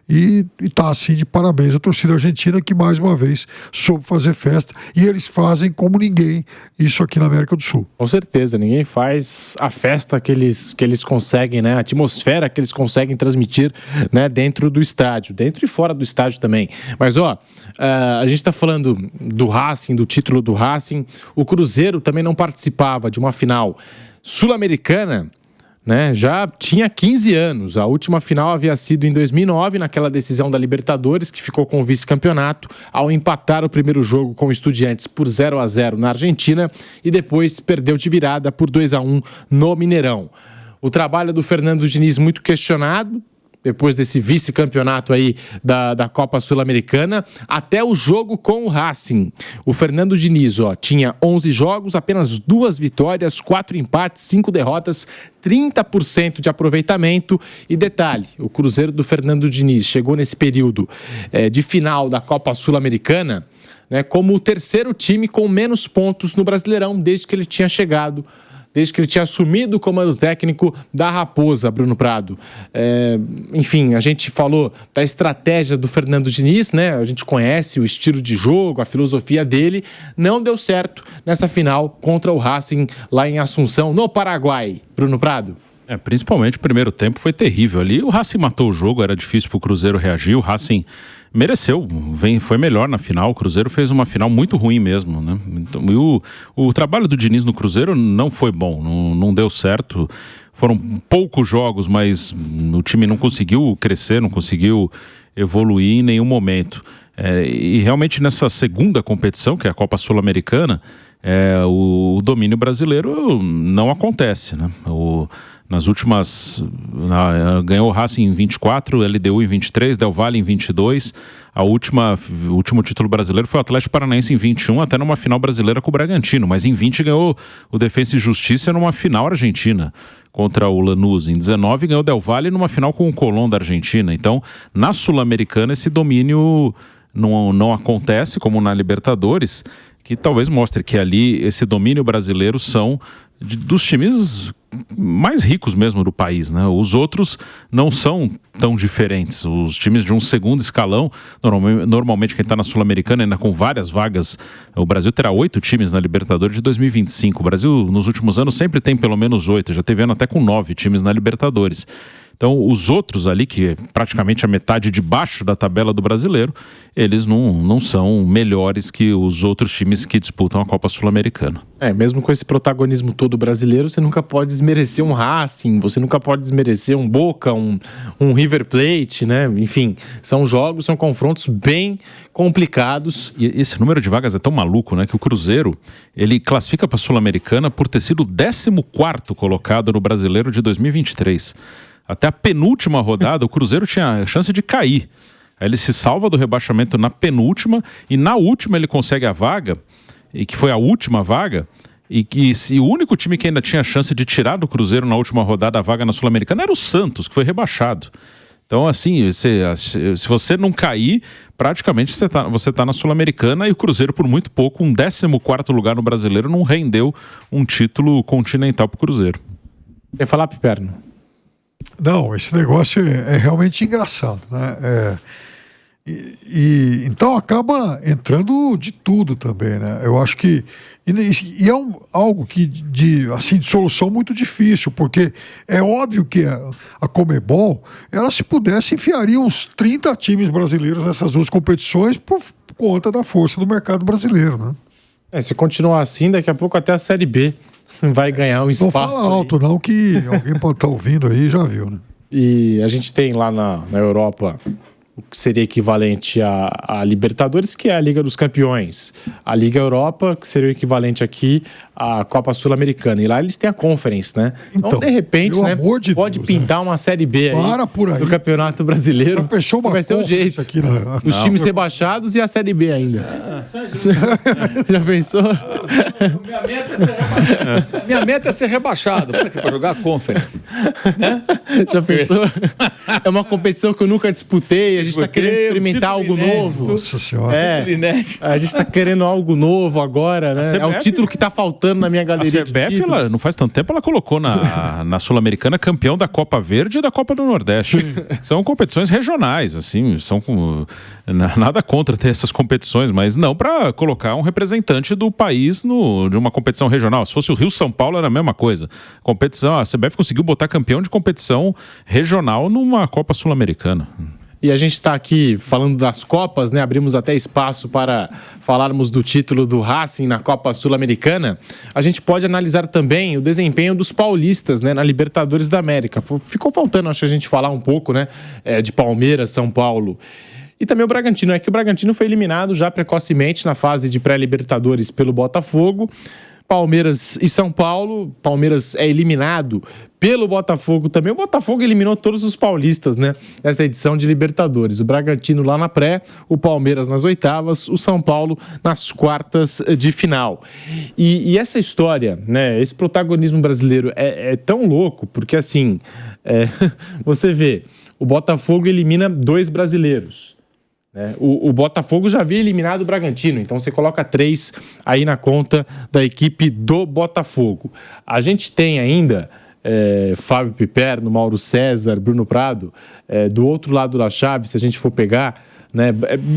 C: E tá assim de parabéns a torcida argentina, que mais uma vez soube fazer festa, e eles fazem como ninguém isso aqui na América do Sul.
B: Com certeza, ninguém faz a festa que eles conseguem, né? A atmosfera que eles conseguem transmitir, né? Dentro do estádio, dentro e fora do estádio também. Mas a gente tá falando do Racing, do título do Racing. O Cruzeiro também não participava de uma final sul-americana, né? Já tinha 15 anos. A última final havia sido em 2009, naquela decisão da Libertadores, que ficou com o vice-campeonato ao empatar o primeiro jogo com o Estudiantes por 0-0 na Argentina e depois perdeu de virada por 2-1 no Mineirão. O trabalho do Fernando Diniz muito questionado, depois desse vice-campeonato aí da Copa Sul-Americana, até o jogo com o Racing. O Fernando Diniz, tinha 11 jogos, apenas 2 vitórias, 4 empates, 5 derrotas, 30% de aproveitamento. E detalhe, o Cruzeiro do Fernando Diniz chegou nesse período de final da Copa Sul-Americana, né, como o terceiro time com menos pontos no Brasileirão desde que ele tinha chegado, desde que ele tinha assumido o comando técnico da Raposa, Bruno Prado. Enfim, a gente falou da estratégia do Fernando Diniz, né? A gente conhece o estilo de jogo, a filosofia dele. Não deu certo nessa final contra o Racing lá em Assunção, no Paraguai. Bruno Prado.
D: Principalmente o primeiro tempo foi terrível ali. O Racing matou o jogo, era difícil para o Cruzeiro reagir. O Racing mereceu, foi melhor na final. O Cruzeiro fez uma final muito ruim mesmo, né? Então, o trabalho do Diniz no Cruzeiro não foi bom, não deu certo. Foram poucos jogos, mas o time não conseguiu crescer, não conseguiu evoluir em nenhum momento. E realmente nessa segunda competição, que é a Copa Sul-Americana, o domínio brasileiro não acontece, né? Nas últimas, ganhou o Racing em 24, LDU em 23, Del Valle em 22. O último título brasileiro foi o Atlético Paranaense em 21, até numa final brasileira com o Bragantino. Mas em 20 ganhou o Defensa e Justiça numa final argentina contra o Lanús. Em 19 ganhou o Del Valle numa final com o Colón da Argentina. Então, na Sul-Americana, esse domínio não acontece como na Libertadores, que talvez mostre que ali esse domínio brasileiro são dos times mais ricos mesmo do país, né? Os outros não são tão diferentes. Os times de um segundo escalão, normalmente quem está na Sul-Americana ainda com várias vagas, o Brasil terá 8 times na Libertadores de 2025. O Brasil nos últimos anos sempre tem pelo menos 8, já teve ano até com 9 times na Libertadores. Então, os outros ali, que é praticamente a metade de baixo da tabela do brasileiro, eles não são melhores que os outros times que disputam a Copa Sul-Americana.
B: Mesmo com esse protagonismo todo brasileiro, você nunca pode desmerecer um Racing, você nunca pode desmerecer um Boca, um River Plate, né? Enfim, são confrontos bem complicados.
D: E esse número de vagas é tão maluco, né? Que o Cruzeiro, ele classifica para a Sul-Americana por ter sido o 14º colocado no Brasileiro de 2023. Até a penúltima rodada, o Cruzeiro tinha a chance de cair. Aí ele se salva do rebaixamento na penúltima e na última ele consegue a vaga, e que foi a última vaga, e o único time que ainda tinha chance de tirar do Cruzeiro na última rodada a vaga na Sul-Americana era o Santos, que foi rebaixado. Então, assim, se você não cair, praticamente você tá na Sul-Americana, e o Cruzeiro, por muito pouco, um 14º lugar no Brasileiro, não rendeu um título continental para o Cruzeiro.
B: Quer falar, Piperno?
C: Não, esse negócio é realmente engraçado, né? Então acaba entrando de tudo também, né? Eu acho que e é algo que de solução muito difícil, porque é óbvio que a Conmebol, ela se pudesse enfiaria uns 30 times brasileiros nessas duas competições por conta da força do mercado brasileiro, né?
B: Se continuar assim, daqui a pouco até a Série B vai ganhar um espaço.
C: Não fala alto não, que alguém pode estar ouvindo aí e já viu, né?
B: E a gente tem lá na Europa o que seria equivalente à Libertadores, que é a Liga dos Campeões. A Liga Europa, que seria o equivalente aqui à Copa Sul-Americana. E lá eles têm a Conference, né? Então de repente, né, pode pintar uma Série B aí do Campeonato Brasileiro. Vai ser o jeito.
C: Aqui
B: os times rebaixados e a Série B ainda. Já pensou?
A: Minha meta é ser rebaixado. Para jogar a Conference. Né?
B: Já pensou? É uma competição que eu nunca disputei. A gente está querendo experimentar algo novo.
C: Nossa Senhora.
B: A gente está querendo algo novo agora, né? É o título que está faltando na minha galeria.
D: A CBF, não faz tanto tempo, ela colocou na Sul-Americana campeão da Copa Verde e da Copa do Nordeste. São competições regionais, assim, nada contra ter essas competições, mas não para colocar um representante do país de uma competição regional. Se fosse o Rio-São Paulo, era a mesma coisa. A CBF conseguiu botar campeão de competição regional numa Copa Sul-Americana.
B: E a gente está aqui falando das Copas, né? Abrimos até espaço para falarmos do título do Racing na Copa Sul-Americana. A gente pode analisar também o desempenho dos paulistas, né, na Libertadores da América. Ficou faltando, acho que a gente falar um pouco, né, de Palmeiras, São Paulo. E também o Bragantino. É que o Bragantino foi eliminado já precocemente na fase de pré-Libertadores pelo Botafogo. Palmeiras e São Paulo. Palmeiras é eliminado pelo Botafogo também. O Botafogo eliminou todos os paulistas, né? Nessa edição de Libertadores. O Bragantino lá na pré, o Palmeiras nas oitavas, o São Paulo nas quartas de final. E essa história, né? Esse protagonismo brasileiro é tão louco, porque assim, você vê, o Botafogo elimina 2 brasileiros. O Botafogo já havia eliminado o Bragantino, então você coloca 3 aí na conta da equipe do Botafogo. A gente tem ainda Fábio Piperno, Mauro César, Bruno Prado, do outro lado da chave, se a gente for pegar, né,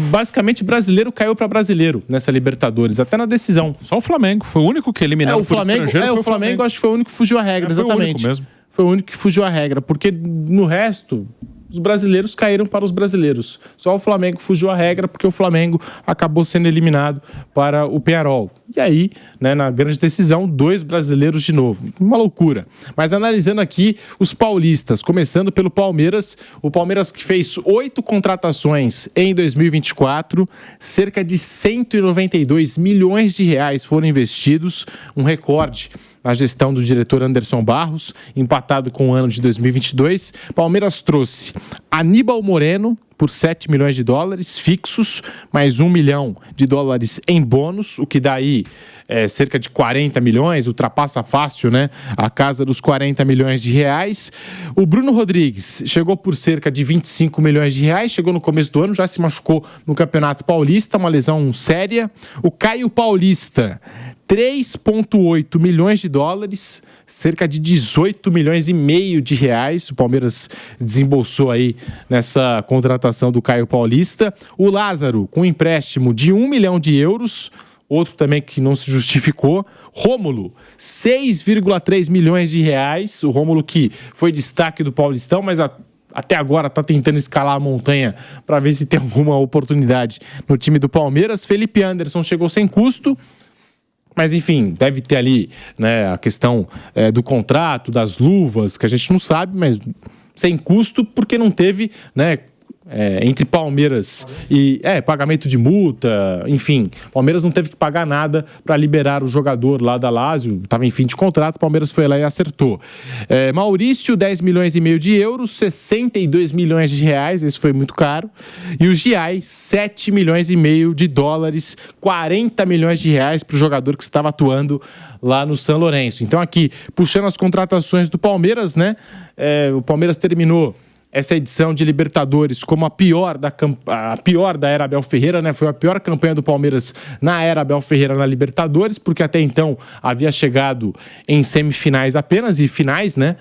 B: basicamente brasileiro caiu para brasileiro nessa Libertadores, até na decisão.
D: Só o Flamengo, foi o único que eliminou
B: o Flamengo. O Flamengo acho que foi o único que fugiu à regra, exatamente.
D: Foi o único mesmo.
B: Foi o único que fugiu à regra, porque no resto, os brasileiros caíram para os brasileiros. Só o Flamengo fugiu à regra, porque o Flamengo acabou sendo eliminado para o Peñarol. E aí, né, na grande decisão, 2 brasileiros de novo. Uma loucura. Mas analisando aqui os paulistas, começando pelo Palmeiras. O Palmeiras que fez 8 contratações em 2024, cerca de 192 milhões de reais foram investidos, um recorde na gestão do diretor Anderson Barros, empatado com o ano de 2022. Palmeiras trouxe Aníbal Moreno por 7 milhões de dólares fixos, mais 1 milhão de dólares em bônus, o que dá aí cerca de 40 milhões, ultrapassa fácil, né, a casa dos 40 milhões de reais. O Bruno Rodrigues chegou por cerca de 25 milhões de reais, chegou no começo do ano, já se machucou no Campeonato Paulista, uma lesão séria. O Caio Paulista, 3,8 milhões de dólares, cerca de 18 milhões e meio de reais. O Palmeiras desembolsou aí nessa contratação do Caio Paulista. O Lázaro, com um empréstimo de 1 milhão de euros, outro também que não se justificou. Rômulo, 6,3 milhões de reais. O Rômulo que foi destaque do Paulistão, mas até agora está tentando escalar a montanha para ver se tem alguma oportunidade no time do Palmeiras. Felipe Anderson chegou sem custo, mas enfim, deve ter ali, né, a questão do contrato, das luvas, que a gente não sabe, mas sem custo, porque não teve, né, entre Palmeiras e pagamento de multa, enfim, Palmeiras não teve que pagar nada para liberar o jogador lá da Lazio, estava em fim de contrato, Palmeiras foi lá e acertou. Maurício, 10 milhões e meio de euros, 62 milhões de reais, esse foi muito caro, e o Giai, 7 milhões e meio de dólares, 40 milhões de reais para o jogador que estava atuando lá no São Lourenço. Então aqui, puxando as contratações do Palmeiras, né, o Palmeiras terminou essa edição de Libertadores como a pior da era Abel Ferreira, né? Foi a pior campanha do Palmeiras na era Abel Ferreira na Libertadores, porque até então havia chegado em semifinais apenas e finais, né?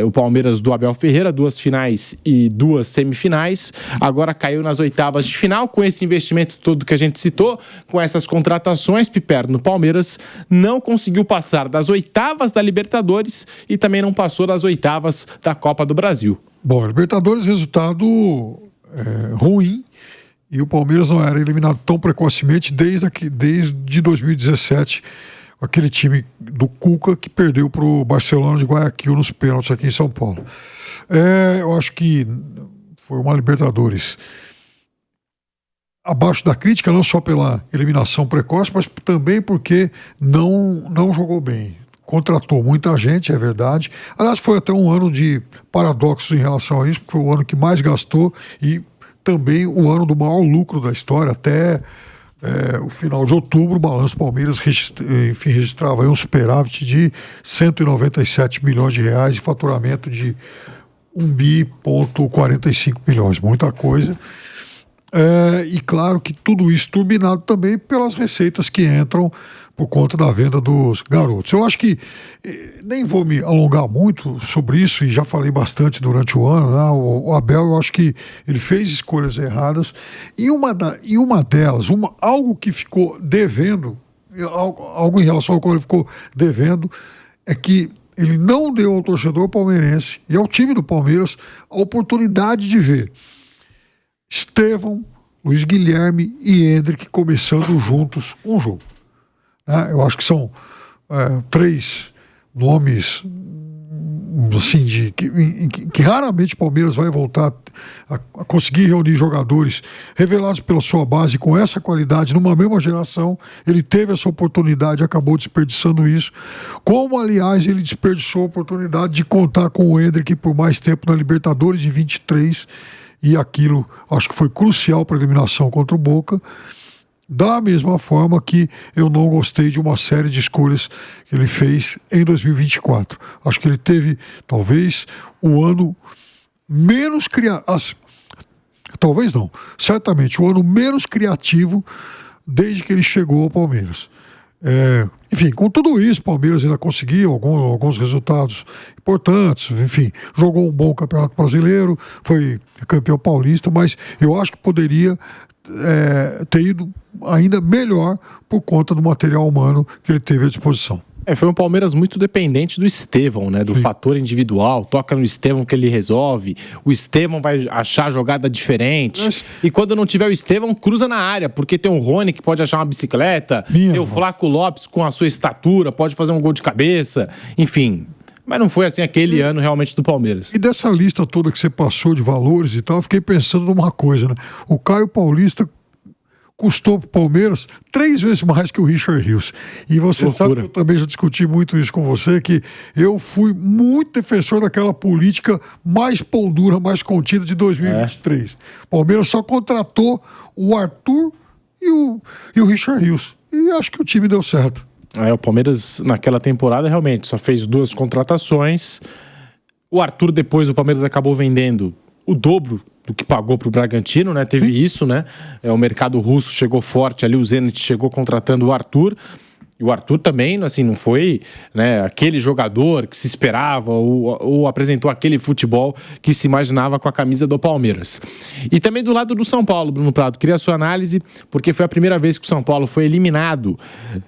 B: O Palmeiras do Abel Ferreira, 2 finais e 2 semifinais. Agora caiu nas oitavas de final, com esse investimento todo que a gente citou, com essas contratações. Piperno no Palmeiras não conseguiu passar das oitavas da Libertadores e também não passou das oitavas da Copa do Brasil.
C: Bom, Libertadores, resultado ruim, e o Palmeiras não era eliminado tão precocemente desde 2017, aquele time do Cuca que perdeu para o Barcelona de Guayaquil nos pênaltis aqui em São Paulo. Eu acho que foi uma Libertadores abaixo da crítica, não só pela eliminação precoce, mas também porque não jogou bem. Contratou muita gente, é verdade. Aliás, foi até um ano de paradoxos em relação a isso, porque foi o ano que mais gastou e também o ano do maior lucro da história. Até o final de outubro, o Balanço Palmeiras registrava aí um superávit de 197 milhões de reais e faturamento de 1,45 bilhões. Muita coisa. E claro que tudo isso turbinado também pelas receitas que entram por conta da venda dos garotos. Eu acho que nem vou me alongar muito sobre isso, e já falei bastante durante o ano, né? O Abel, eu acho que ele fez escolhas erradas, e uma delas, algo que ficou devendo, algo em relação ao qual ele ficou devendo, é que ele não deu ao torcedor palmeirense e ao time do Palmeiras a oportunidade de ver Estevão, Luiz Guilherme e Hendrick começando juntos um jogo. Eu acho que são 3 nomes assim, que raramente o Palmeiras vai voltar a conseguir reunir jogadores revelados pela sua base com essa qualidade numa mesma geração. Ele teve essa oportunidade, acabou desperdiçando isso, como aliás ele desperdiçou a oportunidade de contar com o Endrick por mais tempo na Libertadores de 23, e aquilo acho que foi crucial para a eliminação contra o Boca. Da mesma forma que eu não gostei de uma série de escolhas que ele fez em 2024. Acho que ele teve, talvez, o ano menos criativo. Talvez não. Certamente, o ano menos criativo desde que ele chegou ao Palmeiras. Enfim, com tudo isso, o Palmeiras ainda conseguiu alguns resultados importantes. Enfim, jogou um bom Campeonato Brasileiro, foi campeão paulista, mas eu acho que poderia ter ido ainda melhor por conta do material humano que ele teve à disposição.
B: Foi um Palmeiras muito dependente do Estevão, né? Do fator individual. Toca no Estevão que ele resolve. O Estevão vai achar a jogada diferente. E quando não tiver o Estevão, cruza na área. Porque tem o Rony que pode achar uma bicicleta. Tem o Flaco Lopes com a sua estatura, pode fazer um gol de cabeça. Enfim. Mas não foi assim aquele ano realmente do Palmeiras.
C: E dessa lista toda que você passou de valores e tal, eu fiquei pensando numa coisa, né? O Caio Paulista custou pro Palmeiras 3 vezes mais que o Richard Rios. E você sabe que eu também já discuti muito isso com você, que eu fui muito defensor daquela política mais pão dura, mais contida de 2023. O Palmeiras só contratou o Arthur e o Richard Rios. E acho que o time deu certo.
B: O Palmeiras naquela temporada realmente só fez 2 contratações. O Arthur depois o Palmeiras acabou vendendo o dobro do que pagou para o Bragantino, né? Teve isso, né? O mercado russo chegou forte ali, o Zenit chegou contratando o Arthur. E o Arthur também, assim, não foi, né, aquele jogador que se esperava ou apresentou aquele futebol que se imaginava com a camisa do Palmeiras. E também do lado do São Paulo, Bruno Prado, queria a sua análise, porque foi a primeira vez que o São Paulo foi eliminado,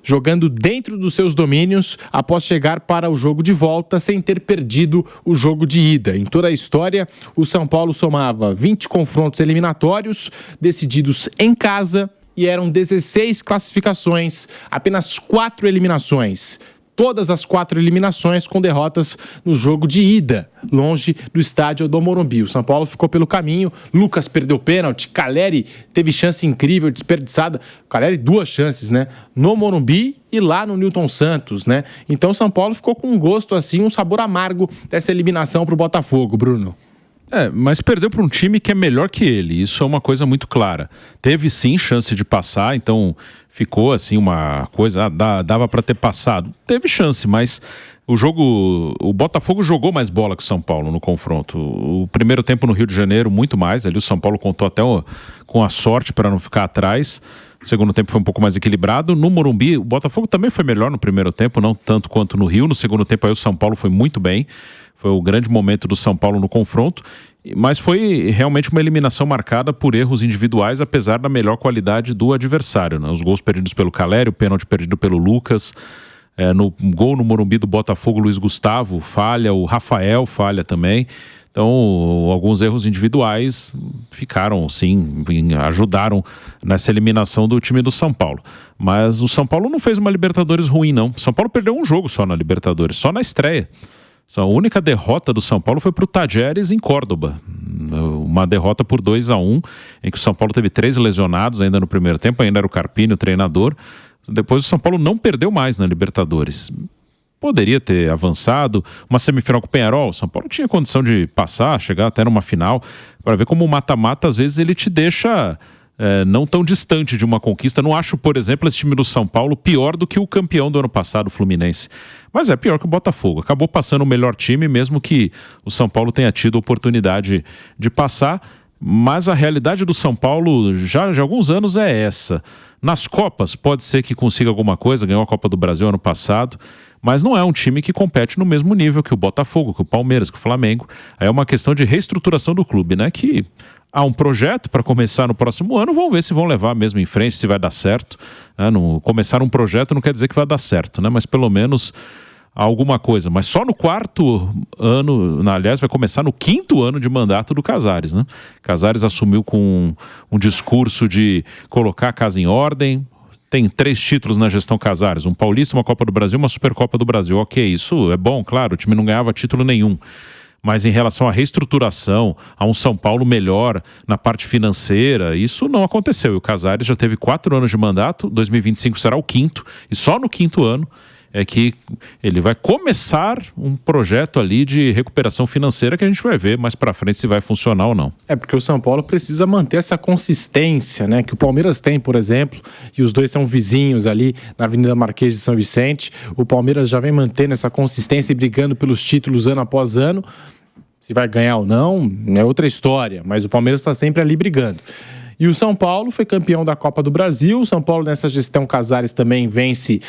B: jogando dentro dos seus domínios, após chegar para o jogo de volta, sem ter perdido o jogo de ida. Em toda a história, o São Paulo somava 20 confrontos eliminatórios, decididos em casa, e eram 16 classificações, apenas 4 eliminações. Todas as 4 eliminações com derrotas no jogo de ida, longe do estádio do Morumbi. O São Paulo ficou pelo caminho, Lucas perdeu pênalti, Caleri teve chance incrível, desperdiçada. Caleri 2 chances, né? No Morumbi e lá no Newton Santos, né? Então o São Paulo ficou com um gosto assim, um sabor amargo dessa eliminação para o Botafogo, Bruno.
D: Mas perdeu para um time que é melhor que ele, isso é uma coisa muito clara. Teve sim chance de passar, então ficou assim uma coisa, dava para ter passado. Teve chance, mas o Botafogo jogou mais bola que o São Paulo no confronto. O primeiro tempo no Rio de Janeiro, muito mais, ali o São Paulo contou até com a sorte para não ficar atrás. O segundo tempo foi um pouco mais equilibrado. No Morumbi, o Botafogo também foi melhor no primeiro tempo, não tanto quanto no Rio. No segundo tempo aí o São Paulo foi muito bem. Foi o grande momento do São Paulo no confronto, mas foi realmente uma eliminação marcada por erros individuais, apesar da melhor qualidade do adversário, né? Os gols perdidos pelo Caleri, o pênalti perdido pelo Lucas, no gol no Morumbi do Botafogo, Luiz Gustavo falha, o Rafael falha também. Então, alguns erros individuais ficaram, sim, ajudaram nessa eliminação do time do São Paulo. Mas o São Paulo não fez uma Libertadores ruim, não. O São Paulo perdeu um jogo só na Libertadores, só na estreia. A única derrota do São Paulo foi para o Tajeres em Córdoba. Uma derrota por 2-1, em que o São Paulo teve 3 lesionados ainda no primeiro tempo, ainda era o Carpini, o treinador. Depois o São Paulo não perdeu mais na Libertadores. Poderia ter avançado. Uma semifinal com o Peñarol, o São Paulo tinha condição de passar, chegar até numa final, para ver como o mata-mata às vezes ele te deixa não tão distante de uma conquista. Não acho, por exemplo, esse time do São Paulo pior do que o campeão do ano passado, o Fluminense. Mas é pior que o Botafogo. Acabou passando o melhor time, mesmo que o São Paulo tenha tido a oportunidade de passar. Mas a realidade do São Paulo já de alguns anos é essa. Nas Copas, pode ser que consiga alguma coisa, ganhou a Copa do Brasil ano passado, mas não é um time que compete no mesmo nível que o Botafogo, que o Palmeiras, que o Flamengo. É uma questão de reestruturação do clube, né? Que há um projeto para começar no próximo ano, vamos ver se vão levar mesmo em frente, se vai dar certo. Começar um projeto não quer dizer que vai dar certo, né? Mas pelo menos alguma coisa. Mas só no 4º ano, aliás, vai começar no 5º ano de mandato do Casares, né? Casares assumiu com um discurso de colocar a casa em ordem, tem 3 títulos na gestão Casares, um Paulista, uma Copa do Brasil, uma Supercopa do Brasil. Ok, isso é bom, claro, o time não ganhava título nenhum. Mas em relação à reestruturação, a um São Paulo melhor na parte financeira, isso não aconteceu. E o Casares já teve 4 anos de mandato, 2025 será o 5º, e só no 5º ano é que ele vai começar um projeto ali de recuperação financeira que a gente vai ver mais pra frente se vai funcionar ou não.
B: É porque o São Paulo precisa manter essa consistência, né? Que o Palmeiras tem, por exemplo, e os dois são vizinhos ali na Avenida Marquês de São Vicente. O Palmeiras já vem mantendo essa consistência e brigando pelos títulos ano após ano. Se vai ganhar ou não, é outra história, mas o Palmeiras está sempre ali brigando. E o São Paulo foi campeão da Copa do Brasil. O São Paulo, nessa gestão Casares, também vence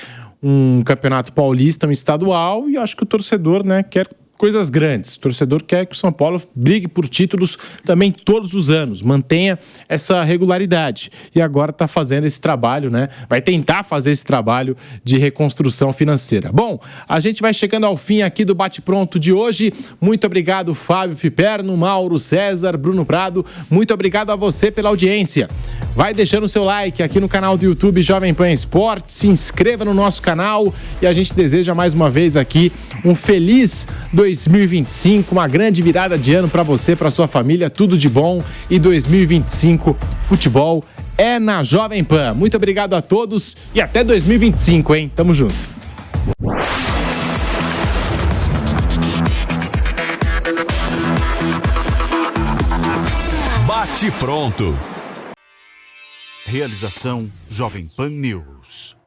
B: um campeonato paulista, um estadual, e acho que o torcedor, né, quer coisas grandes. O torcedor quer que o São Paulo brigue por títulos também todos os anos, mantenha essa regularidade. E agora está fazendo esse trabalho, né? Vai tentar fazer esse trabalho de reconstrução financeira. Bom, a gente vai chegando ao fim aqui do Bate-Pronto de hoje. Muito obrigado, Fábio Piperno, Mauro César, Bruno Prado. Muito obrigado a você pela audiência. Vai deixando o seu like aqui no canal do YouTube Jovem Pan Esportes, se inscreva no nosso canal e a gente deseja mais uma vez aqui um feliz 2025, uma grande virada de ano para você, para sua família, tudo de bom, e 2025 futebol é na Jovem Pan. Muito obrigado a todos e até 2025, hein? Tamo junto.
F: Bate pronto.
T: Realização Jovem Pan News.